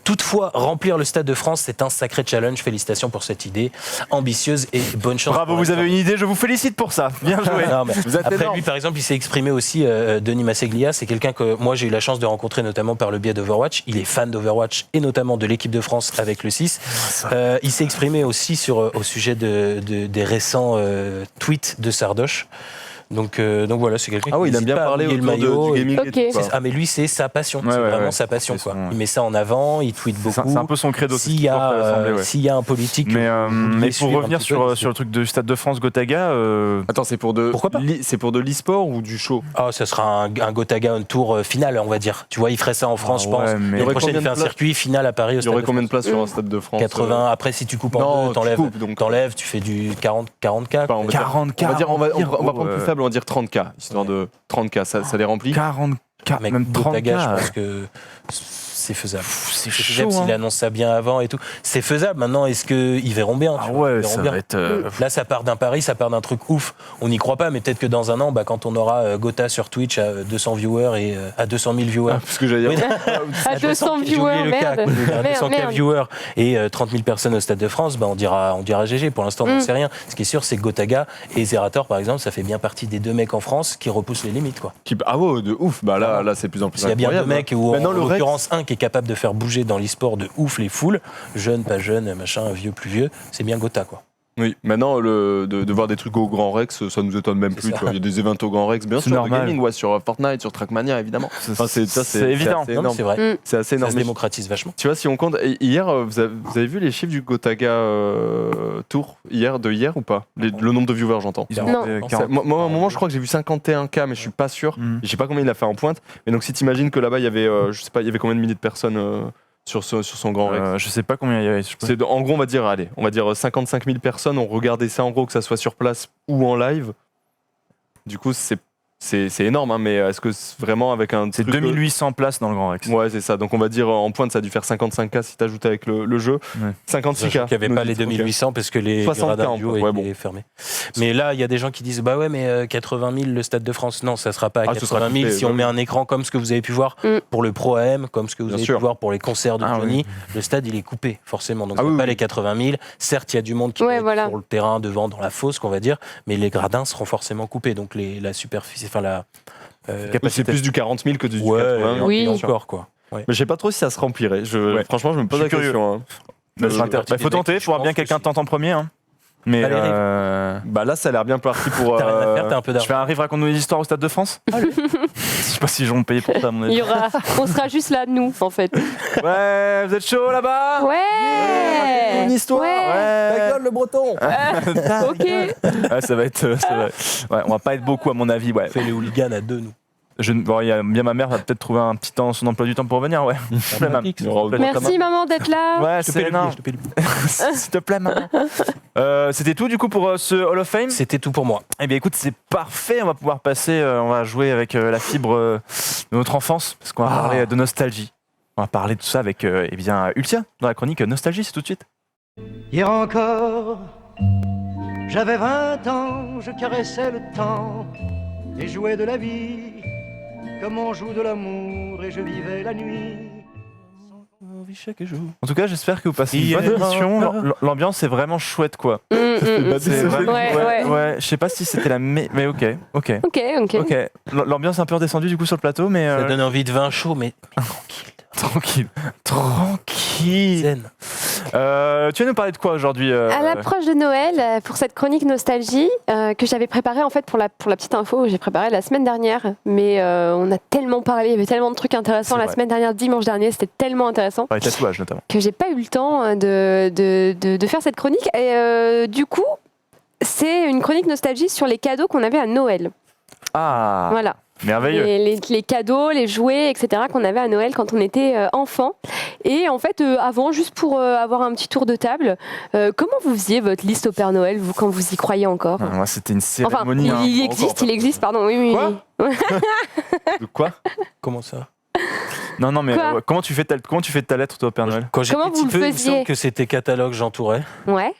Toutefois, remplir le Stade de France, c'est un sacré challenge. Félicitations pour cette idée ambitieuse et bonne chance. Bravo, pour vous la avez une idée, je vous félicite pour ça. Bien joué. non, mais Vous êtes après, énorme. lui, par exemple, il s'est exprimé aussi, Denis Masseglia, c'est quelqu'un que moi j'ai eu la chance de rencontrer notamment par le biais d'Overwatch. Il est fan d'Overwatch et notamment de l'équipe de France avec le 6. Il s'est exprimé aussi au sujet des récents tweets de Sardoche. Donc voilà, c'est quelqu'un Ah oui, qui il aime bien n'hésite pas à parler mouiller le autour maillot. du gaming. Ok. Et tout, quoi. Ah mais lui c'est sa passion, Ouais, c'est ouais, vraiment ouais. sa passion C'est quoi. son- Il met ça en avant, il tweet beaucoup. C'est un peu son credo. c'est ce qui porte à l'Assemblée, ouais. S'il y a un politique, Mais, que vous vouliez mais pour suivre un revenir petit peu, sur le truc du Stade de France Gotaga, Attends, c'est pour de. Pourquoi pas C'est pour de l'e-sport ou du show? ça sera un Gotaga on tour final, on va dire. Tu vois, il ferait ça en France, je pense. ouais, mais- Il y L'année aurait prochaine, combien il fait de un places circuit final à Paris au Il y Stade aurait de combien de France. places sur un Stade de France 80. Après, si tu coupes en Non, deux, tu t'enlèves. coupes, donc. T'enlèves, tu fais du 40K. Enfin, on va dire- 40K. on va prendre plus faible, on va dire 30K, histoire de 30K, ça les remplit. 40K, Mec, même 30K. Gotaga, je pense que c'est faisable. C'est C'est chaud. faisable s'il hein. annonce ça bien avant et tout. C'est faisable. Maintenant, est-ce qu'ils verront bien Ah tu vois, ils ouais, verront ça bien. va être. Là, ça part d'un pari, ça part d'un truc ouf. On n'y croit pas, mais peut-être que dans un an, quand on aura Gotha sur Twitch à 200 viewers et à 200 000 viewers. Parce que j'allais dire. À 200 j'ai oublié viewers, le cas, merde. à 200 Merde. viewers et 30 000 personnes au Stade de France, on dira GG. Pour l'instant, on n'en sait rien. Ce qui est sûr, c'est que Gotaga et Zerator, par exemple, ça fait bien partie des 2 mecs en France qui repoussent les limites, quoi. Ah ouais, de ouf. Bah là, c'est plus en plus S'il y a bien 2 incroyable. mecs, ou Maintenant, en le Rex- l'occurrence un qui est capable de faire bouger dans l'e-sport de ouf les foules, jeune, pas jeune, machin, vieux, plus vieux, c'est bien Gotha, quoi. Oui, maintenant, de voir des trucs au Grand Rex, ça nous étonne même C'est plus. ça. Tu vois. Il y a des events au Grand Rex, bien C'est sûr, normal. de gaming, ouais, sur Fortnite, sur Trackmania, évidemment. Enfin, c'est évident. assez Non, mais énorme. c'est vrai, C'est assez ça énorme. se Mais démocratise vachement. tu vois, si on compte, hier, vous avez vu les chiffres du Gotaga Tour hier ou pas Le nombre de viewers, j'entends. Ils ont Non. fait Ça- 40. moi, à un moment, je crois que j'ai vu 51K, mais je suis pas sûr. Mhm. Je sais pas combien il a fait en pointe. Mais donc, si t'imagines que là-bas, il y avait, je sais pas, il y avait combien de milliers de personnes sur son Grand Rex. Je sais pas combien il y avait. je sais pas. En gros, on va dire 55 000 personnes ont regardé ça, en gros, que ça soit sur place ou en live. Du coup, c'est énorme, hein, mais est-ce que vraiment avec un. C'est truc 2800 places dans le Grand Rex. Ouais, c'est ça. Donc, on va dire en pointe, ça a dû faire 55K si t'ajoutes avec le jeu. Ouais. 56K. Il n'y avait nous pas dit les Foucault. 2800 parce que les 60K radars en duo pointe, ouais, étaient fermés. Mais là, il y a des gens qui disent bah ouais, mais 80 000 le Stade de France. Non, ça ne sera pas à Ah, ce sera 80 000 coupé, si on ouais. met un écran comme ce que vous avez pu voir pour le Pro AM, comme ce que vous Bien avez sûr. pu voir pour les concerts de Ah, Johnny. Le stade, il est coupé, forcément. Donc, Ah c'est oui, pas oui. les 80 000. Certes, il y a du monde qui Ouais, va être voilà. sur le terrain, devant, dans la fosse, qu'on va dire, mais les gradins seront forcément coupés. Donc, la superficie, enfin, la. Oui, c'est plus du 40 000 que du 80 000. Oui. encore, quoi. Ouais. Mais je sais pas trop si ça se remplirait. Ouais. Franchement, je me pose Je la suis curieux. question. hein. Bah, Je- c'est intéressant. Faut tenter, il faudra bien que quelqu'un tente en premier. Hein. Mais Allez, Rive. Bah là, ça a l'air bien parti pour. T'as rien à faire, t'as un peu je d'argent. fais un rive, raconte-nous des histoires au Stade de France. Je sais pas si ils vont me payer pour ça, à mon Il y avis. aura, on sera juste là, nous, en fait. Ouais, vous êtes chaud là-bas Ouais. Une histoire. Ouais. Ta gueule, le breton. Ok. Ouais, ça va être. Ouais, on va pas être beaucoup, à mon avis. Ouais. On fait les hooligans à deux, nous. Bon, il y a bien ma mère va peut-être trouver un petit temps, son emploi du temps pour revenir. Ouais. S'il te plaît, maman. Il y aura autant. Merci, maman, d'être là. Ouais, Je te paie c'est le billet, énorme. je te paie le billet. S'il te plaît, maman. C'était tout du coup pour ce Hall of Fame. C'était tout pour moi. Eh bien écoute, c'est parfait, on va pouvoir passer, on va jouer avec la fibre de notre enfance, parce qu'on va parler de nostalgie. On va parler de tout ça avec eh bien, Ultia, dans la chronique Nostalgie, c'est tout de suite. Hier encore, j'avais 20 ans, je caressais le temps et jouais de la vie comme on joue de l'amour et je vivais la nuit. En tout cas, j'espère que vous passez une bonne émission. L'ambiance est vraiment chouette, quoi. C'est vraiment- Ouais. Je sais pas si c'était mais ok. Ok. L'ambiance est un peu redescendue du coup sur le plateau, mais Ça donne envie de vin chaud, mais tranquille. zen. Tu vas nous parler de quoi aujourd'hui À l'approche de Noël, pour cette chronique nostalgie que j'avais préparée en fait pour la petite info, j'ai préparé la semaine dernière, mais on a tellement parlé, il y avait tellement de trucs intéressants C'est la vrai. semaine dernière, dimanche dernier, c'était tellement intéressant Par les tatouages notamment. que j'ai pas eu le temps de faire cette chronique. Et du coup, c'est une chronique nostalgie sur les cadeaux qu'on avait à Noël. Ah, Voilà. merveilleux. Les cadeaux, les jouets, etc. qu'on avait à Noël quand on était enfant. Et en fait, avant, juste pour avoir un petit tour de table, comment vous faisiez votre liste au Père Noël, vous, quand vous y croyez encore? Ah, moi, c'était une Enfin, cérémonie. hein. il existe, pardon. Oui. Quoi De quoi Comment ça? Non, mais Quoi comment tu fais de ta lettre, toi, au Père Noël? Quand j'étais Comment petit vous le peu, il me faisiez semble que c'était catalogue, j'entourais. Ouais.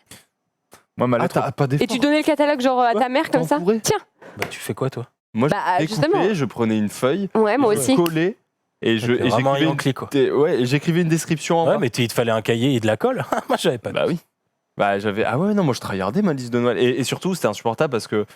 Moi, ma Ah, lettre. t'as pas Et tu donnais le catalogue genre à ta mère comme ça? T'entourais Tiens. Bah, tu fais quoi, toi? Moi, Bah, je justement. découpais, je prenais une feuille, Ouais, moi je aussi. collais et Vraiment j'écrivais Yankee, quoi. et j'écrivais une description en Ouais, bas. mais il te fallait un cahier et de la colle. Moi, j'avais pas. Bah oui. Bah j'avais. Ah ouais, non, moi je tryhardais ma liste de Noël. Et surtout, c'était insupportable parce que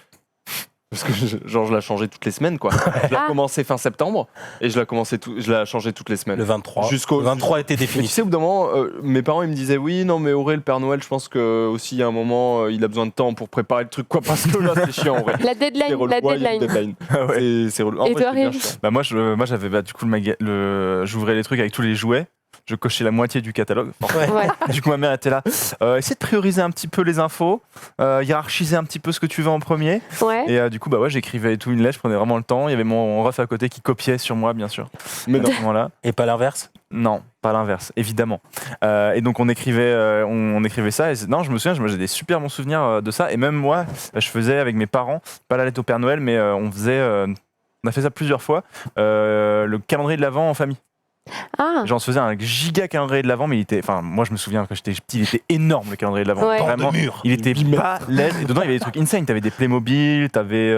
Parce que je la changeais toutes les semaines, quoi. Je l'ai commencé fin septembre et je la changeais toutes les semaines. Le 23. Jusqu'au Le 23 était Mais tu défini. sais, au bout d'un moment, mes parents ils me disaient oui, non, mais Auré, le Père Noël, je pense que aussi il y a un moment, il a besoin de temps pour préparer le truc, quoi. Parce que là, c'est chiant, en vrai. La C'est deadline, relou. la Ouais, il y a une deadline. deadline. C'est relou. En Et vrai, toi, c'est bien Rémi chiant. Bah moi j'avais du coup j'ouvrais les trucs avec tous les jouets. Je cochais la moitié du catalogue. Ouais. Du coup, ma mère était là. Essaie de prioriser un petit peu les infos, hiérarchiser un petit peu ce que tu veux en premier. Ouais. Et du coup, bah ouais, j'écrivais et tout une lettre, je prenais vraiment le temps. Il y avait mon ref à côté qui copiait sur moi, bien sûr. Mais non. À ce moment-là. Et pas l'inverse. Non, pas l'inverse, évidemment. Et donc on écrivait, on écrivait ça. Non, je me souviens, j'ai des super bons souvenirs de ça. Et même moi, je faisais avec mes parents, pas la lettre au Père Noël, mais on a fait ça plusieurs fois, le calendrier de l'Avent en famille. Ah, Genre on se faisait un giga calendrier de l'Avent, mais moi je me souviens quand j'étais petit, il était énorme le calendrier de l'Avent. Ouais. Vraiment, il était pas laid. Et dedans il y avait des trucs insane. T'avais des Playmobil, t'avais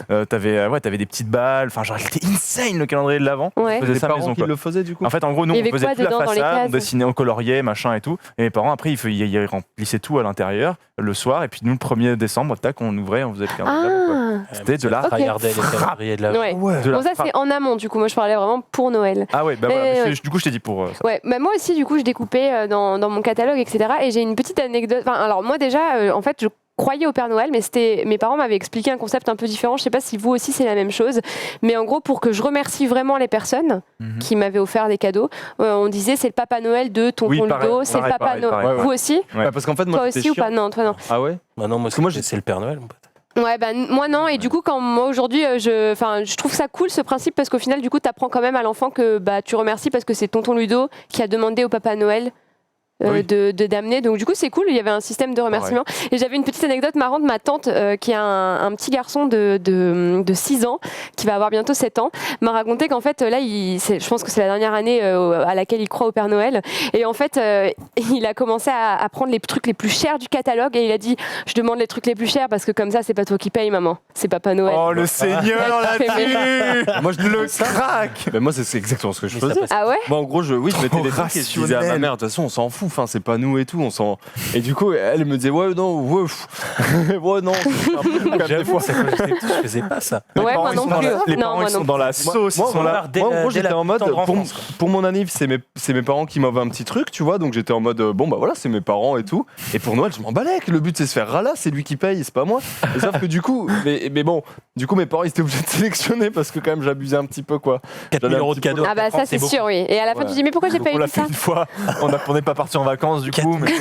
des petites balles. Enfin genre il était insane le calendrier de l'Avent. ouais. On faisait Les ça parents maison, qui quoi. le faisaient, du coup. En fait, en gros, nous, Il y on avait faisait quoi toute la dedans dans les façade, on cases dessinait, on coloriait, machin et tout. Et mes parents, après, ils remplissaient tout à l'intérieur le soir. Et puis nous, le 1er décembre, tac, on ouvrait, on faisait le calendrier. de l'Avent, quoi. Ah, C'était de la... Ok. Regardez les calendriers de la. ouais. de la Bon, ça, frappe. c'est en amont, du coup. Moi, je parlais vraiment pour Noël. Ah ouais, bah voilà. Mais, Mais du coup, je t'ai dit pour ça. Ouais, bah moi aussi, du coup, je découpais dans mon catalogue, etc. Et j'ai une petite anecdote. Enfin, alors, moi, déjà, en fait, je croyais au Père Noël, mais mes parents m'avaient expliqué un concept un peu différent. Je sais pas si vous aussi c'est la même chose, mais en gros, pour que je remercie vraiment les personnes qui m'avaient offert des cadeaux, on disait c'est le Papa Noël de tonton Oui, Ludo, pareil, c'est le pareil, Papa pareil, Noël. pareil, Vous aussi Ouais. Bah, parce qu'en fait, moi, Toi j'étais aussi ou chiant. pas? Non, toi non. Ah ouais? Bah non, moi, que moi, c'est le Père Noël, mon pote. Ouais, bah, moi non. Et du coup, quand moi aujourd'hui, je trouve ça cool ce principe parce qu'au final, du coup, t'apprends quand même à l'enfant que bah, tu remercies parce que c'est tonton Ludo qui a demandé au Papa Noël. Oui. de d'amener, donc du coup c'est cool, il y avait un système de remerciement. Et j'avais une petite anecdote marrante, ma tante qui a un petit garçon de 6 ans qui va avoir bientôt 7 ans m'a raconté qu'en fait là je pense que c'est la dernière année à laquelle il croit au Père Noël, et en fait il a commencé à prendre les trucs les plus chers du catalogue et il a dit je demande les trucs les plus chers parce que comme ça c'est pas toi qui paye maman, c'est Papa Noël. Oh le Seigneur là-dessus. Moi, je Le crack. Bah, moi, c'est exactement ce que je Mais ça faisais. passe. Ah ouais. Moi, en gros, je mettais des trucs et je disais à ma mère, de toute façon, on s'en fout, enfin, c'est pas nous et tout, on s'en. Et du coup, elle me disait, ouais, non, ouais, ouais, non. c'est un peu quand même des J'avoue, fois. c'est quand j'étais petit, je faisais pas ça. Ouais, moi non plus. Les Non, parents moi ils sont non dans la Moi, sauce, ils moi, sont là. Dès moi, en la- gros, dès j'étais la en mode, tendre enfance, quoi. pour mon anniv, c'est mes parents qui m'envoient un petit truc, tu vois, donc j'étais en mode, bon, bah voilà, c'est mes parents et tout. Et pour Noël, je m'en balais, le but c'est se faire râler, c'est lui qui paye, c'est pas moi. Et sauf que du coup, mais bon, du coup, mes parents ils étaient obligés de sélectionner parce que quand même j'abusais un petit peu, quoi. 4 000 euros de cadeaux. Ah bah ça c'est sûr, oui. Et à la fin Ouais. tu dis mais pourquoi j'ai Donc, pas on eu l'a tout fait ça? une fois. On n'est pas parti en vacances du coup. Mais...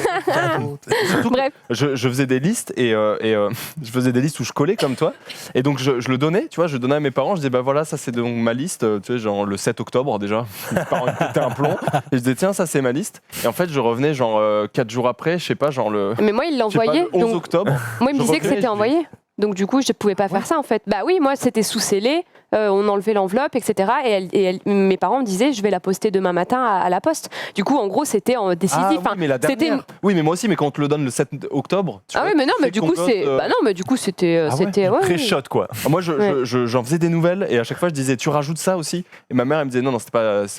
Bref. Je faisais des listes et je faisais des listes où je collais comme toi. Et donc je le donnais, tu vois, je donnais à mes parents, je disais bah voilà, ça c'est donc ma liste, tu sais, genre le 7 octobre déjà. Mes parents ils pétaient un plomb. Et je disais tiens, ça c'est ma liste. Et en fait, je revenais genre 4 jours après, je sais pas, genre le, Mais moi il je sais pas, l'envoyait. le 11 Donc octobre. moi il me je disait que revenais, c'était je envoyé. Donc du coup je pouvais pas faire ça en fait. Bah oui, moi c'était sous-scellé. On enlevait l'enveloppe, etc. Mes parents me disaient, je vais la poster demain matin à la poste. Du coup, en gros, c'était décisif. Ah, oui, Enfin, mais la c'était dernière. Oui, mais moi aussi, mais quand on te le donne le 7 octobre. Tu Ah vois, oui, mais non, tu mais sais du qu'on coup, note, c'est. Bah non, mais du coup, c'était. c'était ouais, Très ouais. shot quoi. Moi, Ouais. j'en faisais des nouvelles et à chaque fois, je disais, tu rajoutes ça aussi. Et ma mère, elle me disait, non, non, c'est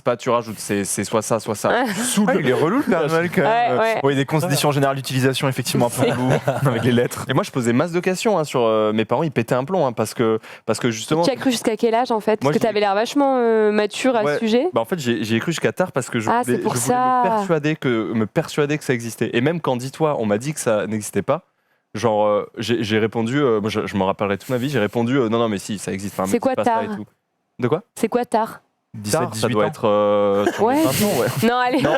pas tu rajoutes, c'est soit ça, soit ça. Ah, il est relou le Père Noël quand même. Ouais, ouais. Oui, des conditions générales d'utilisation effectivement un peu relou avec les lettres. Et moi, je posais masse de questions hein, sur mes parents, ils pétaient un plomb hein, parce que justement. Tu as cru jusqu'à quel âge en fait? Moi, Parce que j'ai- tu avais l'air vachement mature à Ouais. ce sujet. Bah en fait, j'y ai cru jusqu'à tard parce que je Ah, voulais, c'est pour je voulais ça. me persuader que ça existait. Et même quand, dis-toi, on m'a dit que ça n'existait pas, genre, j'ai répondu, moi je m'en rappellerai toute ma vie, j'ai répondu, non, non, mais si, ça existe. Enfin, C'est mais quoi pas ça tard et tout. De quoi? C'est quoi tard? 17, Tard, ça 18 doit ans. être sur Ouais. les 20 ans, ouais. Non, allez. Non,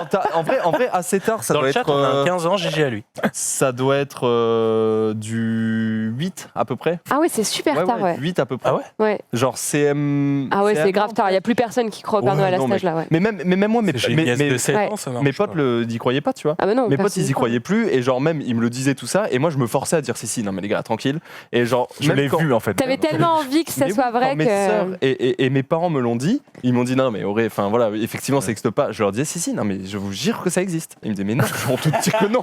en vrai, assez tard, ça Dans doit le chat, être. on a 15 ans, GG à lui. Ça doit être du 8 à peu près. Ah ouais, c'est super tard, ouais. 8 à peu près. Ah ouais Ouais. Genre CM. Ah ouais, c'est CM1, grave tard. Il n'y a plus personne qui croit au Père Ouais, Noël à non, cet âge-là, ouais. Mais même moi, J'ai une nièce de 7 ans, ça marche. mes potes n'y croyaient pas, tu vois. Ah bah non, Mes potes, personne ils y n'y croit. croyaient plus, et genre même, ils me le disaient tout ça, et moi, je me forçais à dire si, non mais les gars, tranquille. Et genre, Je même l'ai quand- vu en fait. T'avais tellement envie que ça Mais soit oui, vrai quand mes sœurs et mes parents me l'ont dit, ils m'ont dit non mais Auré, enfin voilà, effectivement ça n'existe pas. Je leur disais si, non mais je vous jure que ça existe. Ils me disaient mais non, on te dit que non.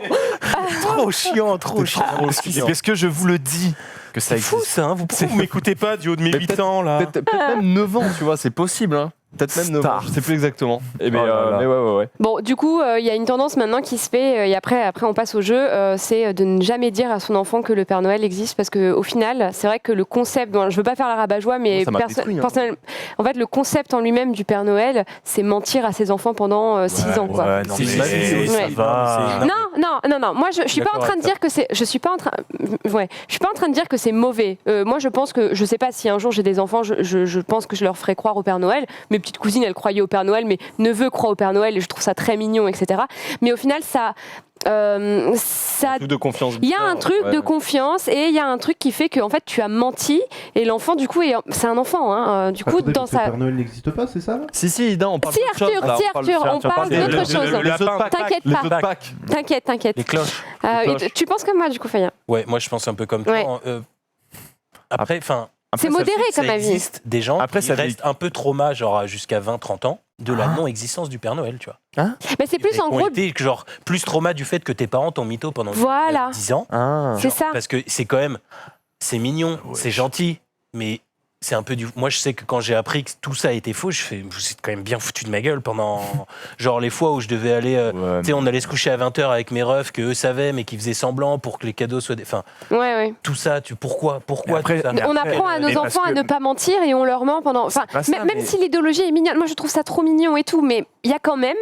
Trop chiant, trop chiant. Parce que je vous le dis que ça C'est fou existe. ça, hein, pourquoi vous m'écoutez M'écoutez pas du haut de mes Mais 8 ans là. Peut-être même 9 ans, tu vois, c'est possible. Hein. Peut-être même Star. novembre, je sais plus exactement. Et mais, Oh là là. mais ouais. Bon, du coup, il y a une tendance maintenant qui se fait, et après on passe au jeu, c'est de ne jamais dire à son enfant que le Père Noël existe, parce qu'au final, c'est vrai que le concept, bon, je veux pas faire la rabat-joie, mais Ça m'a détruit, hein. personnellement, en fait, le concept en lui-même du Père Noël, c'est mentir à ses enfants pendant 6 ans, quoi. Ouais, non, C'est mais une maladie, ça ouais. va. Non. Moi, je suis pas en train de dire que c'est. Je suis pas en train. Ouais. Je suis pas en train de dire que c'est mauvais. Moi, je pense que je sais pas si un jour j'ai des enfants, je pense que je leur ferai croire au Père Noël. Mes petites cousines, elles croyaient au Père Noël, mes neveux croient au Père Noël et je trouve ça très mignon, etc. Mais au final, ça. Un truc de confiance. Il y a un truc Ouais. de confiance et il y a un truc qui fait que en fait tu as menti et l'enfant du coup c'est un enfant hein, du coup Attendez, dans parce que sa Père Noël n'existe pas, c'est ça là Si, on parle Si, d'autre chose, Arthur, là, si, on parle- Arthur, on parle des- d'autre le- chose. le- les autres Pâques. T'inquiète Les pas. autres Pâques. T'inquiète. Les cloches. cloches. Tu penses comme moi du coup, Fayard? Ouais, moi je pense un peu comme Ouais. toi. Après, enfin, C'est ça- modéré ça comme avis. existe des gens Après, qui ça restent un peu trauma, genre jusqu'à 20-30 ans, de la non-existence du Père Noël, tu vois. Mais c'est plus Et en qui ont gros. été, genre, plus trauma du fait que tes parents t'ont mytho pendant Voilà. 10 ans. Ah. C'est ça. Parce que c'est quand même, c'est mignon, c'est gentil, mais c'est un peu du. Moi, je sais que quand j'ai appris que tout ça était faux, je fais, vous êtes quand même bien foutu de ma gueule pendant. Genre les fois où je devais aller. Ouais, Tu sais, on allait se coucher à 20h avec mes refs que eux savaient, mais qui faisaient semblant pour que les cadeaux soient. Enfin, Ouais. tout ça, pourquoi après- tout ça mais On après, apprend à mais nos parce enfants à que- ne pas mentir et on leur ment pendant. Enfin, pas ça, même mais- si l'idéologie est mignonne, moi je trouve ça trop mignon et tout, mais il y a quand même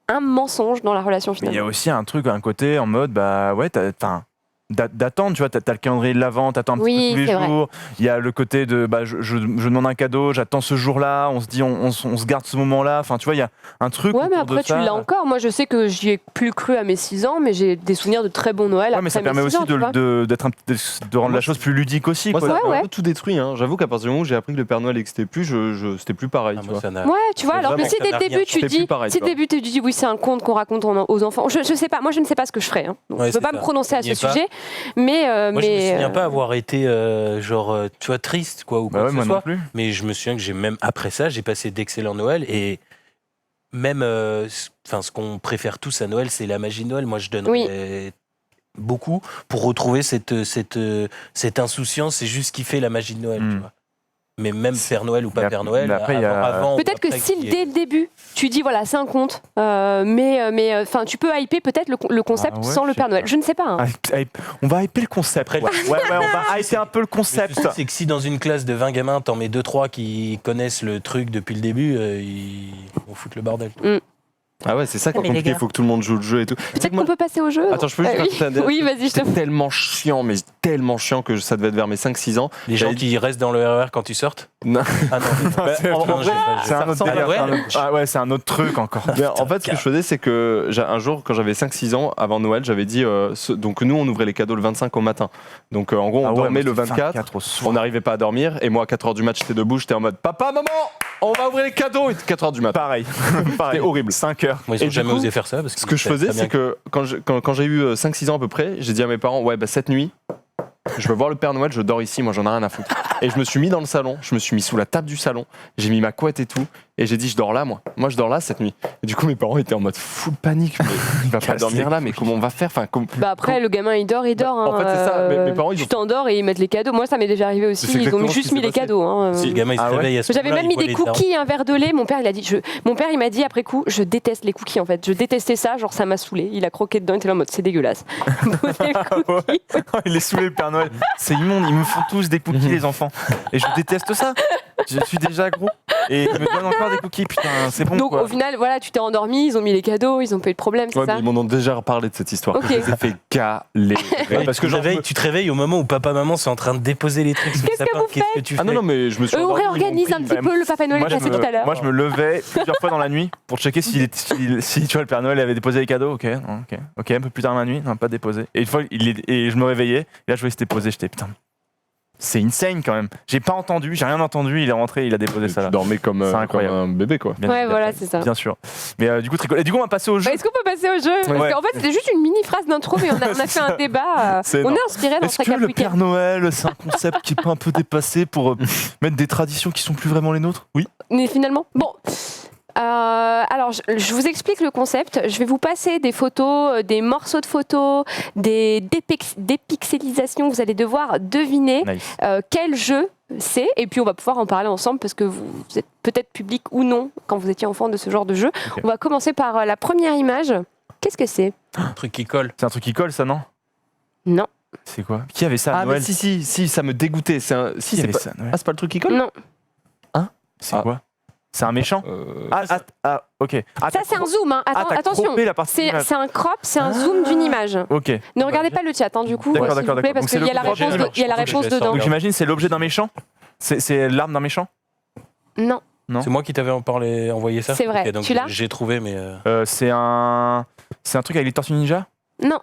un mensonge dans la relation Mais il y a finalement. aussi un truc, un côté en mode, bah ouais, d'attendre, tu vois, t'as le calendrier de l'avant, t'attends un petit Oui, peu tous c'est les vrai. jours. Il y a le côté de, bah, je demande un cadeau, j'attends ce jour-là, on se dit, on se garde ce moment-là. Enfin, tu vois, il y a un truc. Ouais, mais autour de après tu ça. l'as encore. Moi je sais que j'y ai plus cru à mes 6 ans, mais j'ai des souvenirs de très bons Noël Ouais, après mais ça mes permet 6 aussi ans, tu vois. de rendre la chose plus ludique aussi. Moi, quoi. ça a Ouais. un peu tout détruit. Hein. J'avoue qu'à partir du moment où j'ai appris que le Père Noël n'existait plus, c'était plus pareil. Ah, tu moi, vois. ça n'a- Ouais, tu vois, C'est alors que vraiment- si ça dès n'a le rien début tu changé. dis, Plus pareil, si tu dès le début tu dis oui c'est un conte qu'on raconte aux enfants, je sais pas, moi je ne sais pas ce que je ferais, hein. Donc, Ouais, je peux c'est pas me ça. prononcer à On y ce est pas. sujet, mais Moi, je me mais souviens pas avoir été, tu vois, triste, quoi, ou quoi Bah ouais, que ce moi non soit. plus. Mais je me souviens que j'ai même, après ça, j'ai passé d'excellents Noël et même, ce qu'on préfère tous à Noël, c'est la magie de Noël. Moi, je donnerais beaucoup pour retrouver cette insouciance. C'est juste kiffer la magie de Noël, tu vois. Mais même Père Noël ou pas Mais Père après- Noël, mais après, il y a- avant ou peut-être que après si qu'il y ait- dès le début tu dis voilà c'est un conte, mais enfin tu peux hyper peut-être le concept Ah ouais, sans le je sais Père Noël. pas. Je ne sais pas. hein. On va hyper le concept. Après, ouais, on va hyper un peu le Le concept. truc, c'est que si dans une classe de 20 gamins, t'en mets 2-3 qui connaissent le truc depuis le début, ils vont foutre le bordel. Ah ouais, c'est ça qui est Mais les compliqué. gars. Il faut que tout le monde joue le jeu et tout. Tu sais Peut-être que moi- qu'on peut passer au jeu. Attends, je peux juste oui. rajouter un dernier Oui, truc. vas-y, je te. C'était tellement chiant, mais tellement chiant que ça devait être vers mes 5-6 ans. Les gens J'avais- qui restent dans le RER quand tu sortes Non. Ah non, Bah, en non, vrai, j'ai pas- C'est un autre ressemble à- délire, ouais. c'est un autre- Ah ouais, c'est un autre truc encore. Mais en fait, ce que je faisais, c'est que un jour, quand j'avais 5-6 ans, avant Noël, j'avais dit. Donc, nous, on ouvrait les cadeaux le 25 au matin. Donc, en gros, on Ah ouais, dormait moi, le c'était 24. au soir. On n'arrivait pas à dormir. Et moi, à 4h du match, j'étais debout. J'étais en mode Papa, maman, on va ouvrir les cadeaux. Et 4h du matin. Pareil. C'était horrible. 5 heures. Moi, ils Et ont du jamais coup, osé faire ça. Parce Ce que je faisais, c'est que quand j'ai eu 5-6 ans à peu près, j'ai dit à mes parents, ouais, bah, cette nuit, je veux voir le Père Noël, je dors ici, moi j'en ai rien à foutre. Et je me suis mis dans le salon, je me suis mis sous la table du salon, j'ai mis ma couette et tout, et j'ai dit, je dors là, moi. Moi, je dors là cette nuit. Et du coup, mes parents étaient en mode full panique. Mais il va pas Casse dormir les là, mais comment on va faire enfin, Bah après le gamin il dort. en fait, c'est ça. Mes parents, ils tu ont- t'endors et ils mettent les cadeaux. Moi ça m'est déjà arrivé aussi. C'est Ils ont exactement ce juste qui mis s'est les passé. cadeaux. hein. Si le gamin il se Ah ouais. réveille à ce J'avais moment-là, même mis il voit des les darons. cookies, un verre de lait. Mon père, il a dit, mon père, il m'a dit après coup, je déteste les cookies en fait. Je détestais ça, genre ça m'a saoulé. Il a croqué dedans, il était là en mode c'est dégueulasse. Des cookies. Il est saoulé, le Père Noël. C'est immonde, ils me font tous des cookies, les enfants. Et je déteste ça. Je suis déjà gros. Et ils me donnent encore des cookies, putain, c'est bon. Donc quoi. au final, voilà, tu t'es endormi, ils ont mis les cadeaux, ils ont pas eu de problème, c'est Ouais, mais ça. ils m'en ont déjà reparlé de cette histoire. Ok. Je les ai fait galérer. Ouais, parce que genre, tu te réveilles au moment où papa maman sont en train de déposer les trucs sous le Qu'est-ce que sapin. vous Qu'est-ce que tu fais Ah non, non, mais je me suis On endormi, ils m'ont réorganise pris. un petit peu le Papa Noël Moi passé tout à l'heure. je me levais plusieurs fois dans la nuit pour checker si tu vois, le Père Noël avait déposé les cadeaux. Ok, non, ok, un peu plus tard dans la nuit, non, pas déposé. Et une fois, et je me réveillais, et là, je voyais que c'était posé, j'étais putain. C'est insane quand même. J'ai rien entendu, il est rentré, il a déposé ça là. Tu dormais comme, C'est comme incroyable. un bébé, quoi. Bien Ouais, évidemment. voilà, c'est ça. Bien sûr. Mais du coup, très cool. Et du coup, on va passer au jeu. Est-ce qu'on peut passer au jeu Parce Ouais. qu'en fait, c'était juste une mini phrase d'intro, mais on a fait un débat. C'est On énorme. est inspiré dans Est-ce sa que le Weekend. Père Noël, c'est un concept qui est pas un peu dépassé pour mettre des traditions qui sont plus vraiment les nôtres? Oui. Mais finalement, bon. Alors, je vous explique le concept. Je vais vous passer des photos, des morceaux de photos, des dépixelisations. Vous allez devoir deviner Nice. quel jeu c'est. Et puis, on va pouvoir en parler ensemble parce que vous êtes peut-être public ou non quand vous étiez enfant de ce genre de jeu. Ok. On va commencer par la première image. Qu'est-ce que c'est? Un truc qui colle. C'est un truc qui colle, ça, non? Non. C'est quoi? Qui avait ça à Ah, mais Noël? si, ça me dégoûtait. C'est un... Qui c'est avait pas... ça à Noël? Ah, c'est pas le truc qui colle Non. C'est Ah. quoi? C'est un méchant? Euh, Ok. Ah, Ça, c'est un zoom. Hein. t'as Attention. croppé la partie C'est d'image. un crop, c'est un zoom d'une image. Ok. Ne regardez pas le chat, hein, du coup, D'accord, s'il d'accord, vous plaît, d'accord. parce Donc, qu'il y a la c'est le réponse, il y a la réponse dedans. Donc j'imagine c'est l'objet d'un méchant? C'est l'arme d'un méchant? Non. Non. C'est moi qui t'avais envoyé ça. C'est vrai. Ok, donc Tu l'as? j'ai trouvé, mais. C'est un truc avec les Tortues Ninja? Non.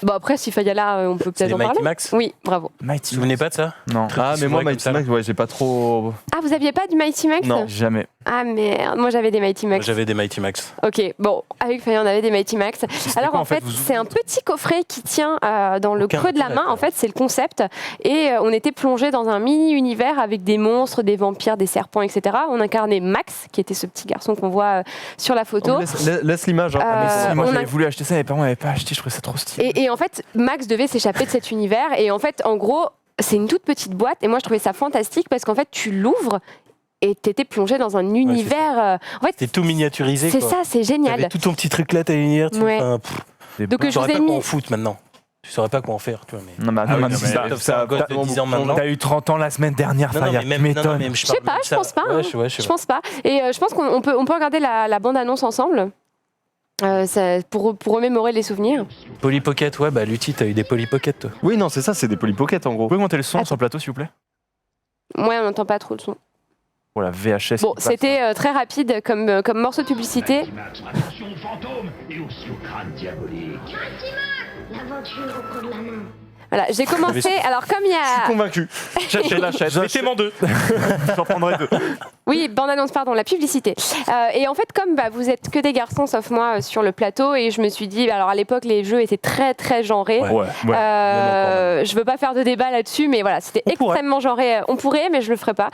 Bon, après, s'il y a là, on peut C'est peut-être les en parler. Mighty Max. Oui, bravo. Vous Mighty vous souvenez pas de ça? Non. Ah, mais moi, comme Mighty ça, là. Max, ouais, j'ai pas trop. Ah, vous aviez pas du Mighty Max? Non. Jamais. Ah merde, moi j'avais des Mighty Max. J'avais des Mighty Max. Ok, bon, avec Fayet, on avait des Mighty Max. Alors quoi, en en fait, fait, vous c'est un petit coffret qui tient dans le Aucun creux de la intérêt, main. En fait, c'est le concept. Et on était plongé dans un mini-univers avec des monstres, des vampires, des serpents, etc. On incarnait Max, qui était ce petit garçon qu'on voit sur la photo. Laisse l'image. Hein. Ah, mais si, moi on a- j'avais voulu acheter ça, mes parents n'avaient pas acheté, je trouvais ça trop stylé. Et en fait, Max devait s'échapper de cet univers. Et en fait, en gros, c'est une toute petite boîte. Et moi, je trouvais ça fantastique parce qu'en fait, tu l'ouvres et t'étais plongé dans un univers. En fait, C'est tout miniaturisé. c'est quoi. ça, c'est T'avais génial. tout ton petit truc là, t'as une Ouais. Donc, Tu je saurais vous ai pas quoi mis. en foutre maintenant. Tu saurais pas quoi en faire, tu vois. Mais... Non, mais Ah oui, attends, non, mais mais ça- t'as un gosse de 10 ans maintenant. t'as eu 30 ans la semaine dernière, Non, non, Fayard, mais tu même, non, non, m'étonnes. mais Je sais pas, je pense pas. Ouais, hein. je sais Je pas. pense pas. Et je pense qu'on peut regarder la bande-annonce ensemble. Pour remémorer les souvenirs. Polly Pocket, ouais, bah Lutti, t'as eu des Polly Pocket, toi. Oui, non, c'est ça, c'est des Polly Pocket en Vous gros. pouvez monter le son Attends. sur le plateau, s'il vous plaît? Ouais, on n'entend pas trop le son. Oh la VHS. Bon, qui passe. c'était très rapide comme morceau de publicité. Attention aux fantômes et aussi au crâne diabolique. L'aventure au creux de la main. Voilà, j'ai commencé. Alors, comme il y a. Convaincu. J'achète. Mettez-moi 2. J'en prendrai 2. Oui, bande-annonce, pardon, la publicité. Et en fait, comme vous êtes que des garçons, sauf moi, sur le plateau, et je me suis dit, alors à l'époque, les jeux étaient très, très genrés. Ouais. Je veux pas faire de débat là-dessus, mais voilà, c'était On pourrait. extrêmement genré. On pourrait, mais je le ferai pas.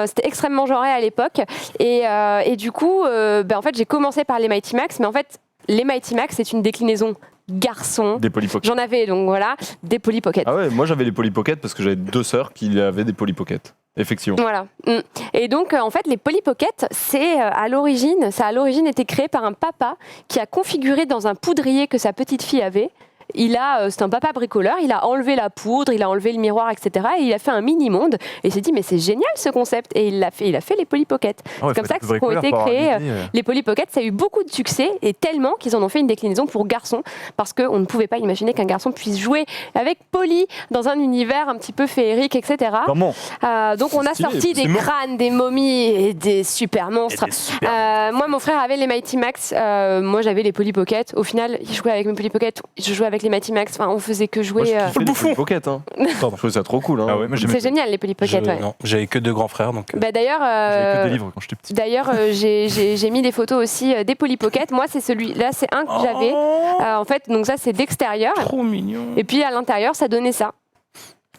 C'était extrêmement genré à l'époque. Et du coup, en fait, j'ai commencé par les Mighty Max, mais en fait, les Mighty Max, c'est une déclinaison garçon. Des Polly Pocket. J'en avais, donc voilà, des Polly Pocket. Ah ouais, moi j'avais les Polly Pocket parce que j'avais 2 sœurs qui avaient des Polly Pocket. Effectivement. Voilà. Mm. Et donc, en fait, les Polly Pocket, ça a à l'origine été créé par un papa qui a configuré dans un poudrier que sa petite fille avait. C'est un papa bricoleur, il a enlevé la poudre, il a enlevé le miroir, etc. Et il a fait un mini-monde. Et il s'est dit, mais c'est génial ce concept. Et il a fait les Polly Pocket. C'est comme ça qu'ont été créés les Polly Pocket. Ça a eu beaucoup de succès et tellement qu'ils en ont fait une déclinaison pour garçons. Parce qu'on ne pouvait pas imaginer qu'un garçon puisse jouer avec Polly dans un univers un petit peu féerique, etc. Comment? Donc on a stylé, sorti des c'est bon. crânes, des momies et des super monstres. Moi, mon frère avait les Mighty Max. Moi, j'avais les Polly Pocket. Au final, il jouait avec mes Polly Pocket. Je jouais avec les Mighty Max. Enfin, on faisait que jouer. Moi, je kiffais les Polly Pocket. Hein. Pardon. Je trouvais ça trop cool. Hein. Ah ouais, moi j'aimais C'est génial, les Polly Pocket. Ouais. Non, j'avais que 2 grands frères, donc. Bah, d'ailleurs, J'avais que des livres quand j'étais petit. d'ailleurs, j'ai mis des photos aussi des Polly Pocket. Moi, c'est celui-là, c'est un que j'avais. En fait, donc ça, c'est d'extérieur. Trop mignon. Et puis à l'intérieur, ça donnait ça.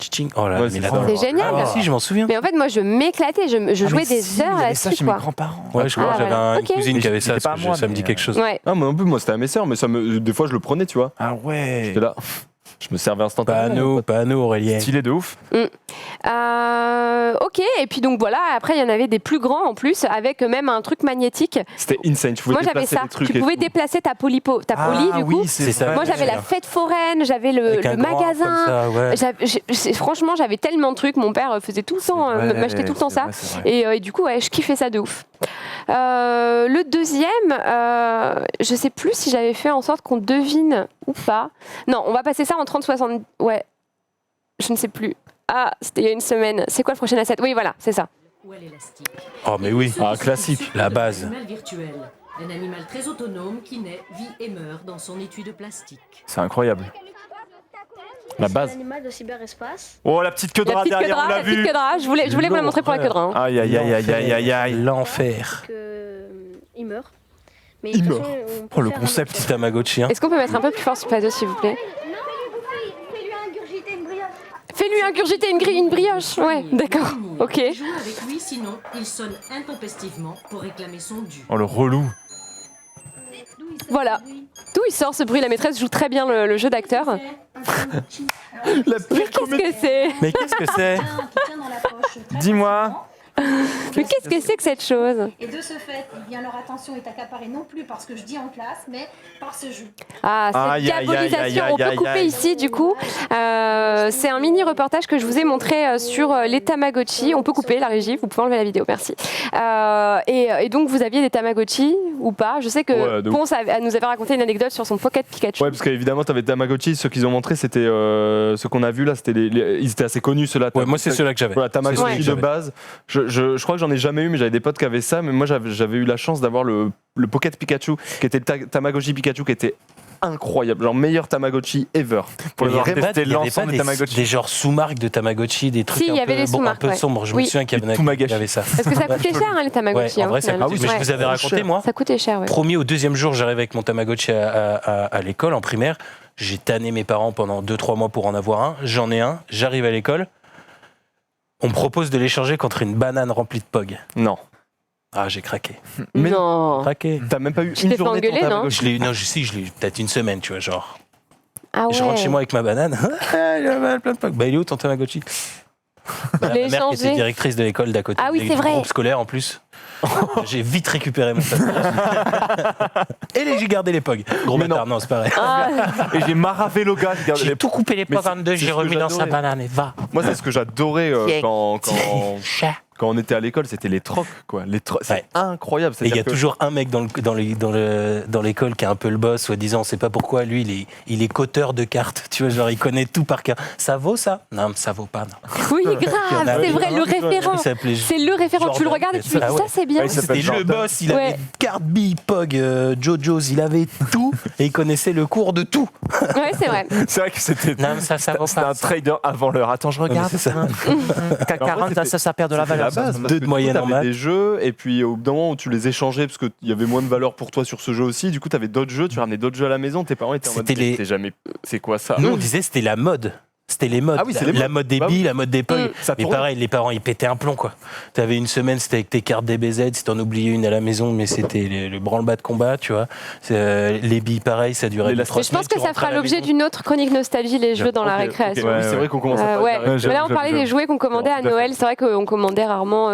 Tching. Oh là, Ouais, mais c'est là, ça. C'est génial. Ah, si, je m'en souviens. Mais en fait, moi, je m'éclatais. Je jouais des heures Ça là-dessus, chez mes quoi. grands-parents. Ouais, je crois Ah, que j'avais voilà. une Ok. cousine qui avait ça, C'était pas parce que à moi, ça me dit mais, quelque chose. Ouais. Ah, moi non plus, moi c'était à mes sœurs, mais des fois je le prenais, tu vois. Ah ouais. J'étais là. Je me servais instantanément. Pas à nous, Aurélien. Stylé de ouf. Ok, et puis donc voilà, après il y en avait des plus grands en plus, avec même un truc magnétique. C'était insane. Tu pouvais Moi j'avais déplacer ça, des trucs. tu et pouvais tout. déplacer ta poly du coup. c'est ça. Moi j'avais la fête foraine, j'avais Avec le un grand magasin. comme ça, ouais. Franchement, j'avais tellement de trucs, mon père faisait tout le temps, m'achetait tout le temps ça. Et du coup, ouais, je kiffais ça de ouf. Le deuxième, je sais plus si j'avais fait en sorte qu'on devine ou pas. Non, on va passer ça en 30-60. Ouais, je ne sais plus. Ah, c'était il y a une semaine. C'est quoi le prochain asset? Oui, voilà, c'est ça. Ou à l'élastique. Oh, mais oui. Ah, classique. La base. Un animal virtuel. Un animal très autonome qui naît, vit et meurt dans son étui de plastique. C'est incroyable. La base. Animal de cyberespace. Oh la petite queue de La ras petite queue de derrière, on rat, l'a la petite vu. queue de rat. Je voulais vous la montrer pour la queue de rat. hein. Aïe aïe aïe aïe aïe aïe aïe. L'enfer. Il meurt. Mais Il de toute meurt. façon, on peut Oh le faire un concept. Petit Tamagotchi. Hein. Est-ce qu'on peut mettre un peu plus fort sur le plateau, s'il vous plaît? Non, mais fais-lui ingurgiter une brioche. Fais-lui Fais-lui ingurgiter une brioche. Ouais, d'accord. Ok. Joue avec lui, sinon il sonne intempestivement pour réclamer son dû. Oh, le relou. Voilà. D'où il sort ce bruit? La maîtresse joue très bien le jeu d'acteur. Mais qu'est-ce que c'est? Mais qu'est-ce que c'est? Dis-moi. Mais qu'est-ce que c'est que cette chose? Et de ce fait, eh bien, leur attention est accaparée non plus par ce que je dis en classe, mais par ce jeu. Ah, c'est Aïe, aïe, diabolisation. aïe, aïe, On peut aïe, couper aïe. ici, du coup. C'est un mini reportage que je vous ai montré sur les Tamagotchi. On peut couper la régie, vous pouvez enlever la vidéo, merci. Et donc, vous aviez des Tamagotchi ou pas? Je sais que Ouais, de ouf. Ponce nous avait raconté une anecdote sur son Pocket Pikachu. Ouais, parce qu'évidemment, t'avais Tamagotchi. Ceux qu'ils ont montré, c'était ceux qu'on a vu là. C'était ils étaient assez connus ceux-là. Ouais, moi c'est ceux-là que j'avais. Voilà, Tamagotchi Ouais. de base. Je crois que j'en ai jamais eu, mais j'avais des potes qui avaient ça. Mais moi, j'avais eu la chance d'avoir le Pocket Pikachu, qui était le Tamagotchi Pikachu, qui était incroyable. Genre meilleur Tamagotchi ever. Pour Il y avait avoir pas- testé il y avait pas l'ensemble des Tamagotchi. des genres sous-marques de Tamagotchi, des trucs Si, il y un avait peu, les un sous-marques, peu ouais. sombres. Je Oui. me souviens qu'il y en Tamagotchi. avait ça. Parce que ça coûtait cher, hein, les Tamagotchi. Ouais, en hein, vrai, ça finalement. coûte. Mais je Ouais. vous avais raconté, moi. Ça coûtait cher, ouais. Premier ou deuxième jour, j'arrive avec mon Tamagotchi à l'école, en primaire. J'ai tanné mes parents pendant 2-3 mois pour en avoir un. J'en ai un. J'arrive à l'école. On me propose de l'échanger contre une banane remplie de POG. Non. Ah, j'ai craqué. Mais non. Craqué. T'as même pas eu Tu une t'es fait journée de ton engueuler, non Tamagotchi. Je l'ai eu, non, je l'ai eu peut-être une semaine, tu vois, genre. Ah ouais. Je rentre chez moi avec ma banane. Ah, il y a plein de POG. Bah, il est où ton Tamagotchi? Bah, l'ai ma mère qui échangé. était directrice de l'école d'à côté. Ah oui, du c'est vrai. groupe scolaire en plus. J'ai vite récupéré mon Tamagotchi. Et j'ai gardé les POG. Gros Mais bâtard, non, c'est pareil. Ah, Et j'ai maravé le gars. J'ai tout coupé les Mais POG en deux, c'est j'ai ce que remis dans sa j'adorais. banane et va. Moi, c'est ce que j'adorais Chat. quand on était à l'école, c'était les trocs, quoi. C'est Ouais. incroyable. Et il y a C'est-à-dire que- toujours un mec dans l'école qui est un peu le boss, soi-disant, on sait pas pourquoi, lui, il est coteur de cartes, tu vois, genre il connaît tout par cœur. Ça vaut ça? Non, ça vaut pas, non. oui, Il y en grave, a c'est un, vrai, le référent. Il s'appelait C'est le référent. Tu le regardes et tu te dis, Ah ouais. ça c'est bien. Ouais, ça C'était s'appelle le Jordan. boss, il Ouais. avait carte billes, POG, JoJo's, il avait tout et il connaissait le cours de tout. Ouais, c'est vrai. C'est vrai que c'était. Non, mais ça vaut C'était pas. un trader avant l'heure. Attends, je regarde. c'est ça. CAC En 40, vrai, ça perd de la C'était valeur. la base. ça. parce Deux que de moyenne du coup, en t'avais maths. des jeux, et puis au bout d'un moment où tu les échangeais, parce qu'il y avait moins de valeur pour toi sur ce jeu aussi, du coup, t'avais d'autres jeux, tu ramenais d'autres jeux à la maison, tes parents étaient en mode, C'était les- t'es jamais. C'est quoi ça? Nous, on disait c'était la mode. C'était les modes. Ah oui, c'est les la modes. mode des Bah billes, oui. la mode des POG. Ça Mais tournait. pareil, les parents, ils pétaient un plomb, quoi. T'avais une semaine, c'était avec tes cartes DBZ, si t'en oubliais une à la maison, mais c'était le branle-bas de combat, tu vois. Les billes, pareil, ça durait Les 3 Mais je pense que ça fera l'objet d'une autre chronique nostalgie, les jeux dans la Ok, récréation. ok, oui, Ouais, c'est ouais. vrai qu'on commence à Ouais. parler de la Mais là, on parlait des jouets qu'on commandait à Tout à fait. Noël. C'est vrai qu'on commandait rarement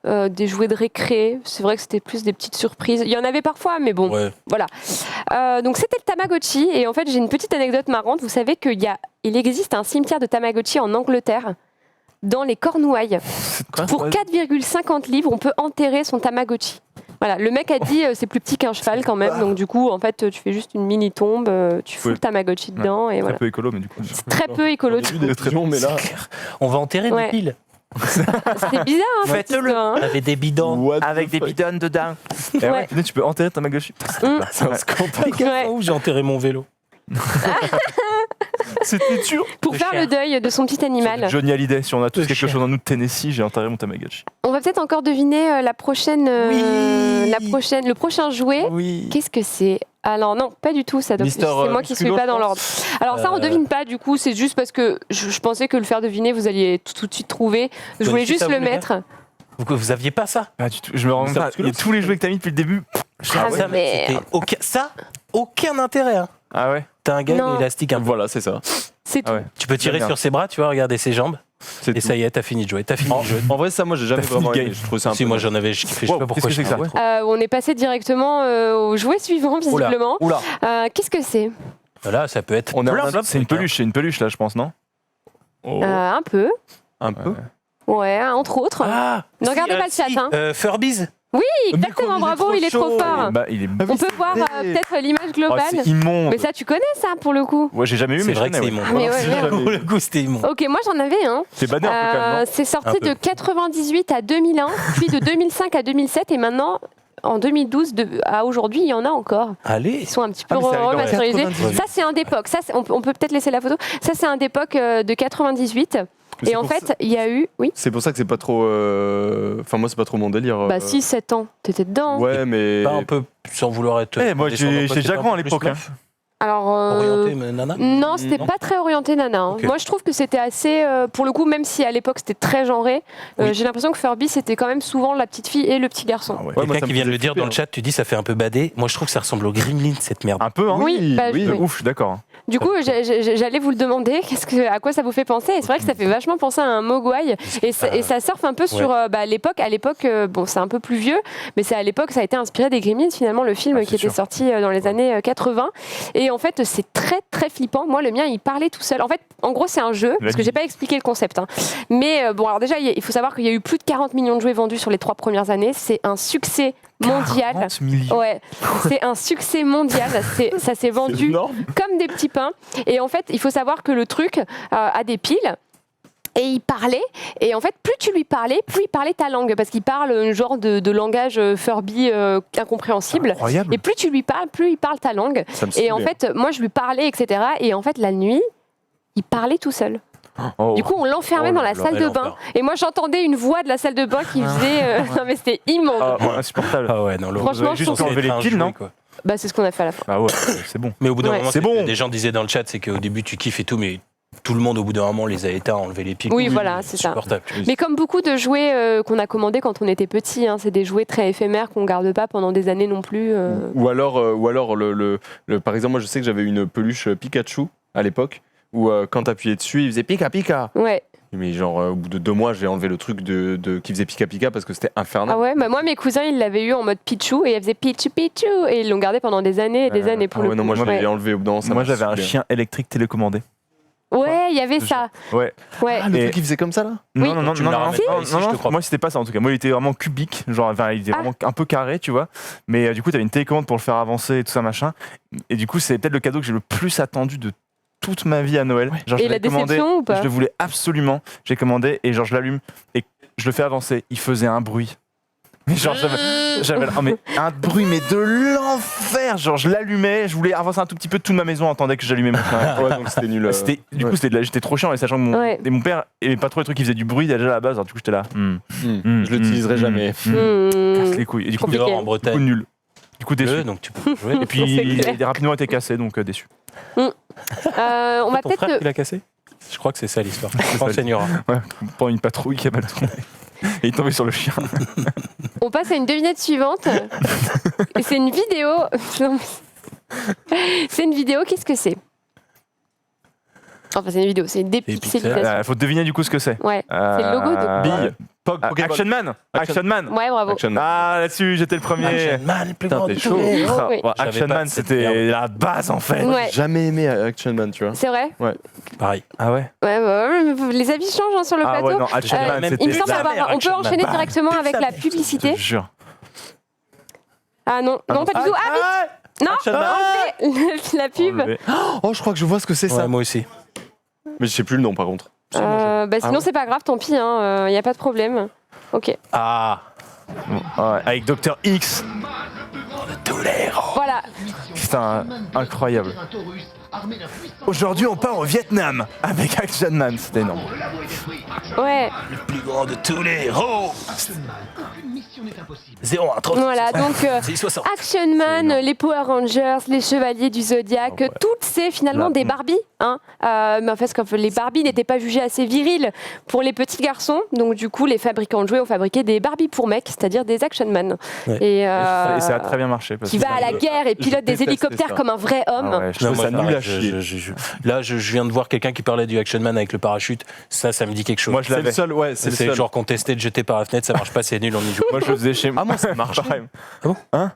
des jouets de récré. C'est vrai que c'était plus des petites surprises. Il y en avait parfois, mais bon, Ouais. voilà. Donc c'était le Tamagotchi. Et en fait, j'ai une petite anecdote marrante. Vous savez il existe un cimetière de Tamagotchi en Angleterre, dans les Cornouailles. Pour 4,50 livres, on peut enterrer son Tamagotchi. Voilà, le mec a dit c'est plus petit qu'un cheval quand même, donc du coup en fait tu fais juste une mini tombe, tu fous Ouais. le Tamagotchi dedans et Très voilà. peu écolo, mais du coup. C'est très peu écolo. J'ai eu des pigeons, mais là. C'est clair. On va enterrer Ouais. des piles. C'est bizarre, hein, cette Faites-le. histoire, hein. Avec des bidons. What the Avec des fuck? bidons dedans. Et Ouais. ouais, putain, tu peux enterrer ta Tamagotchi. Hum. C'est un scandale. Ouais. Où j'ai enterré mon vélo. C'était dur. Pour C'est faire cher. le deuil de son petit animal. Johnny Hallyday, si on a tous Peu quelque cher. chose en nous de Tennessee, j'ai enterré mon Tamagotchi. On va peut-être encore deviner le prochain jouet. Oui. Qu'est-ce que c'est? Alors non, pas du tout, ça doit... Mister, c'est moi qui suis Musculo, pas je dans pense. l'ordre. Alors ça on devine pas du coup, c'est juste parce que je pensais que le faire deviner vous alliez tout de suite trouver. Je voulais Connaissez juste ça, le vous, les gars mettre. Vous aviez pas ça? Pas du tout. Je me rends Ça, compte. parce que Il y a là, tous les jouets que t'as mis depuis le début. Ah, Ça, mais- c'était aucun intérêt. Hein. Ah ouais. T'as un gars Non. élastique un peu. Voilà, c'est ça. C'est tout. Ah ouais. Tu peux tirer Bien. sur ses bras, tu vois, regarder ses jambes. C'est Et tout. ça y est, t'as fini de jouer. T'as fini En, de jouer. en vrai, ça, moi, j'ai jamais T'as fini vraiment le aimé. game. Je trouvais ça un Si, peu. moi j'en avais, je kiffais, je sais Wow, pas pourquoi qu'est-ce que je c'est que fais ça un On est passé directement au jouet suivant visiblement. Oula. Qu'est-ce que c'est? Voilà, ça peut être. On est en plein, train- plein de C'est une trucs, hein. peluche, c'est une peluche là, je pense, non? Oh. Un peu. Un peu. Ouais, entre autres. Ah, Ne regardez pas le chat, hein. Furbies. Exactement, bravo, il est trop fort. Bah, il est. On peut voir peut-être l'image Oh, globale. c'est immonde. Mais ça, tu connais ça pour le coup? Ouais, j'ai jamais eu, C'est mais je vrai que connais. c'est ouais. immonde. Ah, mais ouais, merde. Pour le coup, c'était immonde. Ok, moi j'en avais un. C'est banné un peu quand même, non? C'est sorti Un peu. de 98 à 2001, puis de 2005 à 2007, et maintenant, en 2012 à aujourd'hui, il y en a encore. Allez. Ils sont un petit peu Ah, mais c'est arrivé en remasterisés. 98. Ça, c'est un d'époque. Ça, on peut peut-être laisser la photo. Ça, c'est un d'époque de 98. Mais Et c'est en pour fait, ça- il y a eu, oui, C'est pour ça que c'est pas trop. Enfin, moi, c'est pas trop mon délire. bah 6-7 ans. T'étais dedans. Ouais, mais. Pas un peu sans vouloir être. Eh, moi, descendant, j'étais peut-être déjà un grand à peu plus l'époque. hein. neuf. Alors, Orienté, mais nana non, c'était Non. pas très orienté nana. Hein. Ok. Moi, je trouve que c'était assez, pour le coup, même si à l'époque c'était très genré, Oui. j'ai l'impression que Furby c'était quand même souvent la petite fille et le petit garçon. Ah ouais. Ouais, moi, Quelqu'un ça me qui vient de faisait le dire flipper, dans le chat, tu dis ça fait un peu badé. Moi je trouve que ça ressemble au Gremlin cette merde. Un peu, hein. Oui, bah, oui. oui. Ouf, je suis d'accord. Du coup, j'allais vous le demander, à quoi ça vous fait penser? Et c'est vrai que ça fait vachement penser à un Mogwai. Et ça surfe un peu sur l'époque. À l'époque, bon, c'est un peu plus vieux, mais c'est à l'époque, ça a été inspiré des Gremlins, finalement, le film Ah, qui était sorti dans les années 80. Et en fait, c'est très, très flippant. Moi, le mien, il parlait tout seul. En fait, en gros, c'est un jeu, parce que j'ai pas expliqué le concept. Hein. Mais bon, alors déjà, il faut savoir qu'il y a eu plus de 40 millions de jouets vendus sur les 3 premières années. C'est un succès mondial. 40 millions. Ouais, c'est un succès mondial. Ça s'est vendu comme des petits pains. Et en fait, il faut savoir que le truc a des piles. Et il parlait, et en fait, plus tu lui parlais, plus il parlait ta langue, parce qu'il parle un genre de langage Furby incompréhensible. Incroyable. Et plus tu lui parles, plus il parle ta langue. Ça me Et en saoulait. fait, moi, je lui parlais, etc. Et en fait, la nuit, il parlait tout seul. Oh. Du coup, on l'enfermait dans la salle de bain. l'enfer. Et moi, j'entendais une voix de la salle de bain qui faisait... non, mais c'était immonde. Ah, bon, insupportable. Ah ouais, non, Franchement, je juste pense que enlever les piles, non? bah, c'est ce qu'on a fait à la fin. Ah ouais, c'est bon. Mais au bout d'un Ouais. moment, C'est bon. Des gens disaient dans le chat, c'est qu'au début tu kiffes et tout, mais tout le monde au bout d'un moment les a éteints, enlevé les piles. Oui, voilà, c'est ça. Insupportable. Mais comme beaucoup de jouets qu'on a commandés quand on était petit, hein, c'est des jouets très éphémères qu'on garde pas pendant des années non plus. Ou alors par exemple, moi je sais que j'avais une peluche Pikachu à l'époque où quand t'appuyais dessus, il faisait Pika Pika. Ouais. Mais genre au bout de 2 mois, j'ai enlevé le truc qui faisait Pika Pika parce que c'était infernal. Ah ouais, bah moi mes cousins ils l'avaient eu en mode Pichou et ils faisaient Pichu Pichu et ils l'ont gardé pendant des années et des années pour Ah le ouais, coup. non, moi je l'ai Ouais. enlevé au bout d'un moment, ça Moi, m'a j'avais un saoulé. chien électrique télécommandé. Ouais, il y avait ça. Ouais. Ouais. Ah, le Et- truc qui faisait comme ça là Oui. Non, non, non, Tu me non, la non, ramènes pas non, ici, non, je te non, crois moi c'était pas ça en tout cas. Moi il était vraiment cubique, genre enfin, il était vraiment un peu carré, tu vois. Mais du coup, t'avais une télécommande pour le faire avancer et tout ça machin. Et du coup, c'est peut-être le cadeau que j'ai le plus attendu de toute ma vie à Noël. Genre, je Et la l'avais commandé, déception ou pas? je le voulais absolument. J'ai commandé et genre je l'allume et je le fais avancer. Il faisait un bruit. Mais genre j'avais oh, mais un bruit mais de l'enfer. Genre je l'allumais, je voulais avancer un tout petit peu, toute ma maison entendait que j'allumais mon chien. Ouais, donc c'était nul. Du coup, j'étais trop chiant et sachant que mon père aimait pas trop les trucs qui faisaient du bruit déjà à la base. Alors du coup, j'étais là. Je l'utiliserai jamais. Casse les couilles. Et du coup, Compliqué. Dehors en du coup, Bretagne. nul. Du coup, déçu. Donc tu peux jouer. Et puis, C'est clair. il a rapidement été cassé, donc déçu. On va Ton frère peut-être. qui l'a cassé. Je crois que c'est ça l'histoire. Tu te renseigneras. Ouais, pendant une patrouille qui a mal tourné. Et il est tombé sur le chien. On passe à une devinette suivante. Et c'est une vidéo. Non, mais- C'est une vidéo, qu'est-ce que c'est? Enfin, c'est une vidéo, c'est une dépixelisation. Il faut deviner du coup ce que c'est. Ouais, c'est le logo de. Bille. Pokémon. Action Man. Action Man. Ouais, bravo. Action Man. Ah, là-dessus, j'étais le premier. Action Man, le plus Putain, grand t'es de chaud. tous les héros. Oui. Ouais, J'avais Action pas Man, cette c'était merde. la base en fait. Ouais, Jamais aimé Action Man, tu vois. c'est vrai. Pareil. Ah ouais. Ouais, ouais, les avis changent hein, sur le Ah plateau. ouais, non, Action Euh, Man, même- Il me c'était semble la avoir. mère, On peut Action Man. enchaîner Bam. directement avec la Je publicité. te jure. Ah non, non, pas du tout. Ah oui, non, Action Man. enlevez la pub. Enlevé. Oh, je crois que je vois ce que c'est ça. Ouais, moi aussi. Mais je sais plus le nom par contre. Bah, sinon, ouais. c'est pas grave, tant pis, il n'y a pas de problème. Ok, Ah. Ouais, avec Dr X. Tous les héros. voilà. Putain, incroyable. Aujourd'hui, on part au Vietnam avec Action Man. C'était énorme. Ouais, Le plus grand de tous les héros. 01 30. voilà, donc C'est 60. Action Man, les Power Rangers, les Chevaliers du Zodiac, toutes c'est finalement des Barbies. Hein. Mais en fait, parce que les Barbies n'étaient pas jugées assez viriles pour les petits garçons, donc du coup, les fabricants de jouets ont fabriqué des Barbies pour mecs, c'est-à-dire des Action Man. Ouais. Et, Et ça a très bien marché. Parce qui que va à la guerre et pilote des détestais hélicoptères ça. comme un vrai homme. Ah ouais, je Non, trouve moi, ça ça nul nul à à chier. Là, je viens de voir quelqu'un qui parlait du Action Man avec le parachute. Ça me dit quelque chose. Moi, je C'est l'avais. le seul, ouais, c'est le C'est seul. genre qu'on testait de jeter par la fenêtre, ça marche pas, c'est nul, on y joue. Moi, je le faisais chez moi. Ah, moi ça marchait. Pareil.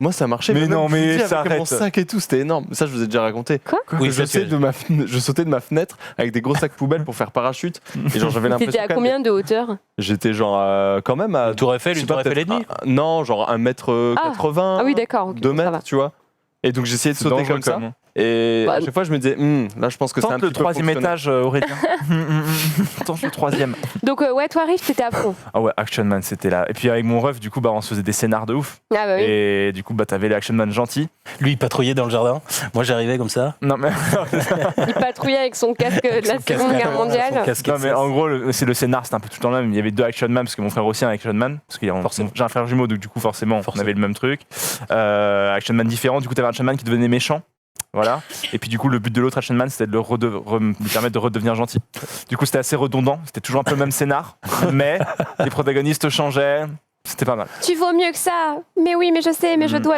Moi ça marchait. Mais même, non, je vous mais dis, ça avec mon arrête. sac et tout, c'était énorme. Ça, je vous ai déjà raconté. Quoi Oui, je, parce que- je sautais de ma fenêtre avec des gros sacs poubelles pour faire parachute. Et genre j'avais l'impression. T'étais à quand même combien de hauteur? J'étais genre quand même à. Une tour Eiffel, je sais une pas, tour Eiffel et peut-être demi. Non, genre 1m80. Ah oui, d'accord. ok, 2 ça va. mètres, tu vois. Et donc j'essayais de C'est sauter dangereux, comme ça. quand même. Et Bah, à chaque fois, je me disais, là, je pense que c'est un Tente petit le peu troisième fonctionnel. étage, Aurélien. Tente le troisième. Donc, ouais, toi, Riff, t'étais à fond. Ah ouais, Action Man, c'était là. Et puis avec mon ref, du coup, bah, on se faisait des scénars de ouf. Ah bah oui. Et du coup, bah, t'avais les Action Man gentils. Lui, il patrouillait dans le jardin. Moi, j'arrivais comme ça. Non, mais, Il patrouillait avec son casque de la Son casque Seconde Guerre son mondiale. casquette non, mais en gros, c'est le scénar, c'était un peu tout le temps le même. Il y avait 2 Action Man, parce que mon frère aussi est un Action Man. Parce que Forcément. j'ai un frère jumeau, donc du coup, forcément, on avait le même truc. Action Man différent. Du coup, t'avais un Action Man qui devenait méchant. Voilà. Et puis du coup, le but de l'autre Action Man, c'était de lui permettre de redevenir gentil. Du coup, c'était assez redondant. C'était toujours un peu le même scénar, mais les protagonistes changeaient. C'était pas mal. Tu vaux mieux que ça. Mais oui, mais je sais, mais je dois.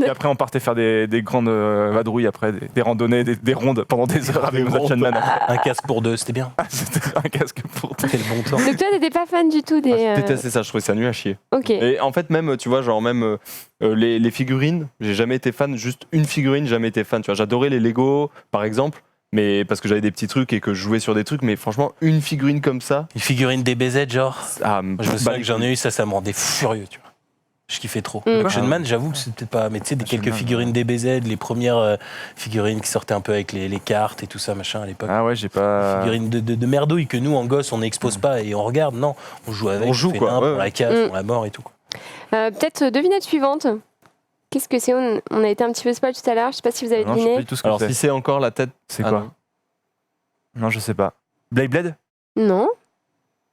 Et après, on partait faire des grandes vadrouilles, après des randonnées, des rondes pendant des heures avec nos Action Man. Un casque pour 2, c'était bien. C'était un casque pour tout. Quel bon temps. Donc toi, t'étais pas fan du tout des. Je détestais ça, je trouvais ça nul à chier. Ok. Et en fait, même, tu vois, genre même les figurines, j'ai jamais été fan, juste une figurine, jamais été fan. Tu vois, j'adorais les Lego, par exemple, mais parce que j'avais des petits trucs et que je jouais sur des trucs, mais franchement, une figurine comme ça. Une figurine DBZ, genre. Ah, Je me souviens que j'en ai eu, ça me rendait furieux, tu vois. Je kiffais trop. Mm. Action Man, j'avoue que c'est peut-être pas. Mais tu sais, quelques Man, figurines DBZ, les premières figurines qui sortaient un peu avec les cartes et tout ça, machin, à l'époque. Ah ouais, j'ai pas. Figurines de merdouille que nous, en gosse, on n'expose pas et on regarde. Non, on joue avec, On joue, fait quoi, nimp, ouais. on la casse, on la mord et tout. Quoi. Peut-être devinette suivante. Qu'est-ce que c'est on a été un petit peu spoil tout à l'heure. Je sais pas si vous avez Non, je sais pas deviné. du tout ce que Alors, c'est. si c'est encore la tête. C'est Ah, quoi non. Non, je sais pas. Blade Non.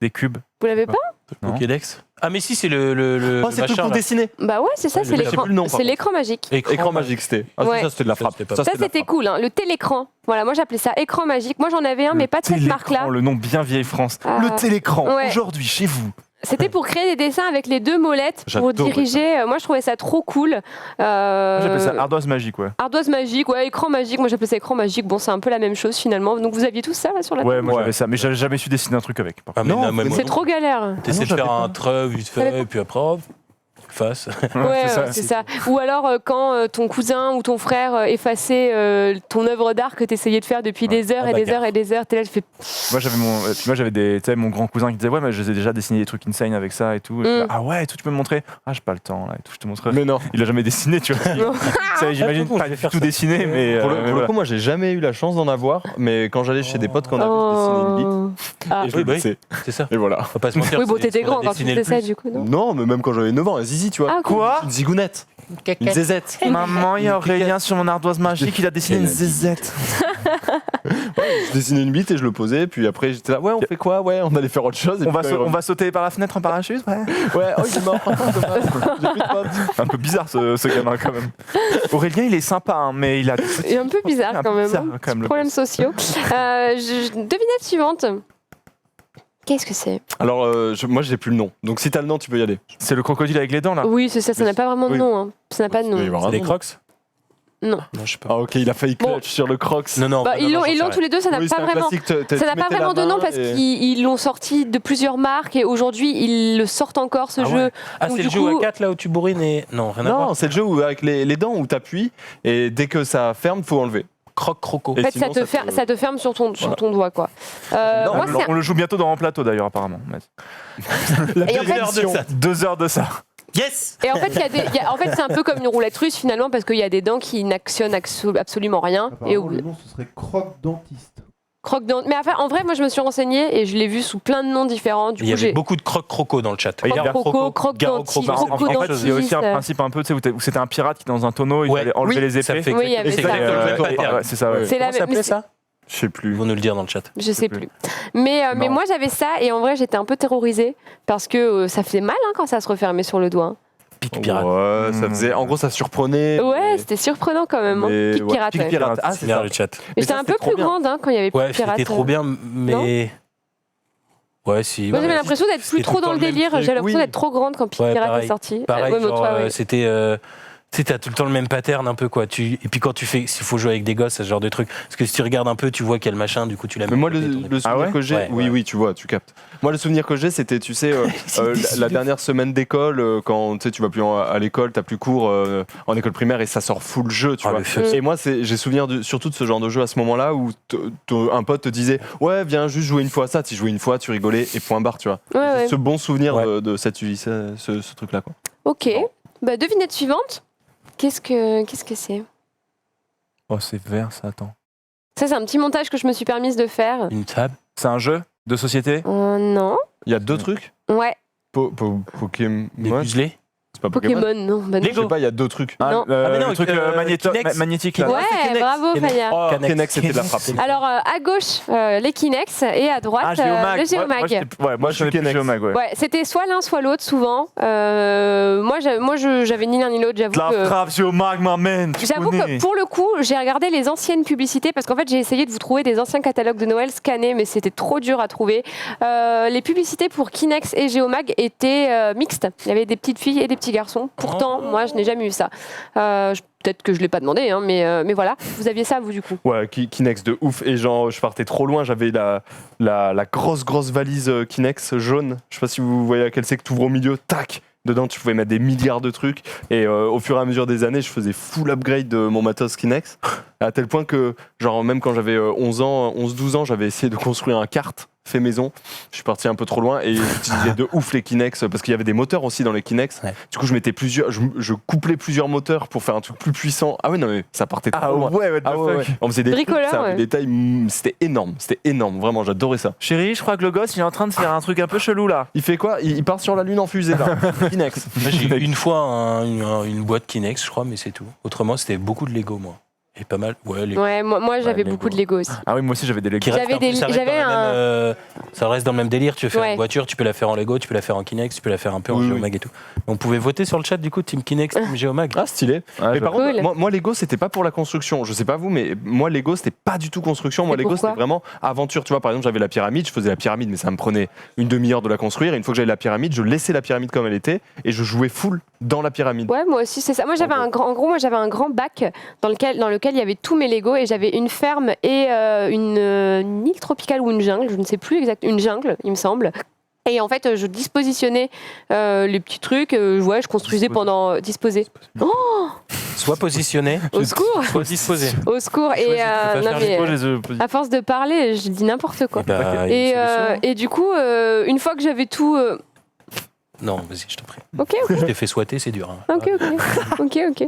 Des cubes. Vous l'avez pas? Non. Pokédex. Ah, mais si, c'est le Oh, c'est le truc machin, pour là. dessiner. Bah ouais, c'est ça. Ouais, c'est mais je sais l'écran. plus le nom, par C'est l'écran magique. Écran magique, c'était. Ah, Ouais. ça, c'était de la Ça, frappe. c'était pas- Ça, de la c'était frappe. cool, hein. Le télécran. Voilà, moi j'appelais ça écran magique. Moi j'en avais un, mais pas de cette Télécran, marque-là. Le nom bien vieille France. Ah. Le télécran, Ouais. aujourd'hui, chez vous. C'était pour créer des dessins avec les deux molettes pour J'adorais diriger. Moi je trouvais ça trop cool. Moi, j'appelle ça ardoise magique, ouais. Ardoise magique, ouais, écran magique. Moi j'appelais ça écran magique. Bon, c'est un peu la même chose finalement. Donc vous aviez tout ça là sur la Ouais, table. moi Ouais. j'avais ça, mais j'avais jamais su dessiner un truc avec. Ah, mais Non, non, mais moi C'est non. trop galère. T'essaies de j'avais faire pas. un trait vite fait, et puis après, hop, face. Ouais, c'est c'est ça. ça. Ou alors quand ton cousin ou ton frère effaçait ton œuvre d'art que tu essayais de faire depuis des heures la et des bagarre. heures et des heures. T'es là, tu fais. Moi j'avais des, tu sais, mon grand cousin qui disait ouais mais je les ai déjà dessiné des trucs insane avec ça et tout. Et j'étais là, ah ouais, et tout, tu peux me montrer. Ah j'ai pas le temps là et tout, je te montrerai. Mais non. Il a jamais dessiné, tu vois. Ça, j'imagine Ah, pas je vais du faire tout ça. dessiné, mais Pour le, mais pour le voilà. coup, moi, j'ai jamais eu la chance d'en avoir, mais quand j'allais chez des potes, quand on avait dessiné une bite, Ah. et je Oui, le bah oui. laissais. C'est ça. Et voilà. Faut pas se mentir. Oui, bon, c'est t'étais ce qu'on a grand quand tu dessiné le faisais ça plus. du coup, non? Non, mais même quand j'avais 9 ans, un zizi, tu vois. Ah, cool. Quoi Une zigounette. Une zézette. Maman, il y a Aurélien sur mon ardoise magique, il a dessiné une zézette. Je dessinais une bite et je le posais, puis après j'étais là, ouais, on fait quoi? Ouais, on allait faire autre chose. Et On puis va, quand il on va sauter par la fenêtre en parachute, ouais. Ouais, oh, il est mort. Dommage. J'ai plus de potes. Un peu bizarre ce gamin quand même. Aurélien il est sympa, hein, mais il a des Et un peu bizarre un quand peu même. bizarre, hein. quand même, le Problèmes gosse. sociaux. Devinette suivante. Qu'est-ce que c'est? Alors, moi, j'ai plus le nom. Donc, si t'as le nom, tu peux y aller. C'est le crocodile avec les dents là. Oui, c'est ça, ça n'a pas vraiment de Oui. nom. Hein. Ça n'a pas de Il doit y nom. avoir C'est un des nom. crocs? Non. Non, je sais pas. Ah, ok, il a failli clutch Bon. sur le crocs. Non, Bah, ils l'ont tous les deux, ça n'a Oui, pas c'est un vraiment. classique, Ça n'a pas vraiment de nom parce qu'ils qu'ils l'ont sorti de plusieurs marques et aujourd'hui ils le sortent encore ce Ah jeu. ouais. Ah, Donc, c'est du le jeu coup- à 4 là où tu bourrines et. Non, rien à voir. Non, c'est le jeu où, avec les dents où t'appuies et dès que ça ferme, faut enlever. Croc-croco. Et En fait, sinon, ça te ferme sur ton doigt quoi. Non, Moi, c'est On le joue bientôt dans un plateau d'ailleurs apparemment. Et en fait- 2 heures de ça. 2 heures de ça. Yes! Et en fait, en fait, c'est un peu comme une roulette russe finalement parce qu'il y a des dents qui n'actionnent absolument rien. Et Apparemment, le nom, ce serait croque-dentiste. croque-dent. Mais enfin, en vrai, moi, je me suis renseignée et je l'ai vu sous plein de noms différents. Du Il y coup, avait j'ai beaucoup de croc-croco dans le chat. croque-croco, Garo croque-dentiste, Croco. En fait, il y a aussi un crocodentiste. principe un peu, tu sais, où c'était un pirate qui dans un tonneau, il Ouais. fallait enlever Oui, les ça épées. fait Oui, il y avait exactement ça. le même pattern. Ouais, c'est ça, ouais. C'est Comment la ça même. s'appelait ça? Je sais plus. Vous nous le dire dans le chat. Je sais plus. Mais Non. moi, j'avais ça et en vrai, j'étais un peu terrorisée parce que ça faisait mal hein, quand ça se refermait sur le doigt. Pique pirate. Ouais, ça faisait. En gros, ça surprenait. Ouais, c'était surprenant quand même. Hein. mais- Pique ouais, pirate. Pique ouais. pirate. Ah, C'est c'est bien ça. le chat. Mais j'étais ça, un peu c'était trop plus bien. grande hein, quand il y avait Ouais, Pique pirate. c'était trop bien, mais. Ouais, si. Moi, ouais, j'avais ouais. l'impression d'être plus C'était trop tout dans le même délire. truc. J'ai l'impression Oui. d'être trop grande quand Pique Ouais, pirate pareil. est sorti. Pareil, Ouais, mais genre, toi, ouais. c'était. Tu sais, t'as tout le temps le même pattern un peu quoi. Et puis quand tu fais, s'il faut jouer avec des gosses, ce genre de truc. Parce que si tu regardes un peu, tu vois qu'il y a le machin, du coup tu l'as Mais mis moi, de côté, ton le épée. souvenir ouais que j'ai, Ouais, oui, ouais. oui, tu vois, tu captes. Moi, le souvenir que j'ai, c'était, tu sais, la dernière semaine d'école, quand tu sais, tu vas plus à l'école, t'as plus cours en école primaire et ça sort full jeu, tu Ah, vois. le feu. Et moi, j'ai souvenir surtout de ce genre de jeu à ce moment-là où un pote te disait, ouais, viens juste jouer une fois à ça. Tu jouais une fois, tu rigolais et point barre, tu vois. Ouais, ouais. Ce bon souvenir Ouais. de ce truc-là, quoi. Ok. Bah, devinette suivante. Qu'est-ce que c'est? Oh, c'est vert ça, attends. Ça, c'est un petit montage que je me suis permise de faire. Une table. C'est un jeu de société. Non. Il y a deux trucs. Ouais. Pokémon. Des puzzlés. C'est pas Pokémon. Pokémon, non. Bah non. Je sais pas, il y a 2 trucs. Non. mais non, le truc Kinex. magnétique là. Ouais, Kinex. bravo Fabien. Oh, Kinex, c'était de la frappe. Alors à gauche les Kinex et à droite le Géomag. Moi je suis Kinex. Géomag, ouais. Ouais, c'était soit l'un soit l'autre souvent. Moi j'avais ni l'un ni l'autre, j'avoue. La frappe Géomag, ma man. J'avoue que pour le coup, j'ai regardé les anciennes publicités parce qu'en fait, j'ai essayé de vous trouver des anciens catalogues de Noël scannés, mais c'était trop dur à trouver. Les publicités pour Kinex et Géomag étaient mixtes. Il y avait des petites filles et des petits garçons. Pourtant, moi, je n'ai jamais eu ça. Peut-être que je ne l'ai pas demandé, hein, mais voilà. Vous aviez ça, vous, du coup? Ouais, Kinex de ouf. Et genre, je partais trop loin. J'avais la grosse valise Kinex jaune. Je sais pas si vous voyez à quelle c'est que tu ouvres au milieu. Tac! Dedans, tu pouvais mettre des milliards de trucs. Et au fur et à mesure des années, je faisais full upgrade de mon matos Kinex. À tel point que, genre, même quand j'avais 11-12 ans, j'avais essayé de construire un kart fait maison. Je suis parti un peu trop loin et j'utilisais de ouf les Kinex parce qu'il y avait des moteurs aussi dans les Kinex. Ouais. Du coup, je couplais plusieurs moteurs pour faire un truc plus puissant. Ah ouais, non, mais ça partait trop loin. ouais, what the Ah ouais, ouais. fuck. On faisait des Bricoleur, trucs, ça avait ouais. des tailles, c'était énorme, vraiment, j'adorais ça. Chérie, je crois que le gosse il est en train de faire un truc un peu chelou là. Il fait quoi? Il part sur la lune en fusée là. Kinex. Moi, j'ai eu une fois une boîte Kinex, je crois, mais c'est tout. Autrement, c'était beaucoup de Lego, moi. Et pas mal. Ouais, Lego. Ouais, moi j'avais Lego. beaucoup de Lego aussi. Ah oui, moi aussi j'avais des Lego. Qui reste J'avais en plus, des- ça reste j'avais dans la même, ça reste dans le même délire. Tu veux faire Ouais. une voiture, tu peux la faire en Lego, tu peux la faire en Kinex, tu peux la faire un peu en Oui, Géomag et tout. On pouvait voter sur le chat du coup, Team Kinex, Team Géomag. Ah, stylé. Mais par Cool. contre, moi, Lego, c'était pas pour la construction. Je sais pas vous, mais moi, Lego, c'était pas du tout construction. Moi, Et Lego, pourquoi c'était vraiment aventure. Tu vois, par exemple, j'avais la pyramide, je faisais la pyramide, mais ça me prenait une demi-heure de la construire. Et une fois que j'avais la pyramide, je laissais la pyramide comme elle était et je jouais full dans la pyramide. Ouais, moi aussi, c'est ça. Moi, j'avais j'avais un grand bac dans lequel il y avait tous mes Lego et j'avais une ferme et une île tropicale ou une jungle, je ne sais plus exactement, une jungle, il me semble. Et en fait, je dispositionnais les petits trucs, je construisais pendant... Disposer. Oh, Soit positionné, au secours. soit disposé. Au secours. Et non, mais, à force de parler, je dis n'importe quoi. Et bah, il y a une solution. Et du coup, une fois que j'avais tout... Non, vas-y, je t'en prie. Ok, Je t'ai fait swatter, c'est dur. Hein. Ok.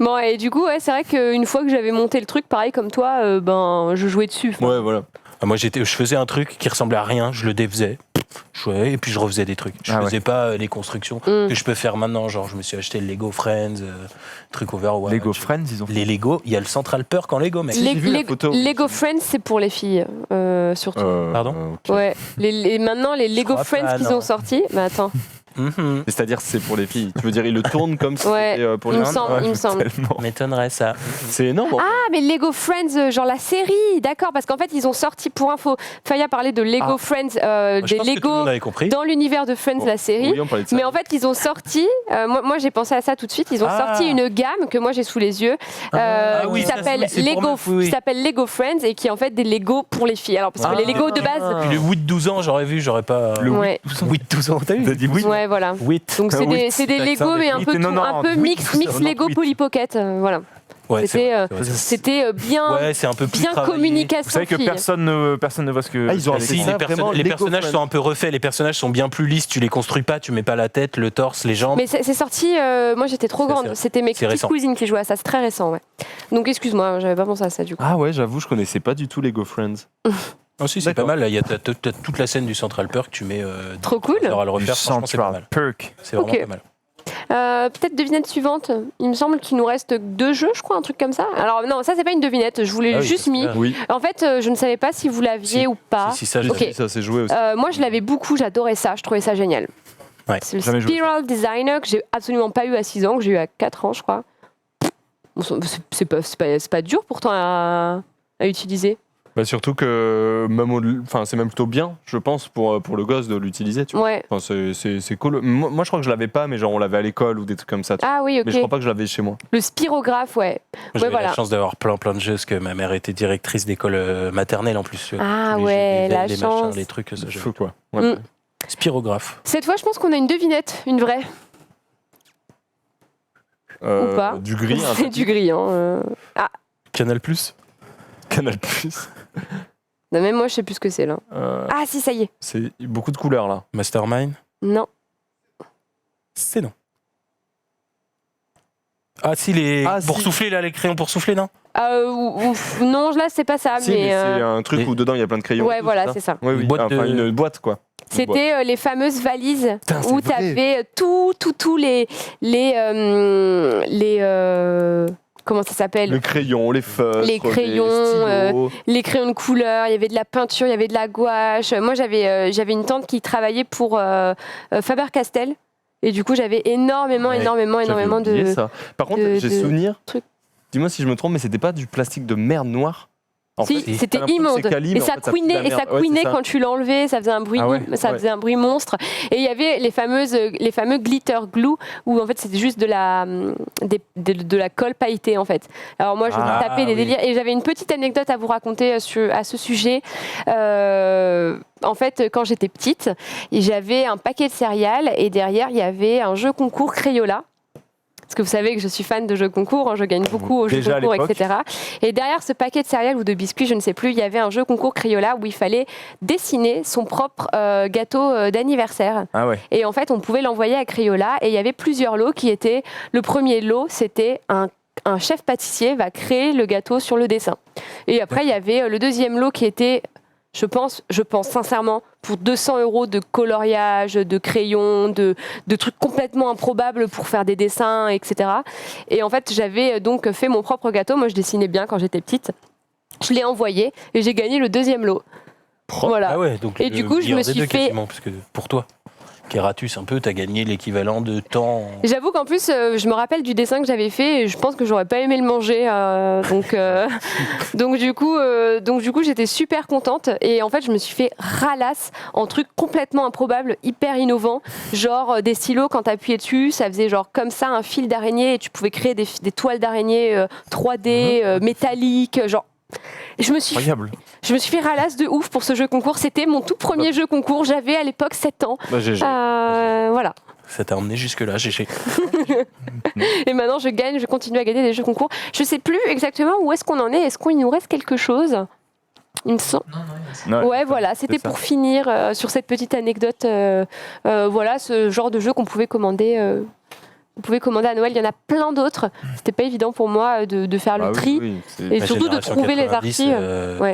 Bon, et du coup, ouais, c'est vrai qu'une fois que j'avais monté le truc, pareil comme toi, je jouais dessus. Ouais, voilà. Ah, moi, je faisais un truc qui ressemblait à rien, je le défaisais. Et puis je refaisais des trucs. Je faisais pas les constructions que je peux faire maintenant. Genre, je me suis acheté le Lego Friends, truc Overwatch. Lego Friends, ils ont fait. Les Lego, il y a le Central Perk en Lego, mec. Lego Friends, c'est pour les filles, surtout. Pardon Ouais. Maintenant, les Lego crois Friends pas, qu'ils non. ont sortis, mais attends. C'est-à-dire c'est pour les filles. Tu veux dire, ils le tournent comme si Ouais, c'était pour les il me hommes. semble, il me semble. M'étonnerait ça. C'est énorme. en fait. Ah, mais Lego Friends, genre la série, d'accord, parce qu'en fait, ils ont sorti, pour info, Faya parlait de Lego Friends, Je des pense que tout le Lego monde avait compris. dans l'univers de Friends, la série. Oui, on parlait de ça. Mais en fait, ils ont sorti, moi j'ai pensé à ça tout de suite, ils ont sorti une gamme que moi j'ai sous les yeux, oui, qui ça, s'appelle oui, c'est pour Lego, meuf, oui, oui. qui s'appelle Lego Friends et qui est en fait des Lego pour les filles. Alors, parce que les Lego de base. Puis le 8-12 ans, j'aurais vu, j'aurais pas. Le Ouais. 8-12 ans, t'as vu? T'as dit oui. Ouais, voilà. 8. Donc c'est des Lego, mais un peu, un peu mix Lego Polly Pocket, voilà. Ouais, C'était bien, ouais, c'est un peu plus bien travaillé. communication. Vous savez que fille. personne ne voit ce que. Ah, ils ont avec essayé Si, ça, les, vraiment, les Lego personnages Friends. sont un peu refaits, les personnages sont bien plus lisses, tu les construis pas, tu mets pas la tête, le torse, les jambes. Mais c'est sorti, moi j'étais trop grande, c'était mes petites récent. cousines qui jouaient à ça, c'est très récent, ouais. Donc excuse-moi, j'avais pas pensé à ça du coup. Ah ouais, j'avoue, je connaissais pas du tout Lego Friends. Ah si, c'est pas mal, là, il y a t'as toute la scène du Central Perk, tu mets Trop cool. à le Du refaire, franchement c'est pas mal. Perk. C'est vraiment Ok. pas mal. Peut-être devinette suivante. Il me semble qu'il nous reste 2 jeux, je crois, un truc comme ça. Alors non, ça c'est pas une devinette. Je vous l'ai Ah oui, juste c'est mis. clair. Oui. En fait, je ne savais pas si vous l'aviez Si. ou pas. Si, ça, Ok. Ça s'est joué aussi. Moi, je l'avais beaucoup. J'adorais ça. Je trouvais ça génial. Ouais, C'est le jamais joué. Spiral Designer que j'ai absolument pas eu à 6 ans, que j'ai eu à 4 ans, je crois. Bon, c'est pas dur pourtant à utiliser. Bah, surtout que c'est même plutôt bien, je pense, pour le gosse de l'utiliser. Tu vois. Ouais. Enfin, c'est cool. Moi, je crois que je l'avais pas, mais genre on l'avait à l'école ou des trucs comme ça. Ah oui, ok. Mais je crois pas que je l'avais chez moi. Le spirographe, ouais. J'avais voilà. la chance d'avoir plein de jeux, parce que ma mère était directrice d'école maternelle en plus. Ah Tous les ouais, jeux, la les chance. machins, les trucs, ça, Feu quoi. Ouais. Mm. Spirographe. Cette fois, je pense qu'on a une devinette, une vraie. Ou pas. Du gris. un C'est peu. du gris, hein. Ah, Canal Plus. Canal Plus. non, même moi, je sais plus ce que c'est là. Ah si, ça y est. C'est beaucoup de couleurs là. Mastermind. Non. C'est non. Ah si, les Ah, pour si. souffler là, les crayons pour souffler, non? Non, là c'est pas ça, Si, mais c'est un truc où dedans il y a plein de crayons. Ouais, tout, voilà, c'est ça. Oui, oui. Une boîte quoi. C'était les fameuses valises c'est où vrai. tu avais tous les comment ça s'appelle? Le crayon, les feutres, les crayons, les crayons de couleur, il y avait de la peinture, il y avait de la gouache. Moi, j'avais une tante qui travaillait pour Faber-Castell. Et du coup, j'avais énormément de... ça. Par contre, j'ai souvenir, dis-moi si je me trompe, mais c'était pas du plastique de merde noir? Si, c'était immonde. Et ça couinait, quand tu l'enlevais, ça faisait un bruit, faisait un bruit monstre. Et il y avait les fameux glitter glue où en fait c'était juste de la colle pailletée en fait. Alors moi je me tapais des délires et j'avais une petite anecdote à vous raconter à ce sujet. En fait, quand j'étais petite, j'avais un paquet de céréales et derrière il y avait un jeu concours Crayola. Parce que vous savez que je suis fan de jeux concours, je gagne beaucoup aux jeux concours, etc. Et derrière ce paquet de céréales ou de biscuits, je ne sais plus, il y avait un jeu concours Crayola où il fallait dessiner son propre gâteau d'anniversaire. Ah ouais. Et en fait, on pouvait l'envoyer à Crayola et il y avait plusieurs lots qui étaient... Le premier lot, c'était un chef pâtissier va créer le gâteau sur le dessin. Et après, il y avait le deuxième lot qui était... Je pense sincèrement, pour 200 € de coloriage, de crayons, de trucs complètement improbables pour faire des dessins, etc. Et en fait, j'avais donc fait mon propre gâteau. Moi, je dessinais bien quand j'étais petite. Je l'ai envoyé et j'ai gagné le deuxième lot. Voilà. Ah ouais, donc et du coup, je me suis fait... Parce que pour toi, Keratus, un peu, t'as gagné l'équivalent de temps. J'avoue qu'en plus, je me rappelle du dessin que j'avais fait et je pense que j'aurais pas aimé le manger. Donc du coup, j'étais super contente et en fait, je me suis fait ralasse en trucs complètement improbables, hyper innovants. Genre des stylos, quand t'appuyais dessus, ça faisait genre comme ça un fil d'araignée et tu pouvais créer des toiles d'araignée 3D, métalliques, genre... Je me suis fait ralasse de ouf pour ce jeu concours. C'était mon tout premier jeu concours. J'avais à l'époque 7 ans. Voilà. Ça t'a emmené jusque-là, GG. Et maintenant, je continue à gagner des jeux concours. Je sais plus exactement où est-ce qu'on en est. Est-ce qu'il nous reste quelque chose? Ouais, voilà, c'était pour finir sur cette petite anecdote. Voilà, ce genre de jeu qu'on pouvait commander. Vous pouvez commander à Noël, il y en a plein d'autres. C'était pas évident pour moi de faire le tri et surtout de trouver les archives.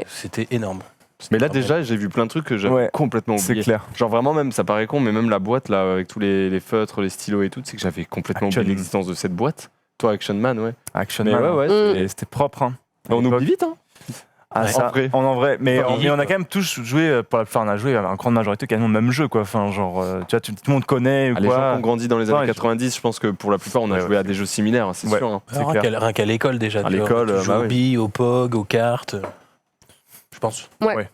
C'était énorme. Mais là déjà, j'ai vu plein de trucs que j'avais complètement oublié. C'est clair. Genre vraiment même, ça paraît con, mais même la boîte là avec tous les feutres, les stylos et tout, c'est que j'avais complètement oublié l'existence de cette boîte. Toi, Action Man, ouais. Action Man, c'était propre. Hein. On oublie vite, hein. Ah, ça, en vrai, mais on a quand même tous joué, on a joué en grande majorité quasiment le même jeu, quoi. Enfin, genre, tu vois, tout le monde connaît. Les gens qui ont grandi dans les années 90, je pense que pour la plupart, on a joué à des jeux similaires, c'est sûr. Hein. Rien qu'à l'école déjà. À l'école, tu joues aux billes, au POG, aux cartes. Je pense. Ouais.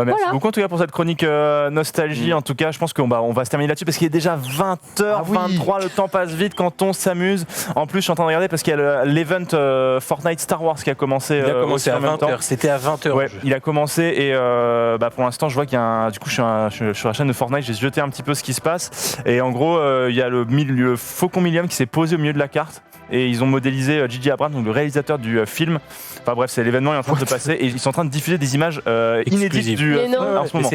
Merci beaucoup en tout cas pour cette chronique nostalgie. En tout cas, je pense qu'on va se terminer là-dessus parce qu'il est déjà 20h23. Le temps passe vite quand on s'amuse. En plus, je suis en train de regarder parce qu'il y a l'event Fortnite Star Wars qui a commencé. Il a commencé à 20h. C'était à 20h. Ouais, il a commencé et pour l'instant, je vois qu'il y a un. Du coup, je suis sur la chaîne de Fortnite. J'ai jeté un petit peu ce qui se passe. Et en gros, il y a le Faucon Millennium qui s'est posé au milieu de la carte. Et ils ont modélisé J.J. Abrams, donc le réalisateur du film. Enfin bref, c'est l'événement est en train de se passer et ils sont en train de diffuser des images inédites du en ce moment.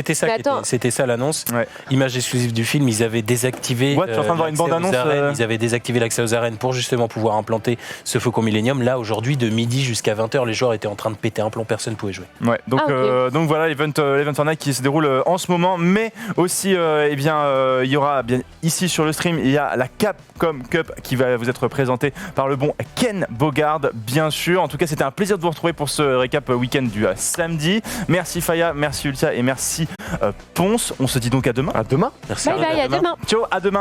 C'était ça l'annonce. Images exclusives du film. Ils avaient désactivé. Tu es en train de voir une bande annonce. Ils avaient désactivé l'accès aux arènes pour justement pouvoir implanter ce Faucon Millennium. Là aujourd'hui, de midi jusqu'à 20h, les joueurs étaient en train de péter un plomb. Personne ne pouvait jouer. Ouais. Donc voilà l'event Fortnite qui se déroule en ce moment, mais aussi il y aura bien ici sur le stream il y a la Capcom Cup qui va vous être présentée par le bon Ken Bogard, bien sûr. En tout cas, c'était un plaisir de vous retrouver pour ce récap week-end du samedi. Merci Faya, merci Ultia et merci Ponce. On se dit donc à demain. À demain. Merci. Bye bye, à demain. Ciao, à demain.